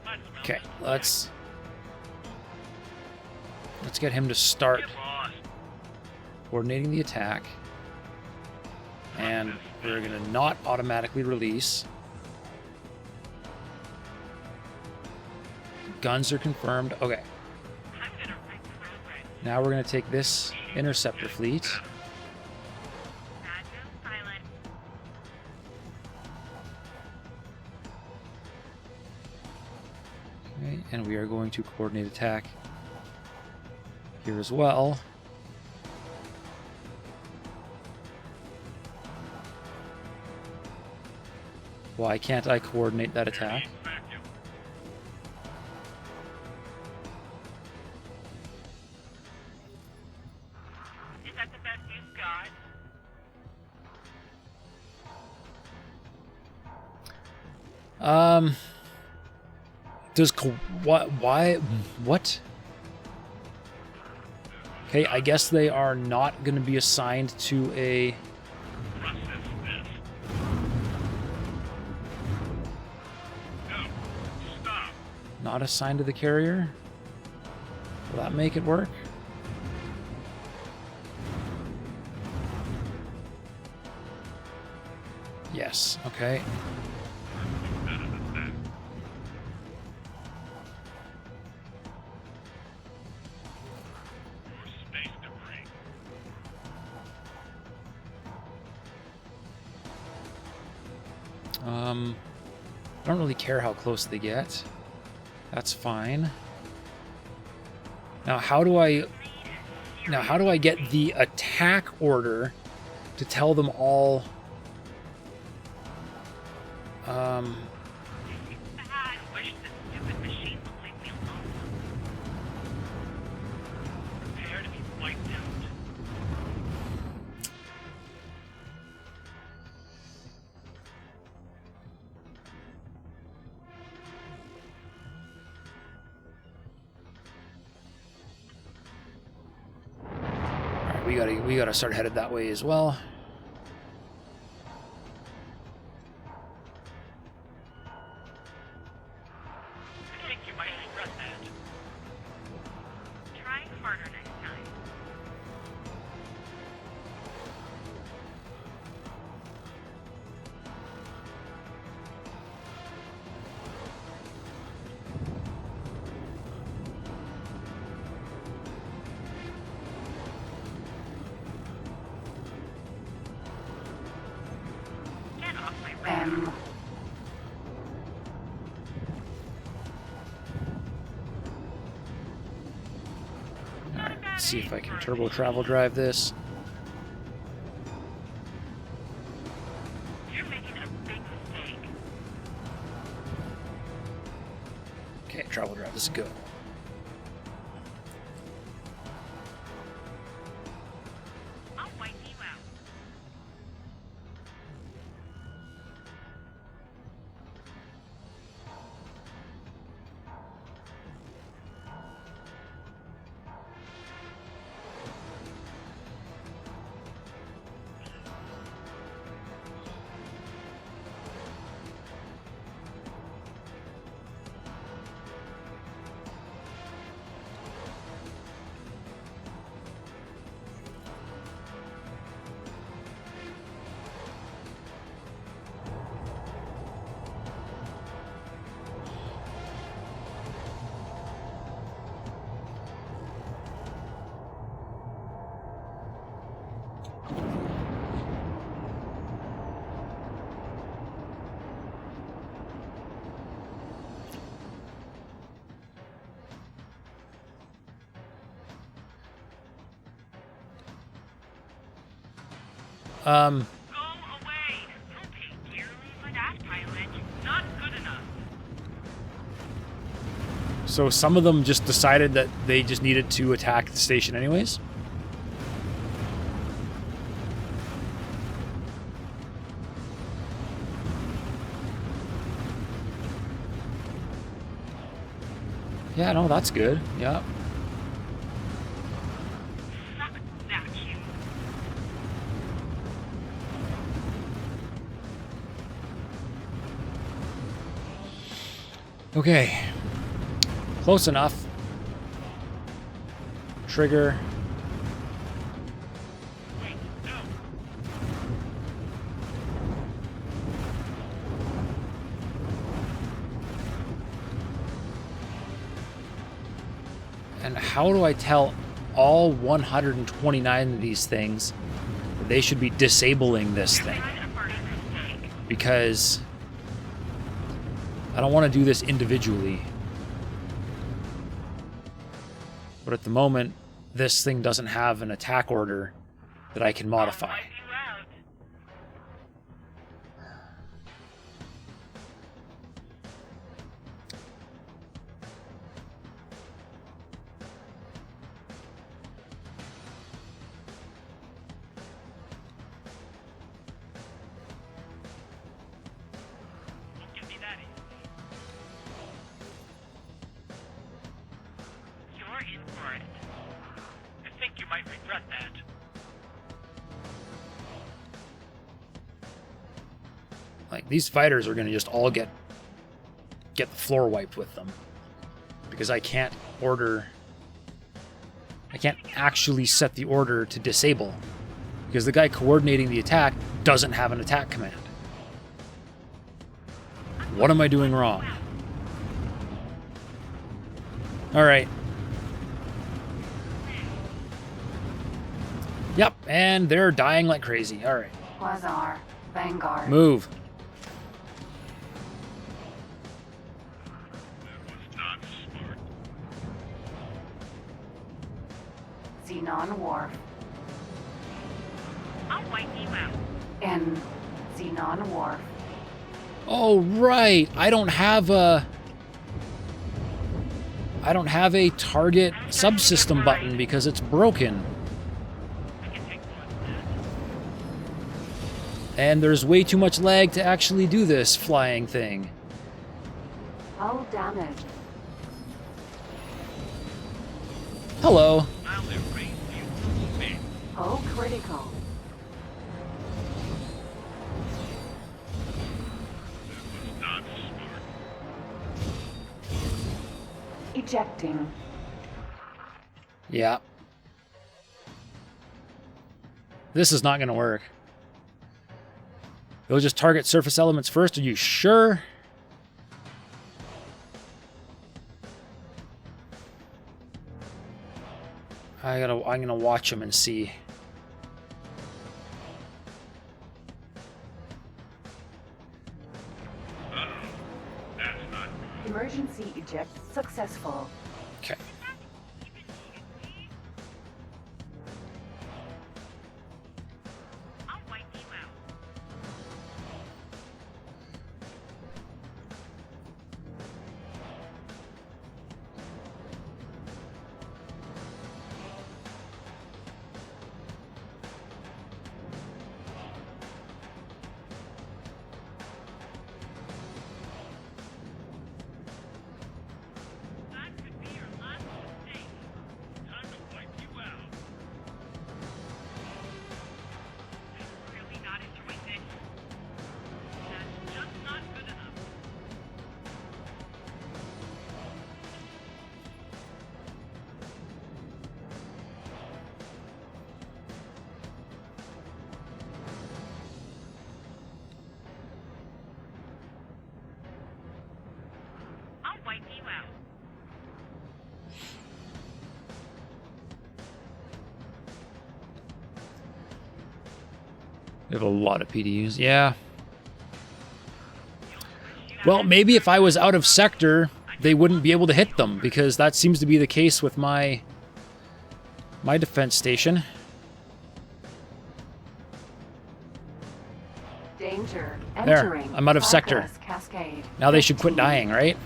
S4: Let's mount
S1: Okay.
S4: this
S1: Let's get him to start
S4: Get lost.
S1: coordinating the attack. And we're gonna not automatically release. Guns are confirmed. Okay.
S3: I'm gonna reprogram.
S1: Now we're gonna take this interceptor fleet.
S3: Bad news silent.
S1: Okay, and we are going to coordinate attack here as well. Why can't I coordinate that attack?
S4: Vacuum.
S3: Is that the best you've got?
S1: Does why what? Okay, I guess they are not going to be assigned to a
S4: Process this. No. Stop.
S1: not assigned to the carrier. Will that make it work? Yes. Okay.
S4: Better than that. More space debris.
S1: I don't really care how close they get. That's fine. Now how do I get the attack order to tell them all
S3: Bad. Wish the stupid machine would leave me alone.
S4: Prepare to be wiped out.
S1: we gotta start headed that way as well.
S4: I think you might regret that.
S3: Try harder next time. Get off my radar.
S2: M.
S1: Alright, let's see if I can turbo travel drive this.
S3: You're making a big mistake.
S1: Okay, travel drive, this is good.
S3: I'll wipe you out.
S4: Go away. Don't pay dearly for that, pilot. Not good enough.
S1: So some of them just decided that they just needed to attack the station anyways. Yeah, no, that's good. Yeah.
S3: Suck vacuum.
S1: Okay. Close enough. Trigger.
S4: Wait, no.
S1: And how do I tell all 129 of these things that they should be disabling this thing?
S3: Try a burning mistake.
S1: Because I don't want to do this individually. But at the moment, this thing doesn't have an attack order that I can modify.
S3: Wipe you out.
S4: Don't give me that easy.
S3: You're in for it.
S4: I think you might regret that.
S1: Like, these fighters are going to just all get the floor wiped with them. Because I can't actually set the order to disable. Because the guy coordinating the attack doesn't have an attack command. What am I doing wrong? Alright. Yep, and they're dying like crazy. Alright.
S2: Quasar. Vanguard.
S1: Move.
S4: That was not smart.
S2: Xenon Wharf.
S3: I'll wipe you out.
S2: N. Xenon Wharf.
S1: Oh, right. I don't have a target subsystem button because it's broken.
S4: I can take one.
S1: And there's way too much lag to actually do this flying thing.
S2: Hull damage.
S1: Hello.
S4: I'll erase you from space.
S2: Hull Critical.
S4: Not smart.
S2: Ejecting.
S1: Yeah. This is not going to work. They'll just target surface elements first. Are you sure? I'm gonna watch them and see.
S4: That's not good.
S2: Emergency eject successful.
S1: Okay.
S4: I'll wipe you out. That could be your last mistake. Time to wipe you out. I'm really not enjoying this. That's just not good enough. I'll wipe you out.
S1: We have a lot of PDUs. Yeah. Well, maybe if I was out of sector, they wouldn't be able to hit them, because that seems to be the case with my defense station.
S2: Danger.
S1: There,
S2: Entering.
S1: I'm out of sector.
S2: Progress Cascade.
S1: Now they should quit
S2: 15.
S1: dying, right?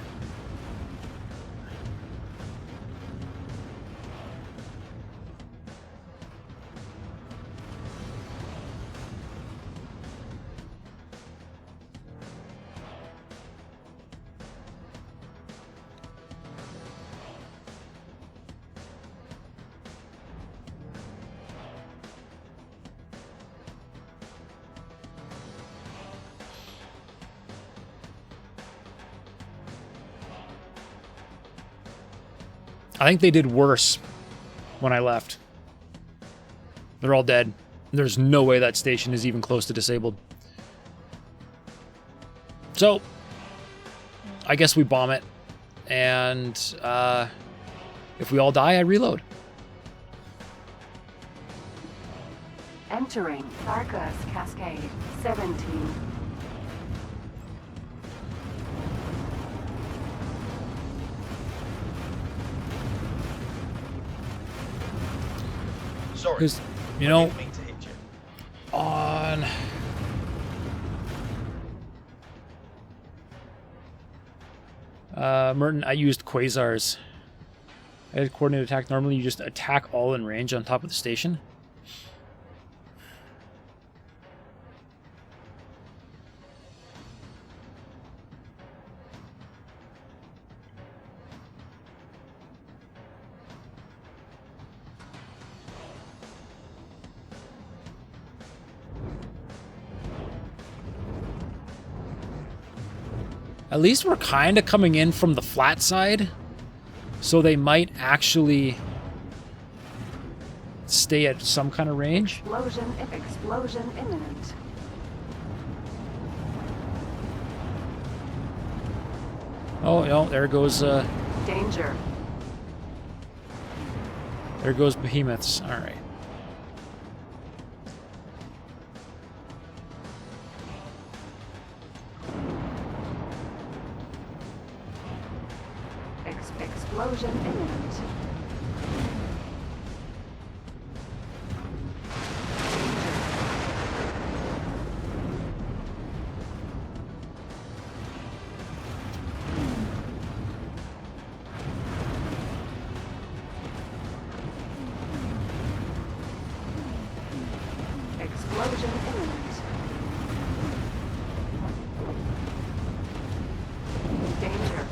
S1: I think they did worse when I left. They're all dead. There's no way that station is even close to disabled. So, I guess we bomb it. And if we all die, I reload.
S2: Entering. Sargas Cascade. 17.
S6: Sorry.
S1: Because, you
S6: I
S1: know,
S6: didn't mean to hit you.
S1: on... Merton, I used quasars. I had coordinated attack. Normally you just attack all in range on top of the station. At least we're kind of coming in from the flat side, so they might actually stay at some kind of range.
S2: Explosion imminent.
S1: Oh, no, there goes
S2: Danger.
S1: there goes behemoths. All right.
S2: Explosion imminent. Explosion imminent. Danger.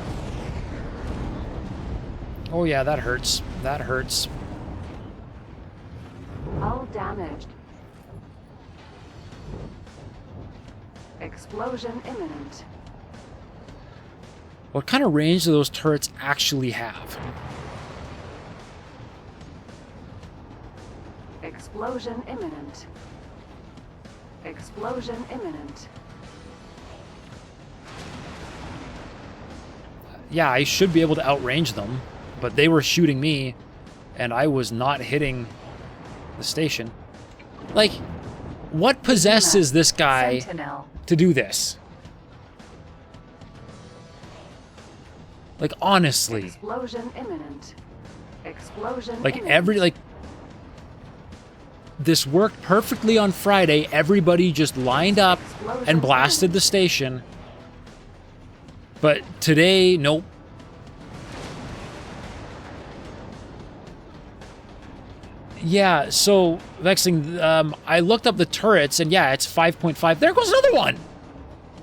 S1: Oh yeah, that hurts. That hurts.
S2: Hull damaged. Explosion imminent.
S1: What kind of range do those turrets actually have?
S2: Explosion imminent. Explosion imminent.
S1: Yeah, I should be able to outrange them, but they were shooting me, and I was not hitting the station. Like, what possesses this guy
S2: Sentinel.
S1: to do this? Like, honestly.
S2: Explosion imminent. Explosion
S1: Like,
S2: imminent.
S1: this worked perfectly on Friday. Everybody just lined up
S2: Explosion
S1: and blasted the station. But today, nope. Yeah, so, Vexing, I looked up the turrets, and yeah, it's 5.5. There goes another one!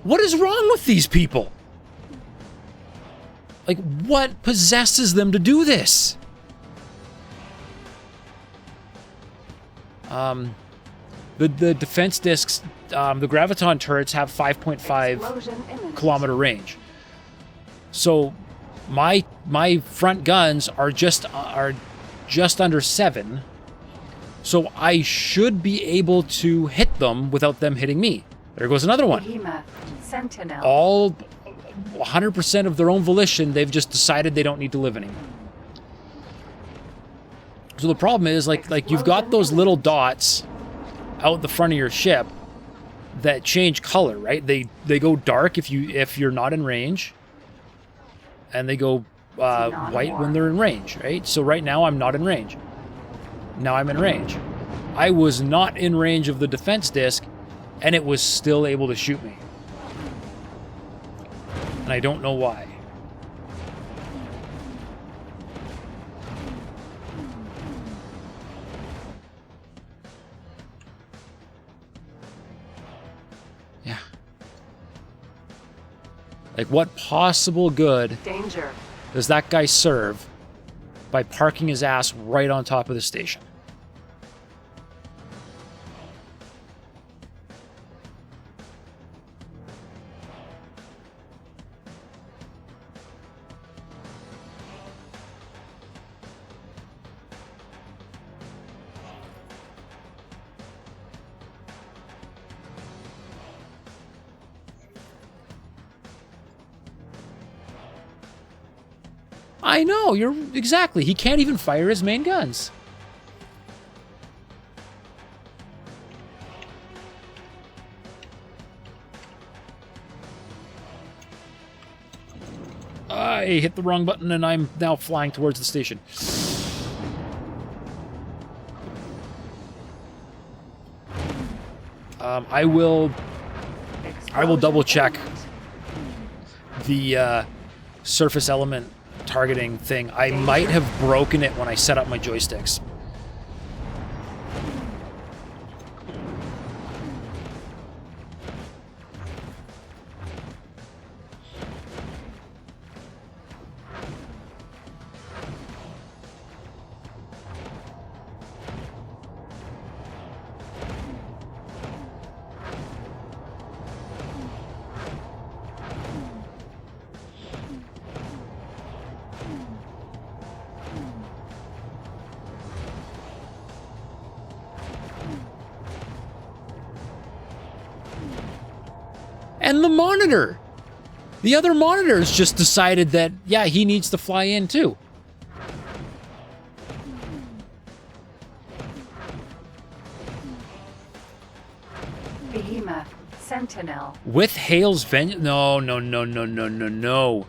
S1: What is wrong with these people? Like, what possesses them to do this? The defense discs, the graviton turrets have 5.5
S2: Explosion imminent.
S1: kilometer range. So my front guns are just under 7. So I should be able to hit them without them hitting me. There goes another one.
S2: Behemoth. Sentinel.
S1: All 100% of their own volition, they've just decided they don't need to live anymore. So the problem is, like you've got those little dots out the front of your ship that change color, right? They go dark if you're not in range, and they go white when they're in range, right? So right now I'm not in range. Now I'm in range. I was not in range of the defense disc, and it was still able to shoot me. And I don't know why. Yeah. Like, what possible good
S2: Danger.
S1: does that guy serve by parking his ass right on top of the station? I know, you're exactly. He can't even fire his main guns. I hit the wrong button and I'm now flying towards the station. I will double check the surface element targeting thing. I might have broken it when I set up my joysticks. And the monitor! The other monitors just decided that, yeah, he needs to fly in too.
S2: Behemoth. Sentinel.
S1: With Hale's vengeance? No, no, no, no, no, no, no.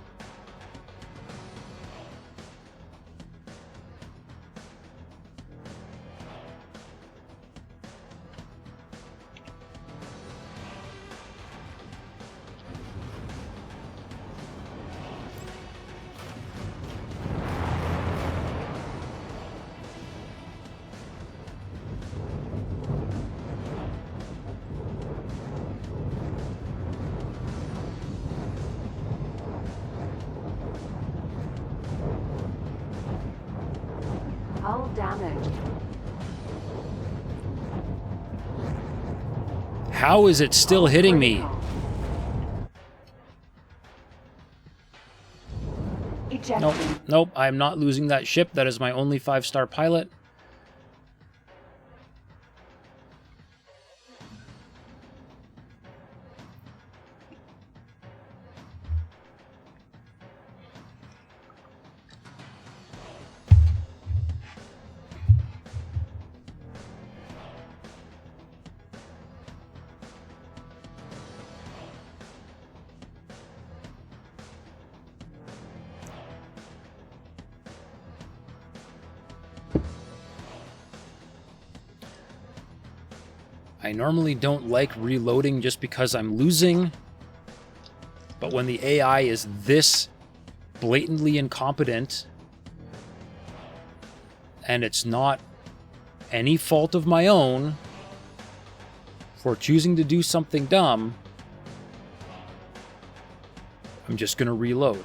S2: Hull damaged.
S1: How is it still hitting me?
S2: Critical. Ejecting.
S1: Nope, I'm not losing that ship. That is my only 5-star pilot. I normally don't like reloading just because I'm losing, but when the AI is this blatantly incompetent, and it's not any fault of my own for choosing to do something dumb, I'm just going to reload.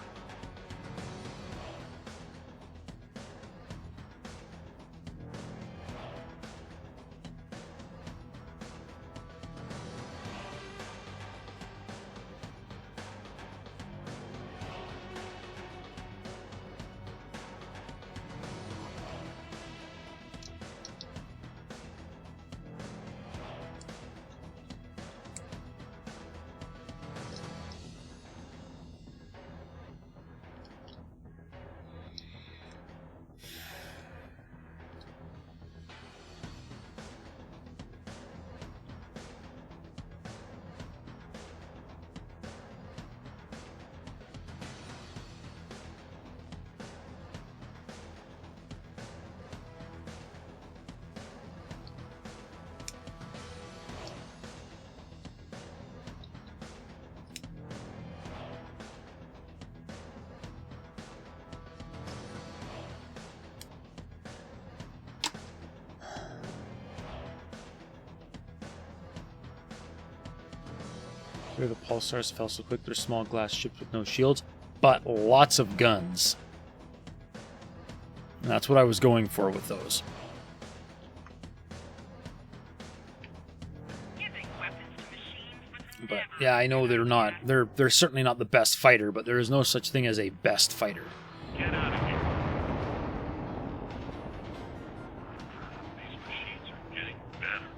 S1: Here the pulsars fell so quick, they're small glass ships with no shields, but lots of guns. And that's what I was going for with those.
S4: Giving weapons to machines was
S1: But yeah, I know they're not. They're certainly not the best fighter, but there is no such thing as a best fighter.
S4: Get out of here. These machines are getting better.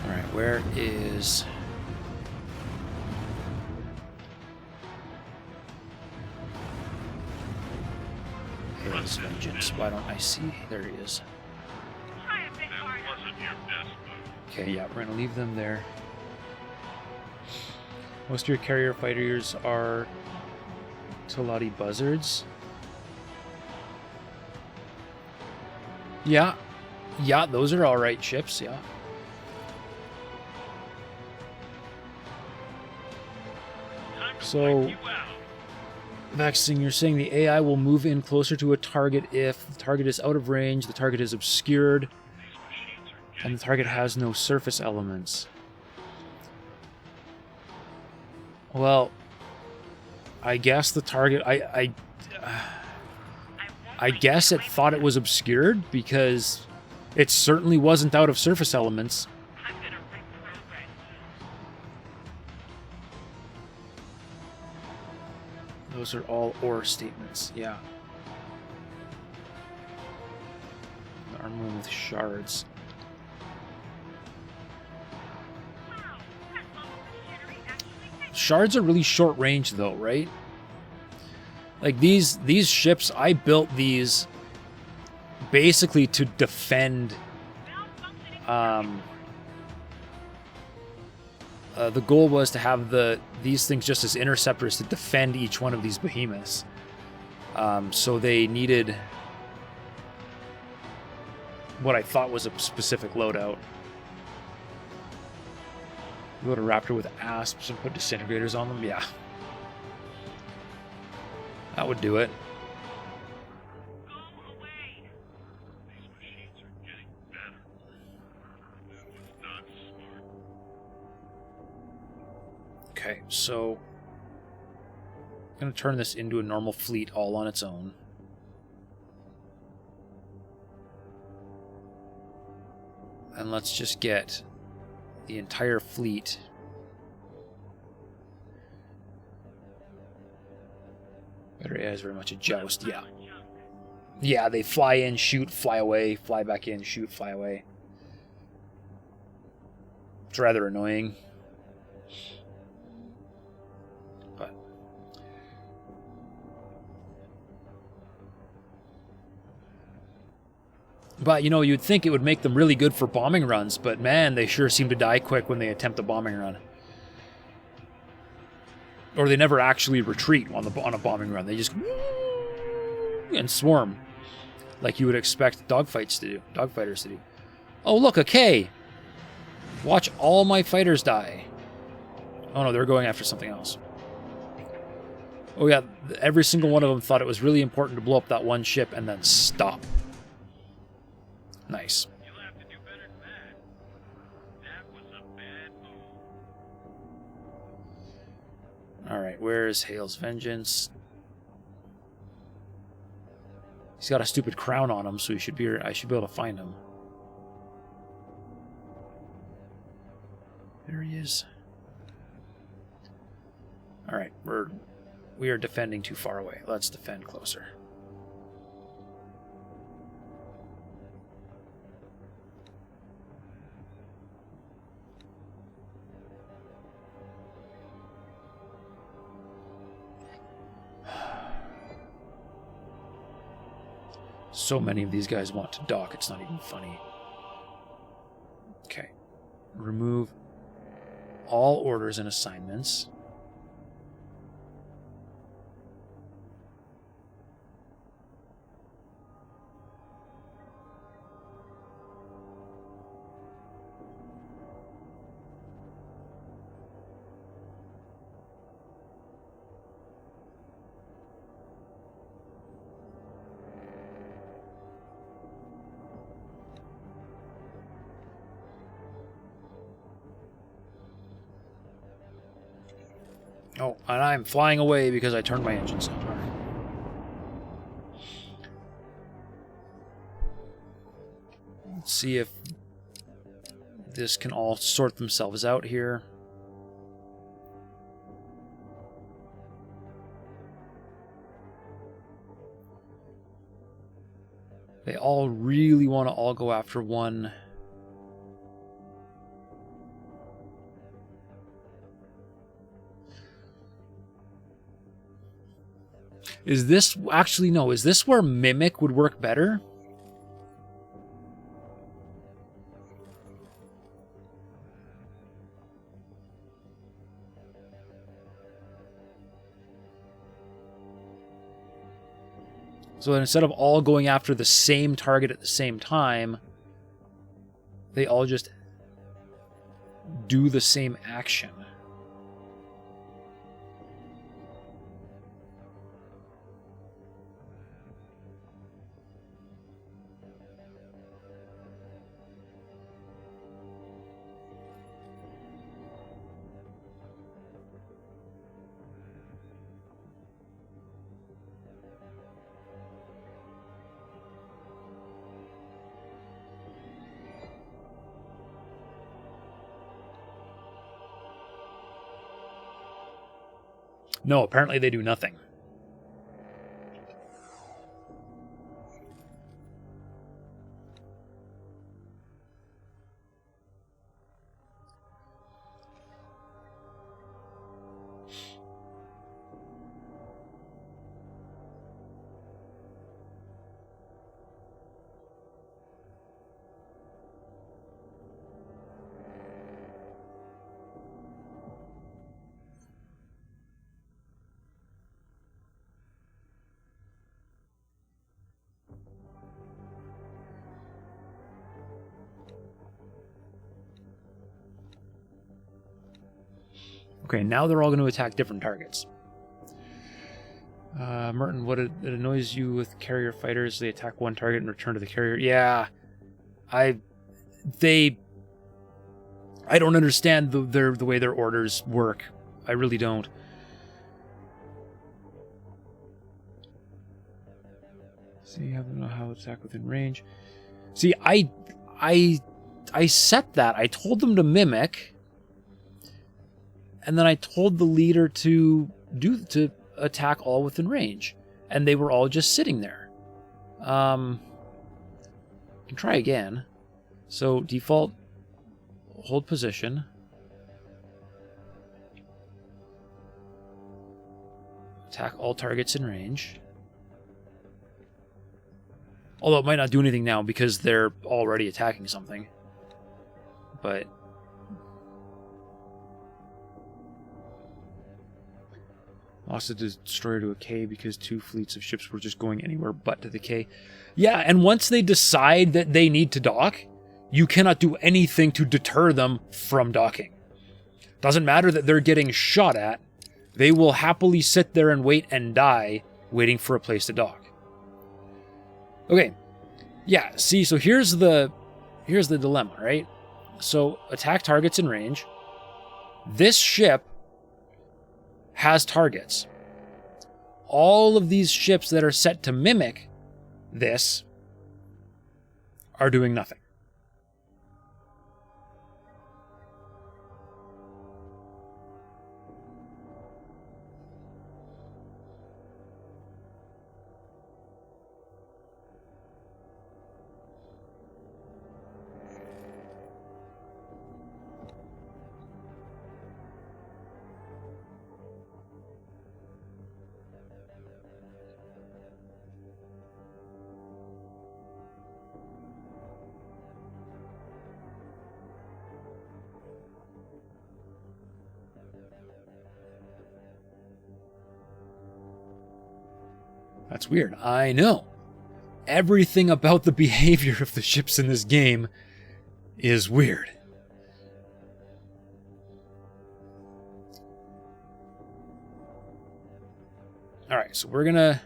S1: All right, where is? His vengeance. Why don't I see? There he is.
S4: Try a bit harder. That wasn't your best move.
S1: Okay, yeah, we're gonna leave them there. Most of your carrier fighters are Talati buzzards. Yeah, those are all right ships. Yeah.
S4: Time to
S1: So,
S4: wipe you out.
S1: Vaxing, you're saying the AI will move in closer to a target if the target is out of range, the target is obscured,
S4: These machines are getting
S1: and the target has no surface elements. Well, I guess the target... I guess it thought it was obscured because it certainly wasn't out of surface elements.
S4: I'm gonna reprogram you.
S1: Those are all or statements, yeah. The armor with shards.
S4: Wow, that level machinery actually makes
S1: Shards are really short range though, right? Like these ships, I built these basically to defend
S4: malfunctioning.
S1: The goal was to have these things just as interceptors to defend each one of these behemoths. So they needed what I thought was a specific loadout. Load a Raptor with asps and put disintegrators on them? Yeah. That would do it.
S4: Go away. These machines are getting better. That was not smart.
S1: so I'm going to turn this into a normal fleet all on its own. And let's just get the entire fleet. Better AI is very much a joust, yeah. Yeah, they fly in, shoot, fly away, fly back in, shoot, fly away. It's rather annoying. But, you know, you'd think it would make them really good for bombing runs, but man, they sure seem to die quick when they attempt a bombing run. Or they never actually retreat on a bombing run. They just and swarm, like you would expect dogfighters to do. Oh, look, a K! Watch all my fighters die. Oh no, they're going after something else. Oh yeah, every single one of them thought it was really important to blow up that one ship and then stop. Nice.
S4: You'll have to do better than that. That was a bad move.
S1: Alright, where's Hale's Vengeance? He's got a stupid crown on him, so I should be able to find him. There he is. Alright, we are defending too far away. Let's defend closer. So many of these guys want to dock, it's not even funny. Okay. Remove all orders and assignments. Oh, and I'm flying away because I turned my engines on. All right. Let's see if this can all sort themselves out here. They all really want to all go after one. Is this... Actually, no. Is this where Mimic would work better? So instead of all going after the same target at the same time, they all just do the same action. No, apparently they do nothing. Okay, now they're all going to attack different targets. Merton, what it annoys you with carrier fighters? They attack one target and return to the carrier. Yeah, I don't understand the way their orders work. I really don't. See, I don't know how to attack within range. See, I set that. I told them to mimic, and then I told the leader to attack all within range, and they were all just sitting there. I can try again. So default, hold position. Attack all targets in range. Although it might not do anything now because they're already attacking something. But lost a destroyer to a K because 2 fleets of ships were just going anywhere but to the K. Yeah, and once they decide that they need to dock, you cannot do anything to deter them from docking. Doesn't matter that they're getting shot at. They will happily sit there and wait and die, waiting for a place to dock. Okay, yeah, see, so here's the dilemma, right? So, attack targets in range. This ship has targets. All of these ships that are set to mimic this are doing nothing. That's weird. I know. Everything about the behavior of the ships in this game is weird. Alright, so we're gonna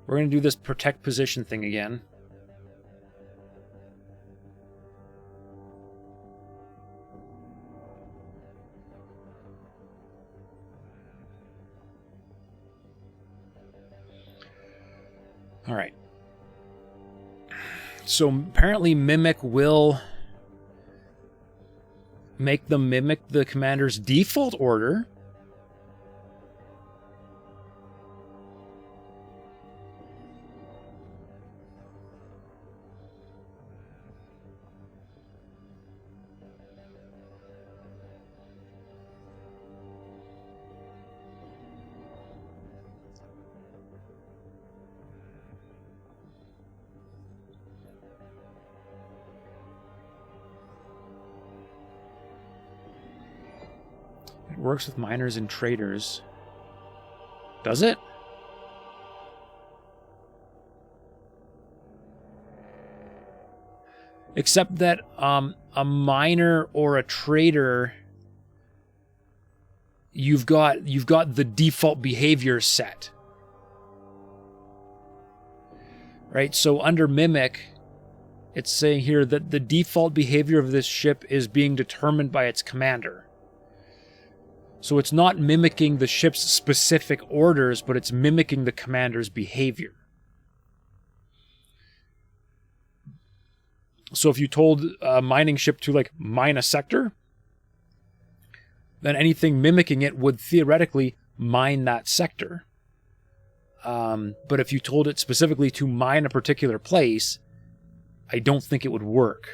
S1: do this protect position thing again. All right. So apparently Mimic will make them mimic the commander's default order. It works with miners and traders. Does it? Except that a miner or a trader, you've got the default behavior set. Right? So under Mimic, it's saying here that the default behavior of this ship is being determined by its commander. So it's not mimicking the ship's specific orders, but it's mimicking the commander's behavior. So if you told a mining ship to, like, mine a sector, then anything mimicking it would theoretically mine that sector. But if you told it specifically to mine a particular place, I don't think it would work.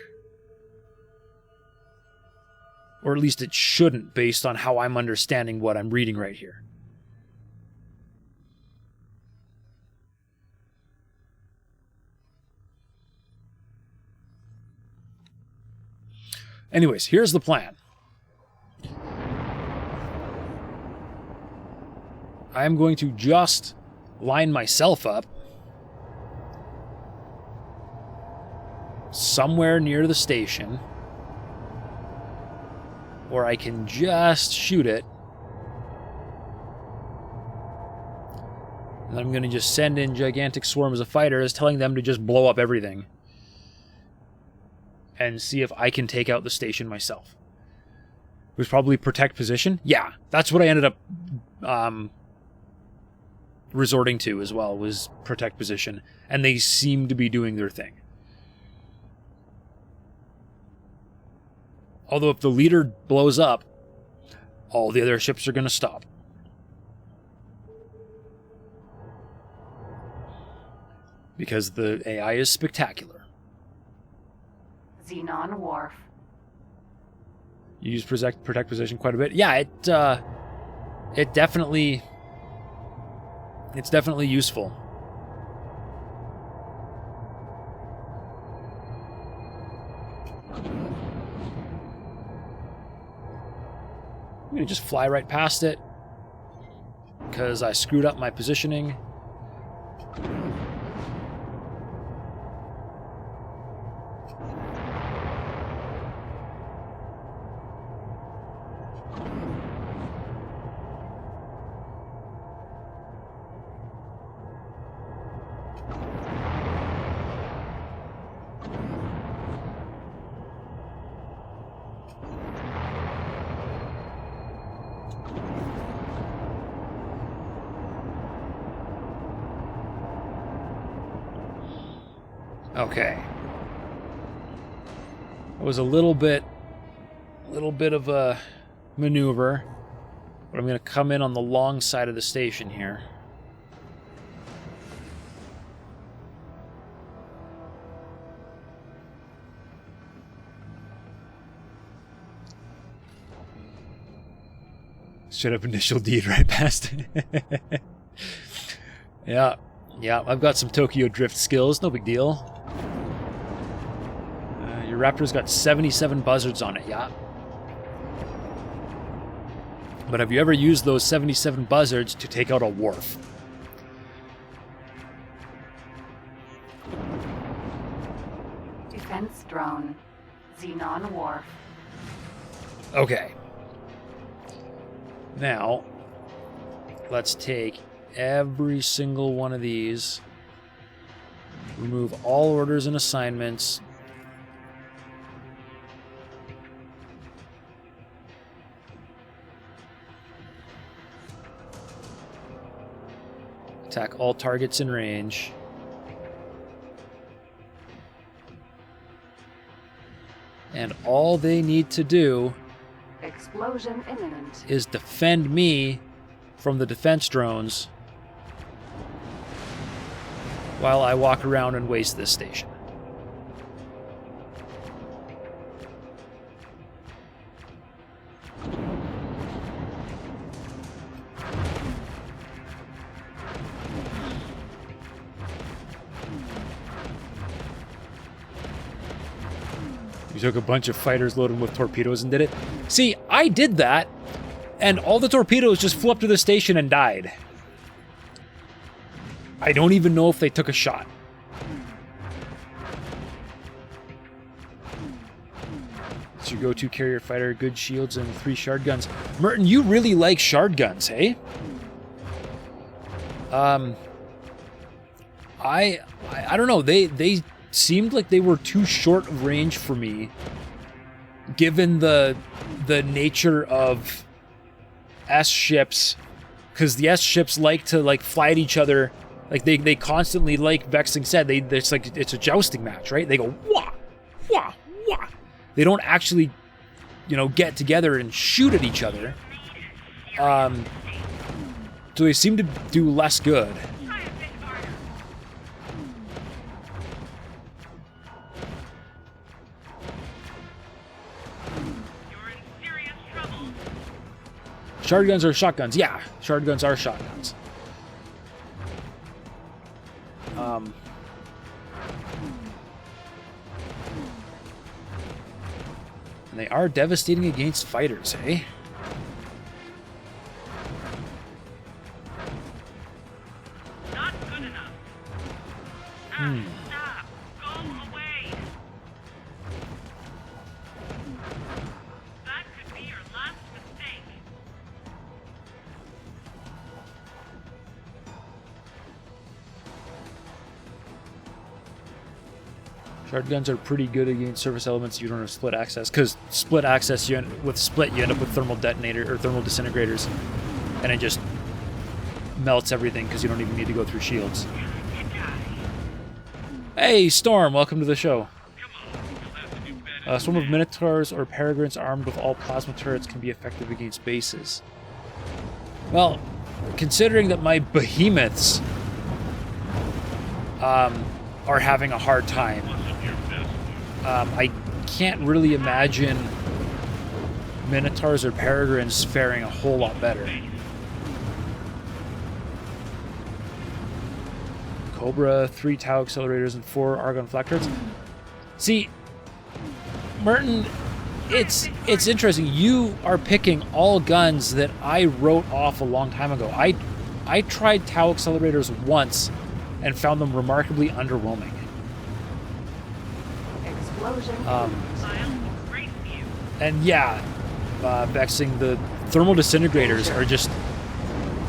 S1: Or at least it shouldn't, based on how I'm understanding what I'm reading right here. Anyways, here's the plan. I'm going to just line myself up somewhere near the station where I can just shoot it. And I'm going to just send in gigantic swarms of fighters telling them to just blow up everything. And see if I can take out the station myself. was probably protect position. Yeah, that's what I ended up resorting to as well, was protect position. And they seem to be doing their thing. Although if the leader blows up, all the other ships are going to stop. Because the AI is spectacular.
S2: Xenon Wharf.
S1: You use protect position quite a bit. Yeah, it's definitely useful. I'm gonna just fly right past it because I screwed up my positioning. Okay. It was a little bit of a maneuver, but I'm going to come in on the long side of the station here. Shut up, initial deed right past it. Yeah. Yeah, I've got some Tokyo Drift skills, no big deal. Your Raptor's got 77 buzzards on it, yeah. But have you ever used those 77 buzzards to take out a wharf?
S2: Defense drone. Xenon Wharf.
S1: Okay. Now, let's take every single one of these, remove all orders and assignments, attack all targets in range, and all they need to do
S2: Explosion imminent.
S1: is defend me from the defense drones while I walk around and waste this station. You took a bunch of fighters, loaded them with torpedoes, and did it. See, I did that, and all the torpedoes just flew up to the station and died. I don't even know if they took a shot. It's your go-to carrier fighter, good shields, and 3 shard guns. Merton, you really like shard guns, hey? I don't know. They seemed like they were too short of range for me, given the nature of S ships, because the S ships like to fly at each other. Like they constantly, like Vexing said, it's like it's a jousting match, right? They go wah, wah, wah. They don't actually, get together and shoot at each other. So they seem to do less good. Shard guns are shotguns. Yeah, shard guns are shotguns. And they are devastating against fighters, eh?
S4: Not good enough. Stop. Go away. That could be your last mistake.
S1: Shard guns are pretty good against surface elements. You don't have split access, because split access, with split, you end up with thermal detonator or thermal disintegrators, and it just melts everything because you don't even need to go through shields. Hey, Storm, welcome to the show. A swarm of Minotaurs or Peregrines armed with all plasma turrets can be effective against bases. Well, considering that my behemoths are having a hard time, I can't really imagine Minotaurs or Peregrines faring a whole lot better. Cobra, 3 Tau accelerators, and 4 Argon flak turrets. See, Merton, it's interesting. You are picking all guns that I wrote off a long time ago. I tried Tau accelerators once and found them remarkably underwhelming.
S2: Explosion
S1: And yeah, Vexing, the thermal disintegrators are just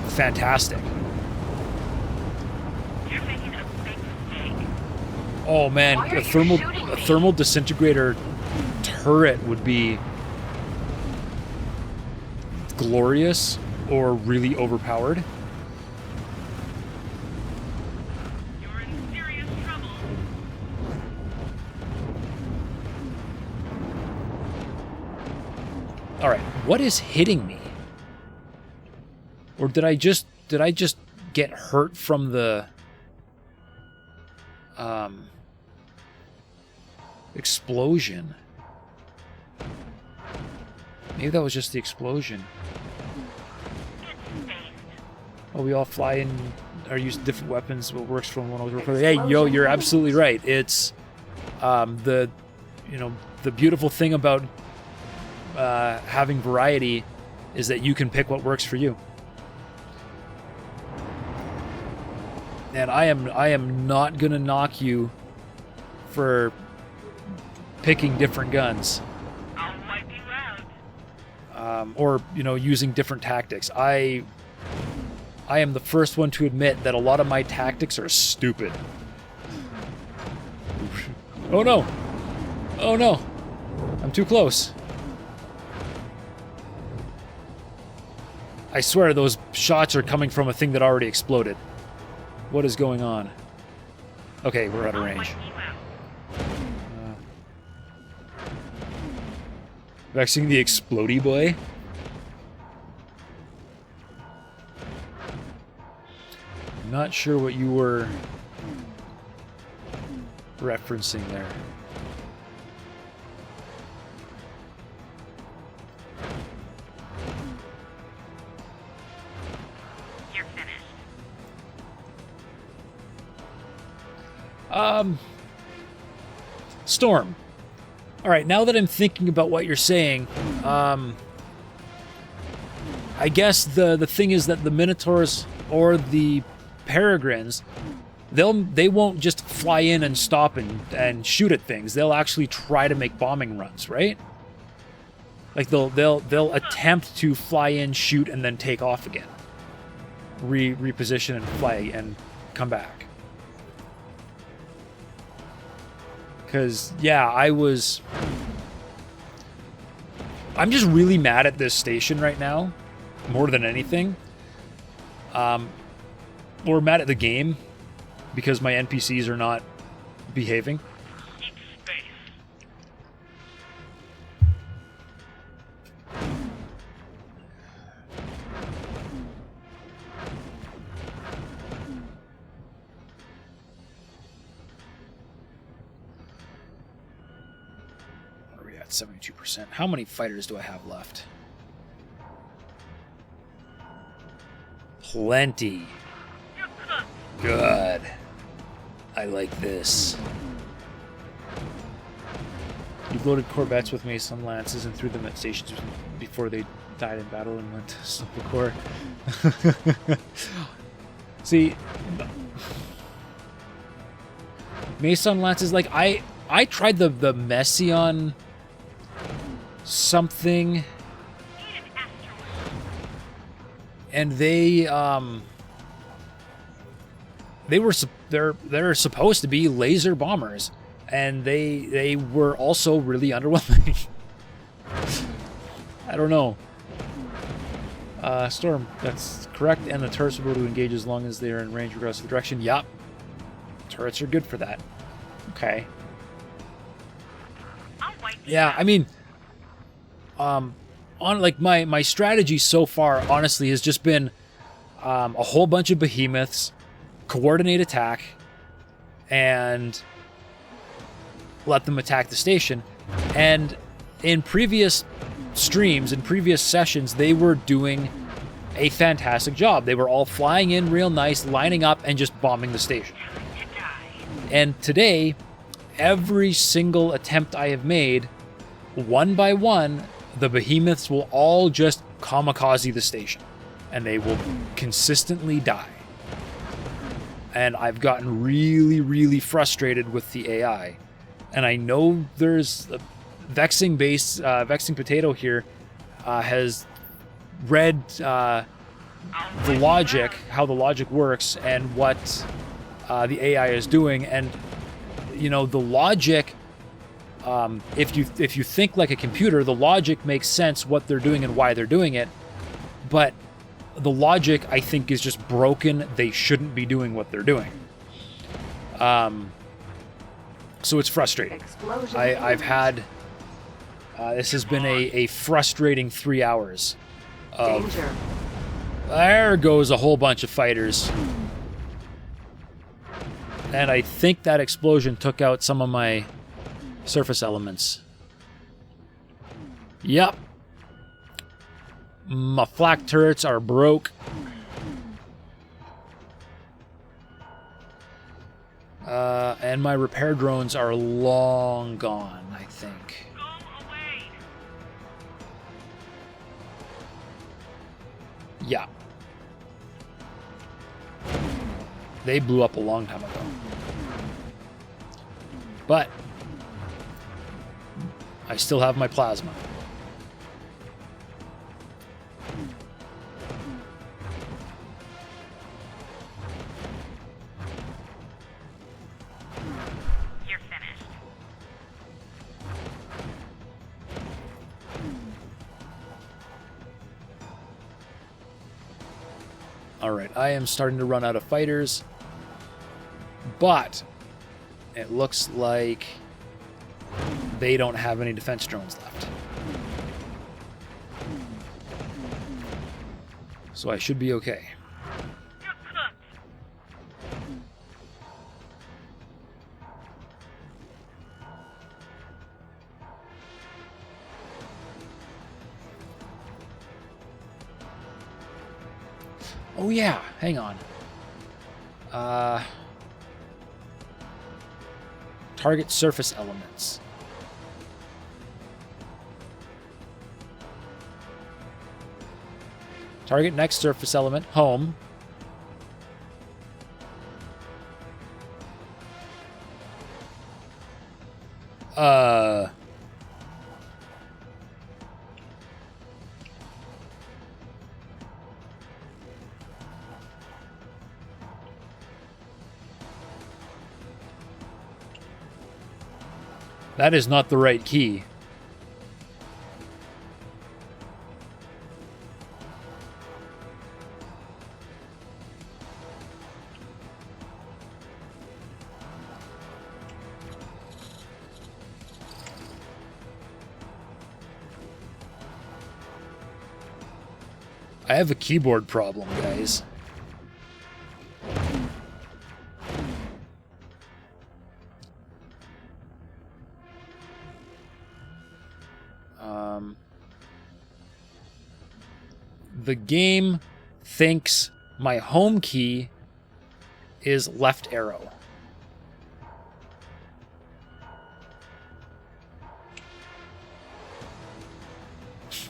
S1: fantastic.
S4: You're making a big mistake.
S1: Oh man,
S2: Why are
S1: a
S2: you
S1: thermal
S2: shooting me?
S1: thermal disintegrator turret would be glorious or really overpowered.
S4: You're in serious trouble.
S1: All right, what is hitting me? Or did I just get hurt from the explosion? Maybe that was just the explosion. Oh, we all fly in or use different weapons. What works from one over the other. Hey, yo, you're absolutely right. It's the beautiful thing about having variety is that you can pick what works for you. And I am not gonna knock you for picking different guns.
S4: I'll wipe you out.
S1: Or using different tactics. I am the first one to admit that a lot of my tactics are stupid. Oh no! Oh no! I'm too close. I swear those shots are coming from a thing that already exploded. What is going on? Okay, we're out of range. Vexing the explodey boy. I'm not sure what you were referencing there.
S4: You're finished.
S1: Storm. All right, now that I'm thinking about what you're saying, I guess the thing is that the Minotaurs or the Peregrines, they won't just fly in and stop and shoot at things. They'll actually try to make bombing runs, right? Like they'll attempt to fly in, shoot, and then take off again. Reposition and fly and come back. Because, yeah, I'm just really mad at this station right now, more than anything. Or mad at the game, because my NPCs are not behaving.
S4: Keep space.
S1: What are we at? 72%. How many fighters do I have left? Plenty.
S4: You're cooked.
S1: Good. I like this. You've loaded Corvettes with Mason Lances and threw them at stations before they died in battle and went to simple core. See, Mason Lances, like, I tried the Messian something,
S4: Need an asteroid.
S1: and they're supposed to be laser bombers, and they were also really underwhelming. I don't know. Storm, that's correct, and the turrets will be able to engage as long as they are in range regardless of the direction. Yup. Turrets are good for that. Okay.
S4: I'll wipe you
S1: Yeah,
S4: out.
S1: I mean, on like my strategy so far, honestly, has just been a whole bunch of behemoths, coordinate attack, and let them attack the station. And in previous streams, in previous sessions, they were doing a fantastic job. They were all flying in real nice, lining up, and just bombing the station.
S4: To die.
S1: And today, every single attempt I have made, one by one, the behemoths will all just kamikaze the station. And they will consistently die. And I've gotten really, really frustrated with the AI. And I know there's a Vexing Potato here has read the logic, how the logic works, and what the AI is doing. And you know, the logic, if you think like a computer, the logic makes sense what they're doing and why they're doing it. But the logic, I think, is just broken. They shouldn't be doing what they're doing. So it's frustrating.
S2: Explosion
S1: I've
S2: imminent.
S1: had this has been a frustrating 3 hours of
S2: Danger.
S1: there goes a whole bunch of fighters. And I think that explosion took out some of my surface elements. Yep. My flak turrets are broke. And my repair drones are long gone, I think.
S4: Go away.
S1: Yeah. They blew up a long time ago. But I still have my plasma.
S4: You're finished.
S1: Alright, I am starting to run out of fighters. But it looks like they don't have any defense drones left. So I should be okay.
S4: You're cooked.
S1: Oh yeah, hang on. Target surface elements. Target next surface element, home. That is not the right key. I have a keyboard problem, guys. The game thinks my home key is left arrow.
S4: Kiss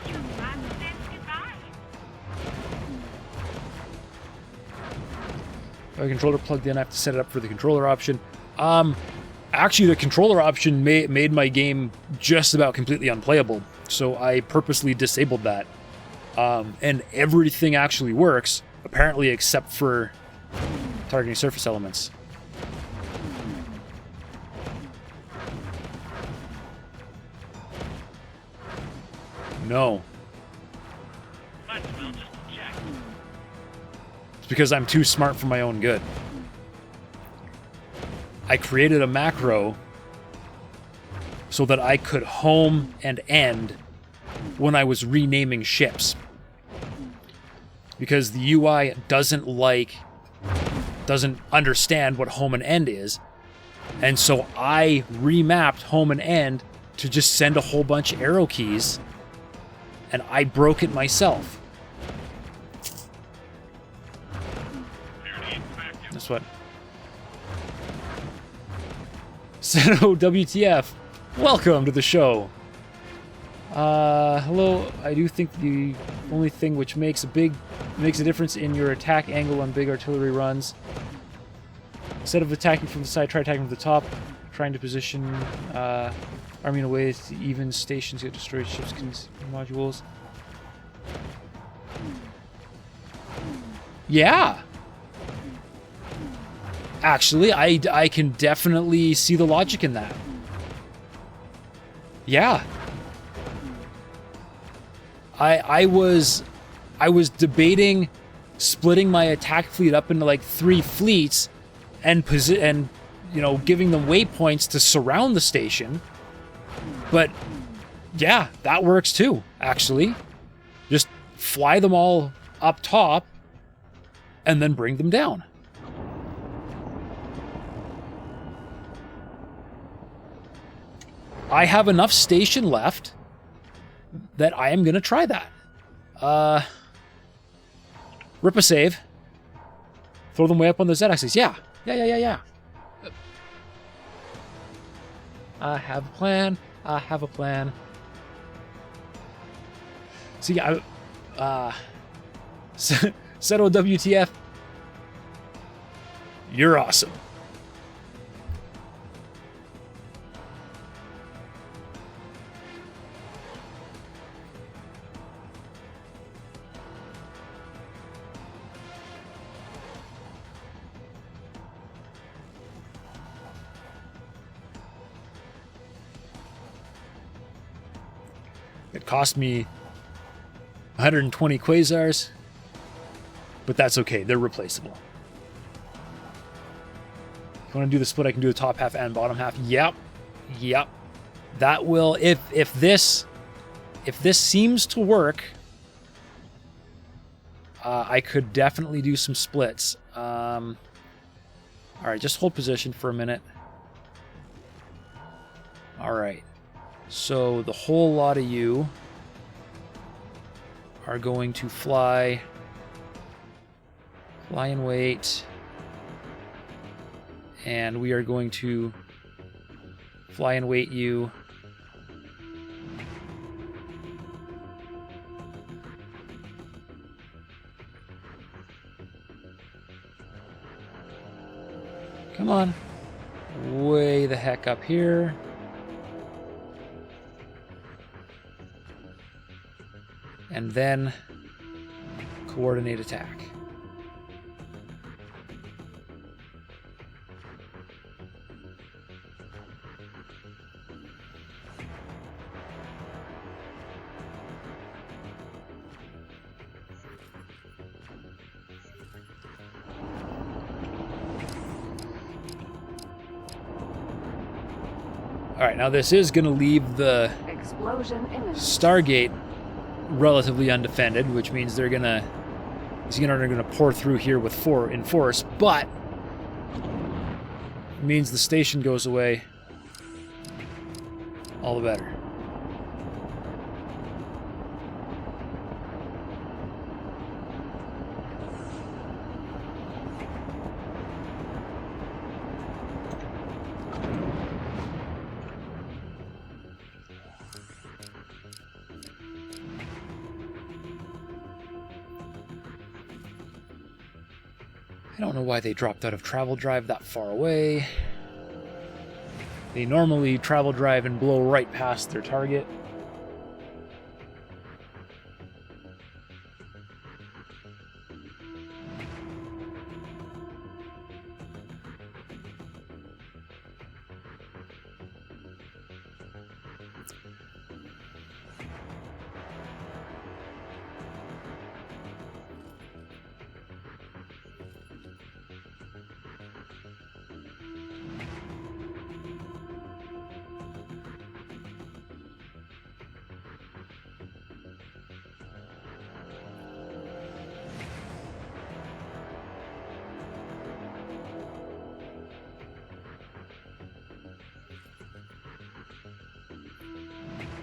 S4: your last dance goodbye.
S1: If I controller plugged in, I have to set it up for the controller option. Actually, the controller option made my game just about completely unplayable, so I purposely disabled that. And everything actually works, apparently, except for targeting surface elements. No.
S4: Might as well just check.
S1: It's because I'm too smart for my own good. I created a macro so that I could home and end when I was renaming ships. Because the UI doesn't understand what home and end is. And so I remapped home and end to just send a whole bunch of arrow keys, and I broke it myself. That's what. Xeno WTF, welcome to the show. Hello. I do think the only thing which makes a difference in your attack angle on big artillery runs. Instead of attacking from the side, try attacking from the top. Trying to position army in a way to even stations get destroyed ships modules. Yeah. Actually, I can definitely see the logic in that. Yeah. I was debating splitting my attack fleet up into like 3 fleets and you know, giving them waypoints to surround the station. But yeah, that works too, actually. Just fly them all up top and then bring them down. I have enough station left that I am going to try that. Rip a save. Throw them way up on the Z-axis. Yeah. Yeah. I have a plan. I have a plan. See, Settle WTF. You're awesome. It cost me 120 quasars, but that's okay. They're replaceable. If you want to do the split, I can do the top half and bottom half. Yep. That will, if this seems to work, I could definitely do some splits. All right, just hold position for a minute. All right. So the whole lot of you are going to fly and wait, and we are going to fly and wait you. Come on, way the heck up here. And then coordinate attack. All right, now this is going to leave the
S2: Explosion imminent.
S1: Stargate relatively undefended, which means they're gonna Xenon are gonna pour through here with force, but it means the station goes away. All the better. I don't know why they dropped out of travel drive that far away. They normally travel drive and blow right past their target.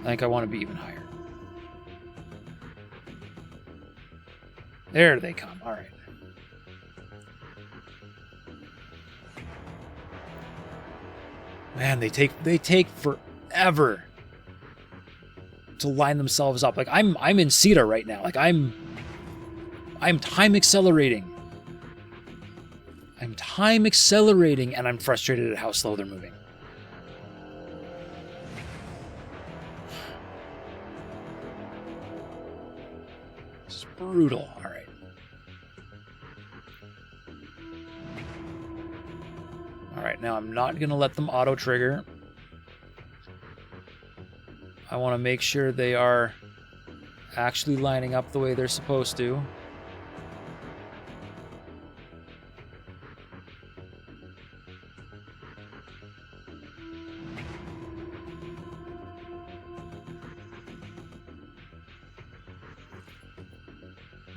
S1: I think I want to be even higher. There they come. All right. Man, they take forever to line themselves up. Like I'm in CETA right now. Like I'm time accelerating. I'm time accelerating, and I'm frustrated at how slow they're moving. This is brutal. All right. All right, now I'm not going to let them auto-trigger. I want to make sure they are actually lining up the way they're supposed to.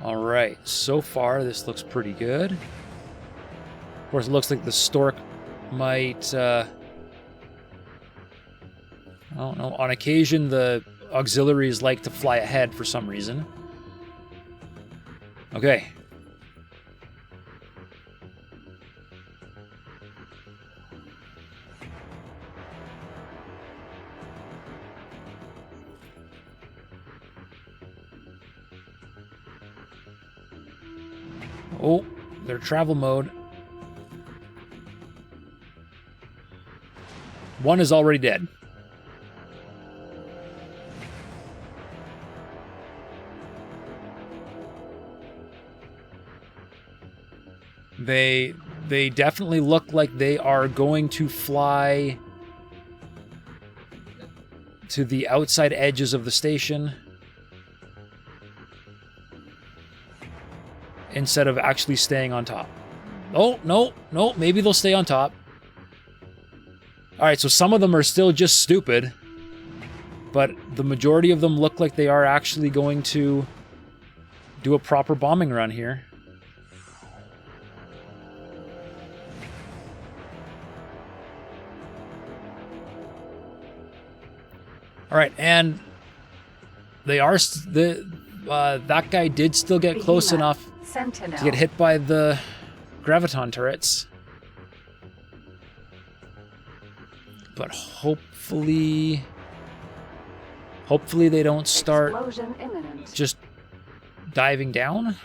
S1: All right, so far this looks pretty good. Of course, it looks like the stork might, I don't know, on occasion the auxiliaries like to fly ahead for some reason. Okay. Oh, they're travel mode. One is already dead. They definitely look like they are going to fly to the outside edges of the station instead of actually staying on top. Oh, no, maybe they'll stay on top. Alright, so some of them are still just stupid, but the majority of them look like they are actually going to do a proper bombing run here. Alright, and they are... that guy did still get close enough
S2: Sentinel.
S1: to get hit by the graviton turrets. But hopefully they don't start
S2: Explosion imminent.
S1: just diving down.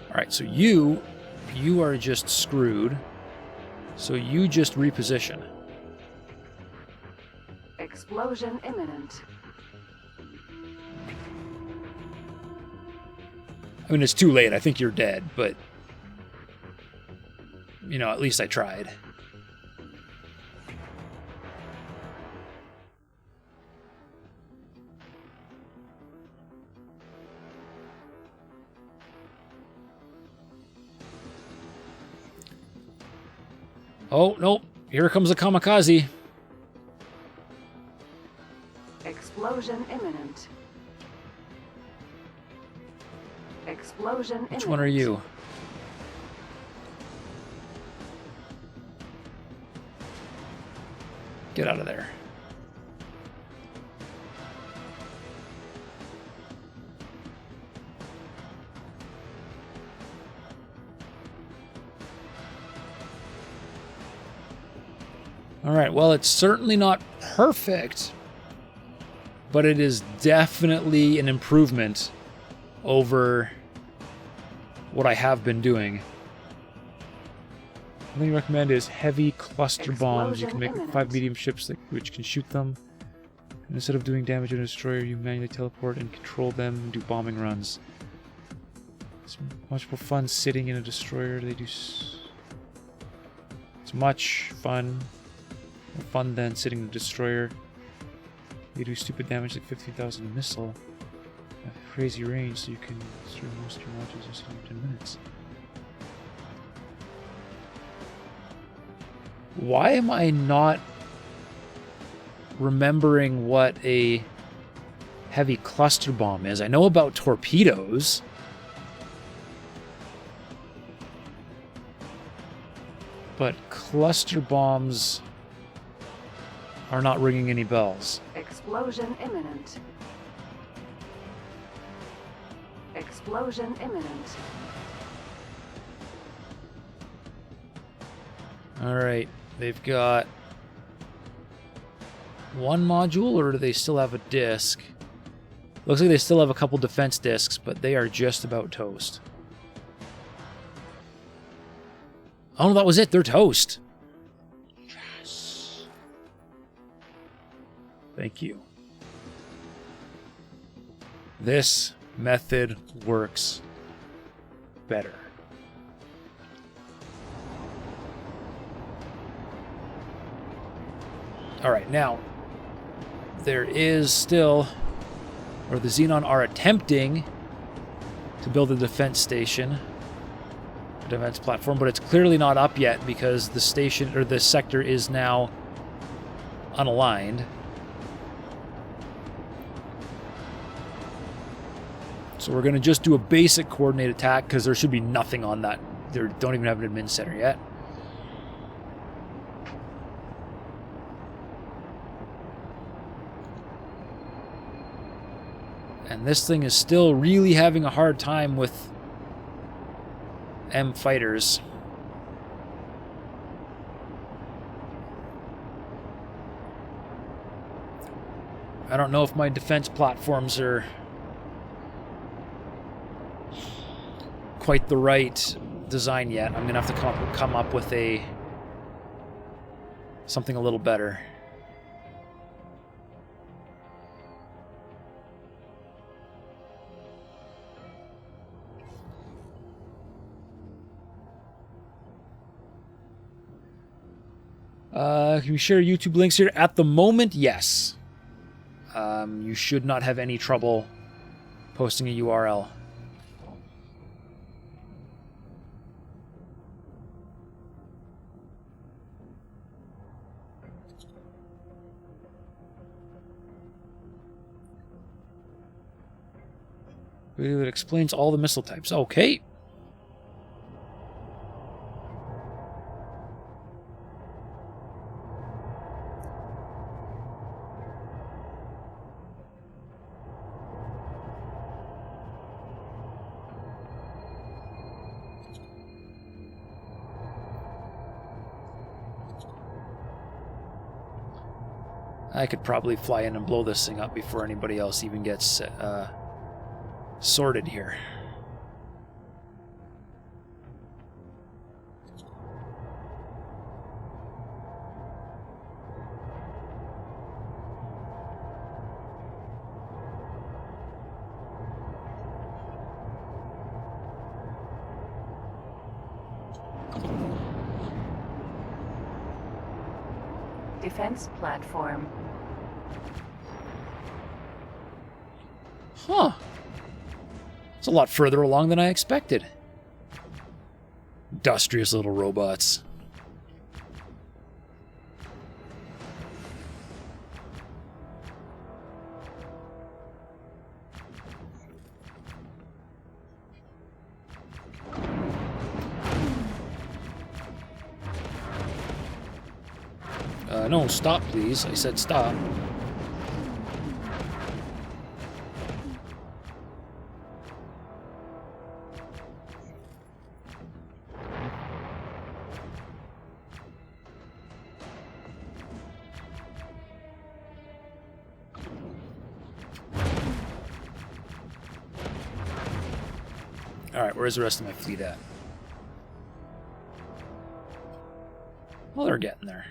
S1: All right, so you are just screwed. So you just reposition.
S2: Explosion imminent.
S1: I mean, it's too late. I think you're dead, but you know, at least I tried. Oh, nope. Here comes a kamikaze.
S2: Explosion imminent. Explosion imminent.
S1: Which one are you? Get out of there. All right, well, it's certainly not perfect, but it is definitely an improvement over what I have been doing. The thing you recommend is heavy cluster bombs. You can make 5 medium ships which can shoot them. And instead of doing damage on a destroyer, you manually teleport and control them and do bombing runs. It's much more fun sitting in a destroyer. It's much fun. More fun than sitting in a destroyer. They do stupid damage like 15,000 missile. Have crazy range, so you can destroy most of your launches in 10 minutes. Why am I not remembering what a heavy cluster bomb is? I know about torpedoes. But cluster bombs are not ringing any bells.
S2: Explosion imminent. Explosion imminent.
S1: Alright, they've got one module, or do they still have a disc? Looks like they still have a couple defense discs, but they are just about toast. Oh, no, that was it. They're toast. Yes. Thank you. This method works better. Alright, now, there is still, or the Xenon are attempting to build a defense station, a defense platform, but it's clearly not up yet because the station, or the sector is now unaligned. So we're going to just do a basic coordinate attack because there should be nothing on that. They don't even have an admin center yet. And this thing is still really having a hard time with M fighters. I don't know if my defense platforms are quite the right design yet. I'm gonna have to come up with something a little better. Can you share YouTube links here? At the moment, yes. You should not have any trouble posting a URL. Video that explains all the missile types. Okay. I could probably fly in and blow this thing up before anybody else even gets sorted here.
S2: Defense platform.
S1: Huh. It's a lot further along than I expected. Industrious little robots. No, stop, please. I said stop. Alright, where's the rest of my fleet at? Well, they're getting there.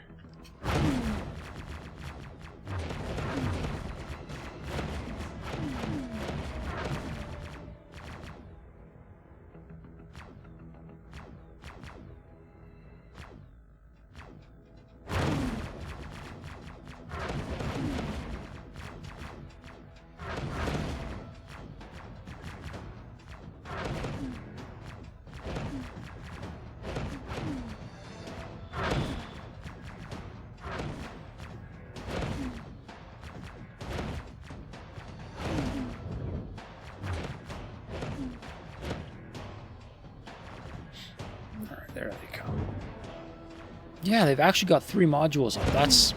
S1: There they come. Yeah, they've actually got 3 modules up. That's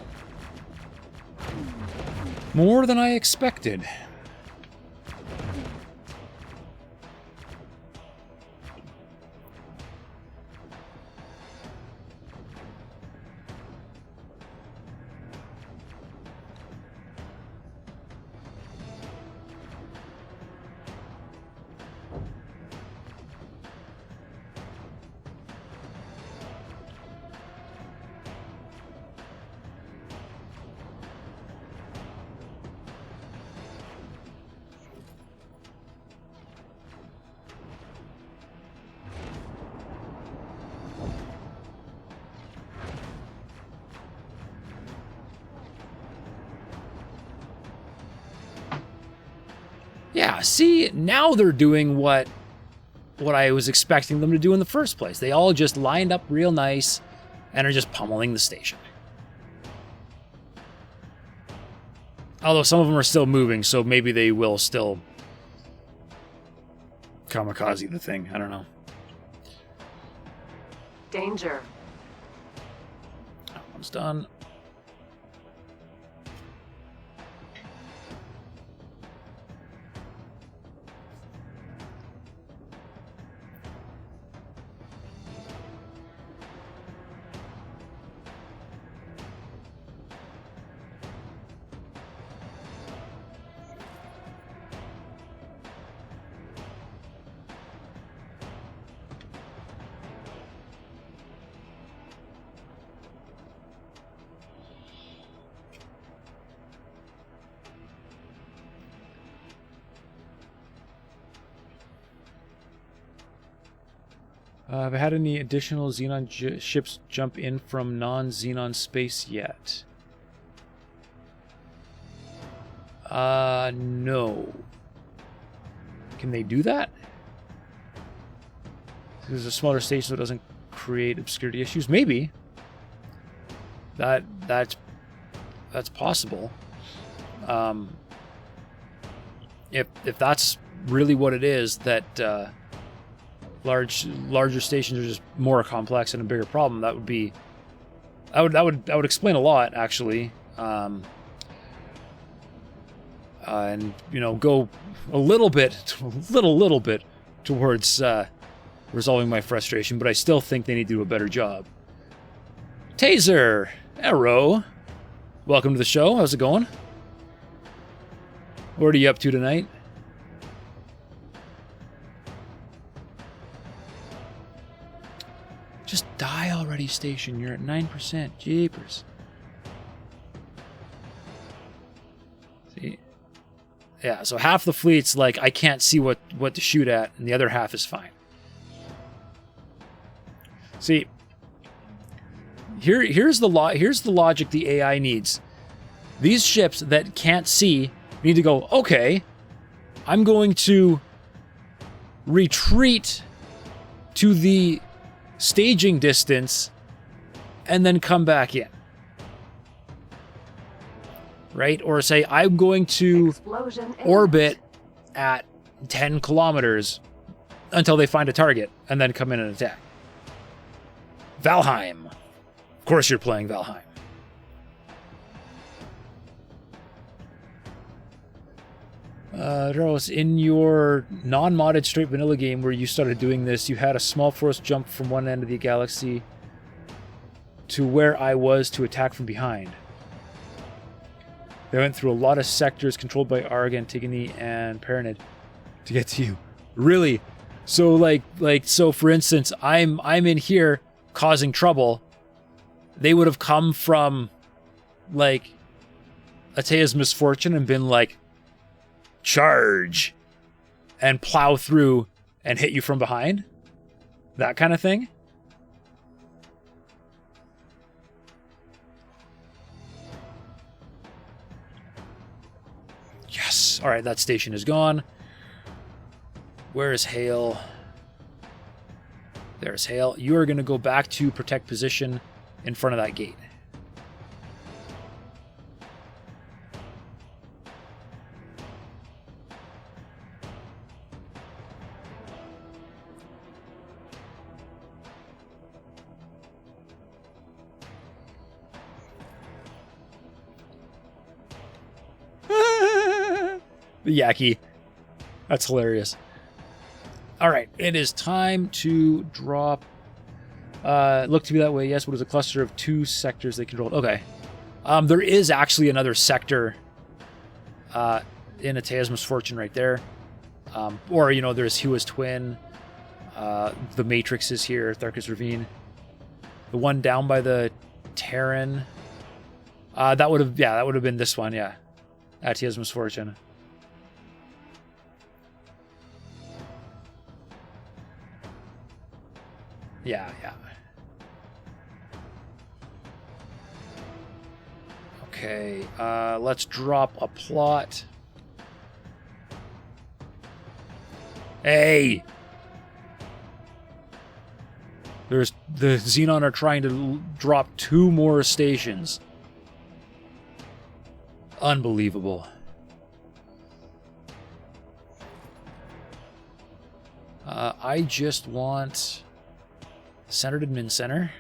S1: more than I expected. Yeah, see, now they're doing what I was expecting them to do in the first place. They all just lined up real nice and are just pummeling the station. Although some of them are still moving, so maybe they will still kamikaze the thing. I don't know.
S2: Danger.
S1: That one's done. Have I had any additional Xenon ships jump in from non-Xenon space yet? No. Can they do that? There's a smaller station that doesn't create obscurity issues. Maybe. That's possible. If that's really what it is, that larger stations are just more complex and a bigger problem, that would explain a lot, actually. And go a little bit towards resolving my frustration, but I still think they need to do a better job. Taser, Arrow, welcome to the show. How's it going? What are you up to tonight? Just die already, station. You're at 9%. Jeepers. See? Yeah, so half the fleet's like, I can't see what to shoot at, and the other half is fine. See, here's the logic the AI needs. These ships that can't see need to go, okay, I'm going to retreat to the staging distance and then come back in. Right? Or say, I'm going to orbit at 10 kilometers until they find a target and then come in and attack. Valheim. Of course you're playing Valheim. Charles, in your non-modded straight vanilla game where you started doing this, you had a small force jump from one end of the galaxy to where I was to attack from behind. They went through a lot of sectors controlled by Arg, Antigone, and Paranid to get to you. Really? So so for instance, I'm in here causing trouble. They would have come from like Atea's misfortune and been like, charge, and plow through and hit you from behind? That kind of thing? Yes. All right, that station is gone. Where is Hale? There's Hale. You are going to go back to protect position in front of that gate. The Yaki. That's hilarious. All right, it is time to drop. Look to be that way. Yes, what is a cluster of 2 sectors they controlled? Okay. There is actually another sector in Atea's Misfortune right there. Or, you know, there's Hua's Twin. The Matrix is here, Tharkus Ravine. The one down by the Terran. That would have been this one, yeah. Atea's Misfortune. Yeah. Okay, let's drop a plot. Hey! The Xenon are trying to drop 2 more stations. Unbelievable. I just want centered admin center.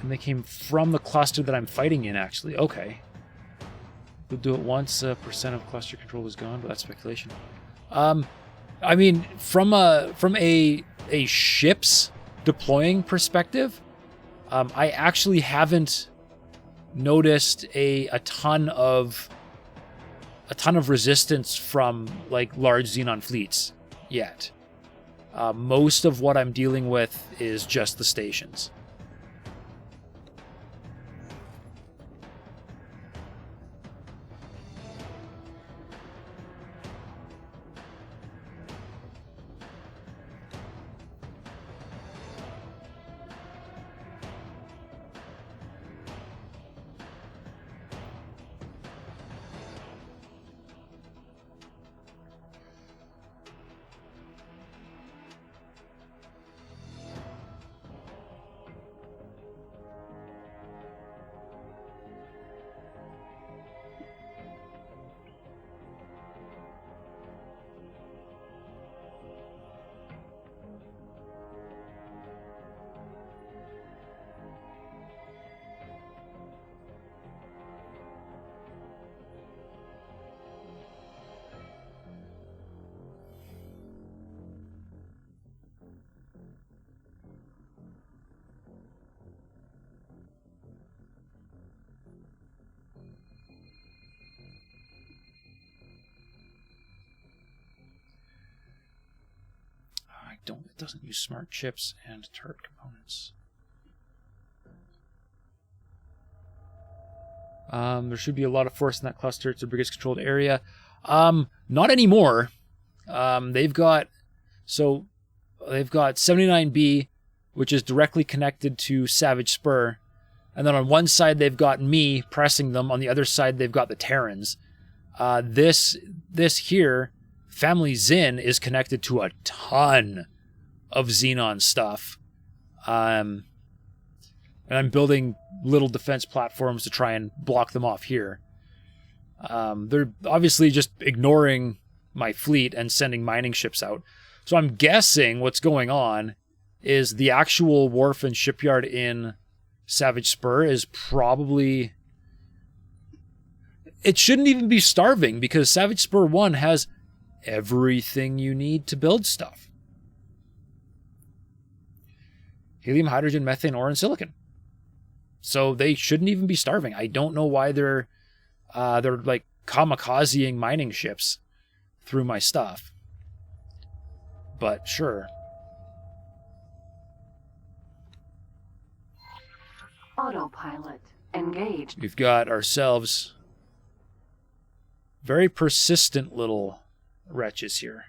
S1: And they came from the cluster that I'm fighting in, actually. Okay. We'll do it once percent of cluster control is gone, but that's speculation. I mean, from a ship's deploying perspective, I actually haven't noticed a ton of resistance from like large Xenon fleets yet. Most of what I'm dealing with is just the stations. It doesn't use smart chips and turret components. There should be a lot of force in that cluster. It's the biggest controlled area. Not anymore. They've got 79B, which is directly connected to Savage Spur. And then on one side they've got me pressing them. On the other side they've got the Terrans. This here, Family Zin, is connected to a ton of Xenon stuff. And I'm building little defense platforms to try and block them off here. They're obviously just ignoring my fleet and sending mining ships out. So I'm guessing what's going on is the actual wharf and shipyard in Savage Spur is probably... It shouldn't even be starving because Savage Spur 1 has everything you need to build stuff. Helium, hydrogen, methane, ore, and silicon. So they shouldn't even be starving. I don't know why they're like kamikazeing mining ships through my stuff. But sure.
S2: Autopilot engaged.
S1: We've got ourselves very persistent little wretches here.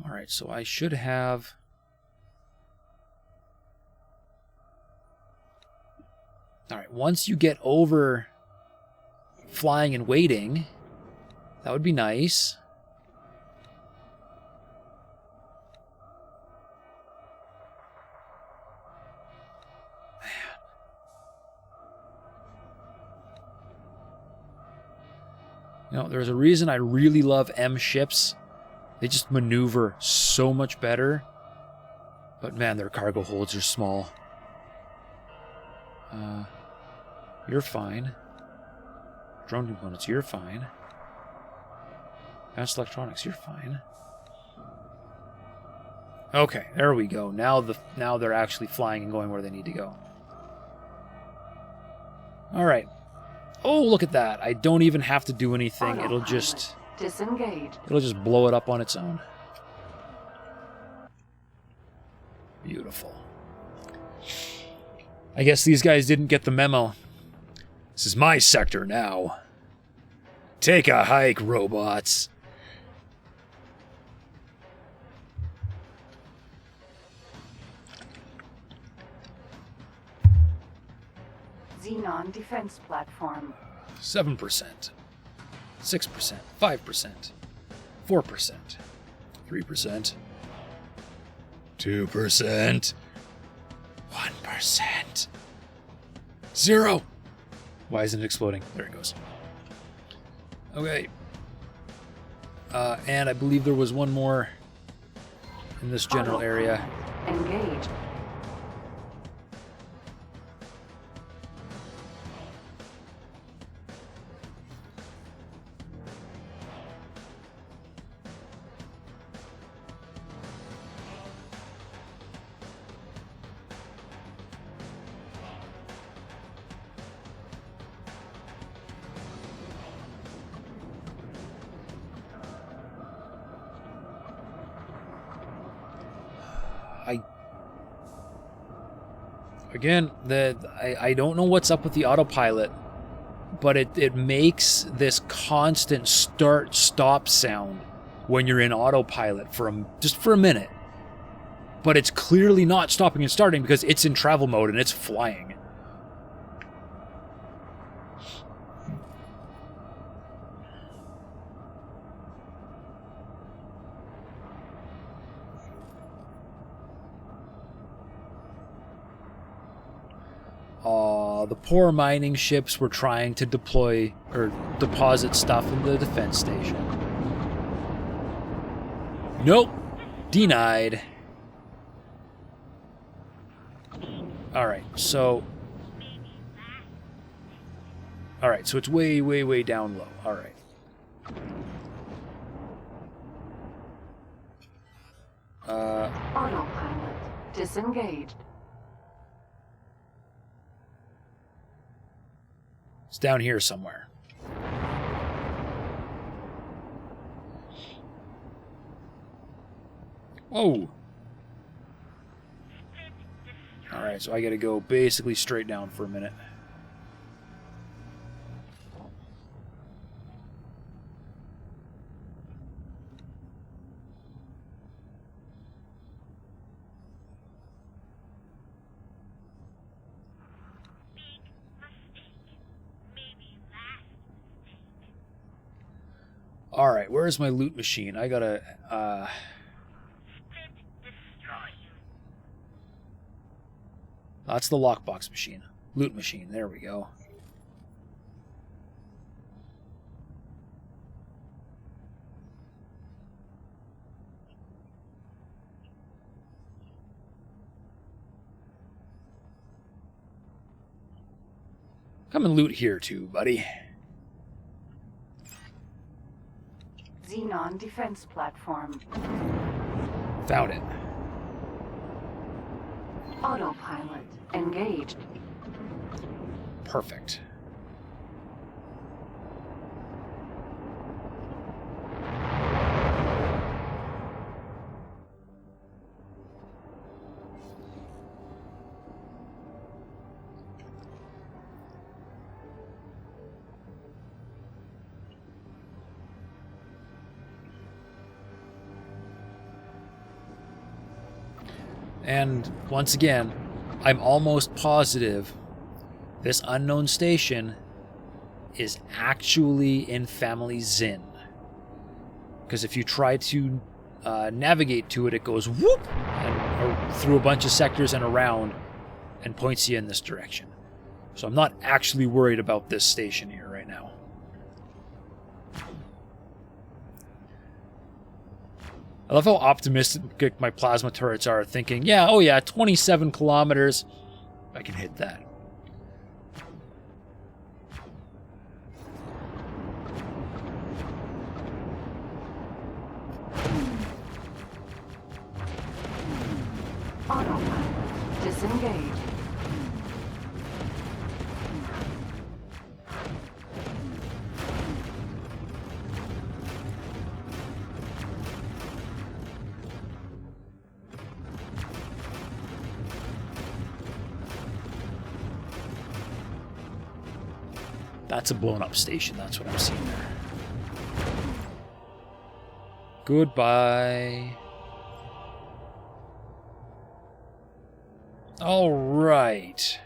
S1: All right, so I should have... All right, once you get over flying and waiting, that would be nice. You know, there's a reason I really love M ships. They just maneuver so much better. But man, their cargo holds are small. You're fine. Drone components, you're fine. Advanced electronics, you're fine. Okay, there we go. Now they're actually flying and going where they need to go. All right. Oh, look at that. I don't even have to do anything. It'll just
S2: Disengage.
S1: It'll just blow it up on its own. Beautiful. I guess these guys didn't get the memo. This is my sector now. Take a hike, robots.
S2: Xenon defense platform.
S1: 7%, 6%, 5%, 4%, 3%, 2%, 1%, 0. Why isn't it exploding? There it goes. Okay. And I believe there was one more in this general area.
S2: Engage.
S1: Again, I don't know what's up with the autopilot, but it makes this constant start-stop sound when you're in autopilot just for a minute. But it's clearly not stopping and starting because it's in travel mode and it's flying. The poor mining ships were trying to deploy or deposit stuff in the defense station. Nope. Denied. Alright, so... Alright, so it's way, way, way down low. Alright.
S2: Autopilot disengaged.
S1: It's down here somewhere. Whoa! Alright, so I gotta go basically straight down for a minute. Alright, where's my loot machine? I gotta, That's the lockbox machine. Loot machine, there we go. Come and loot here too, buddy.
S2: Xenon defense platform.
S1: Found it.
S2: Autopilot engaged.
S1: Perfect. And once again, I'm almost positive this unknown station is actually in Family Zin. Because if you try to navigate to it, it goes whoop and through a bunch of sectors and around and points you in this direction. So I'm not actually worried about this station here right now. I love how optimistic my plasma turrets are, thinking, yeah, oh yeah, 27 kilometers, I can hit that.
S2: Autopilot disengaged.
S1: That's a blown up station, that's what I'm seeing there. Goodbye. Alright.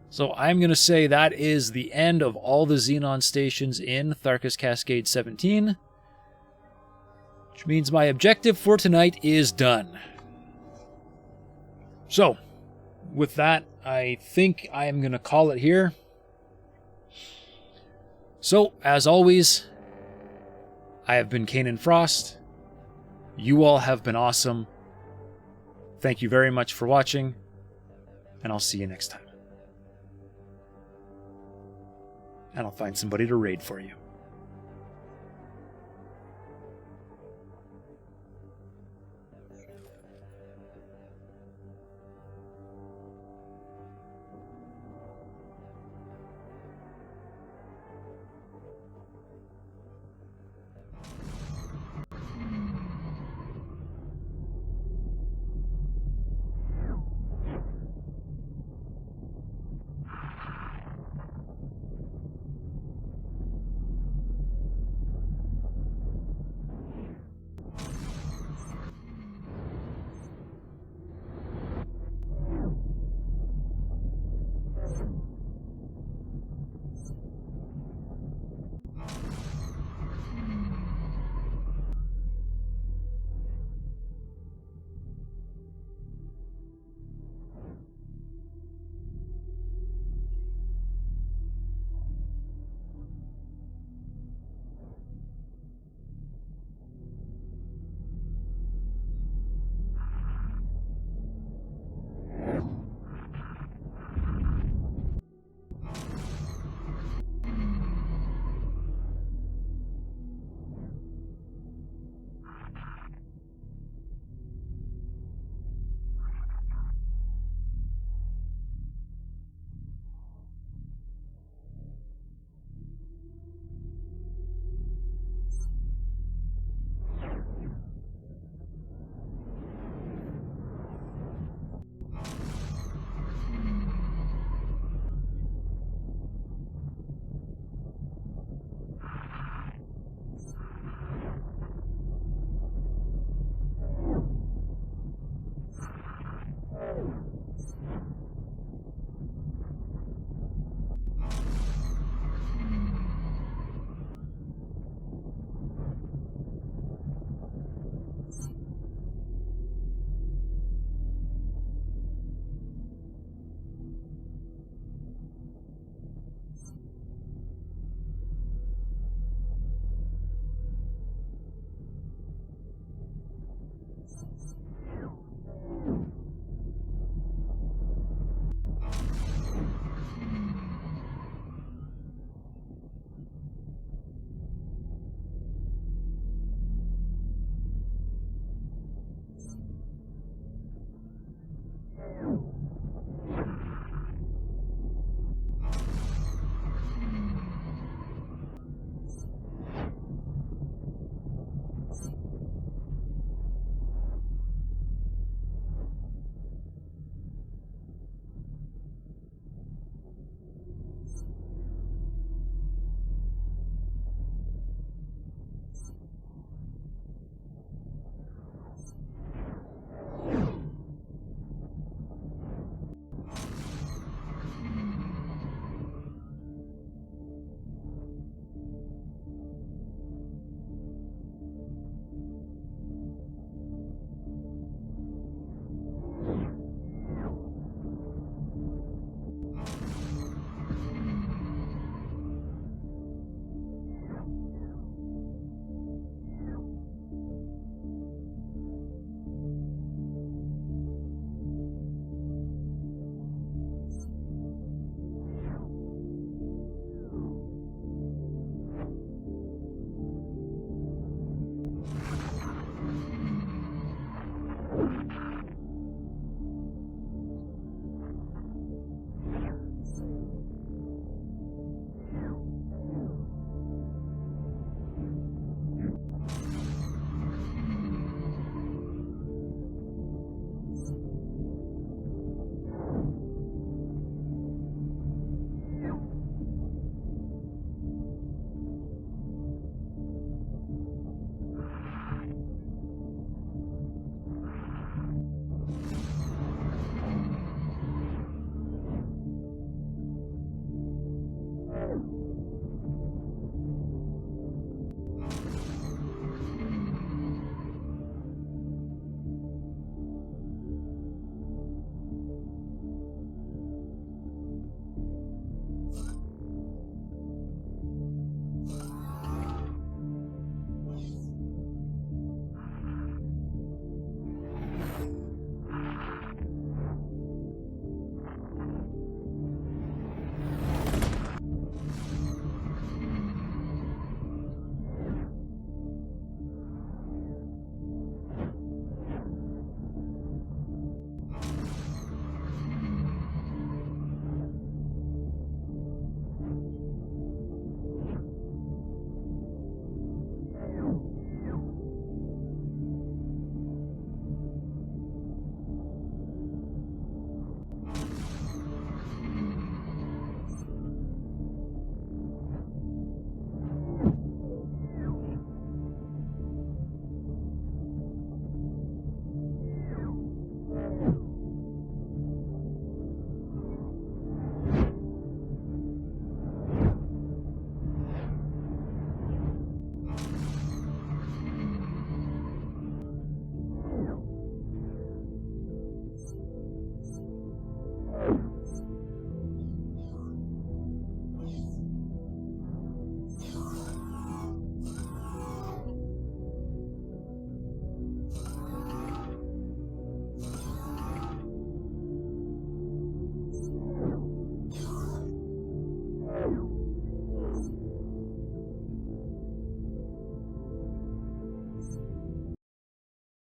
S1: So I'm going to say that is the end of all the Xenon stations in Tharkas Cascade 17. Which means my objective for tonight is done. So, with that, I think I am going to call it here. So, as always, I have been Kanan Frost. You all have been awesome. Thank you very much for watching, and I'll see you next time. And I'll find somebody to raid for you.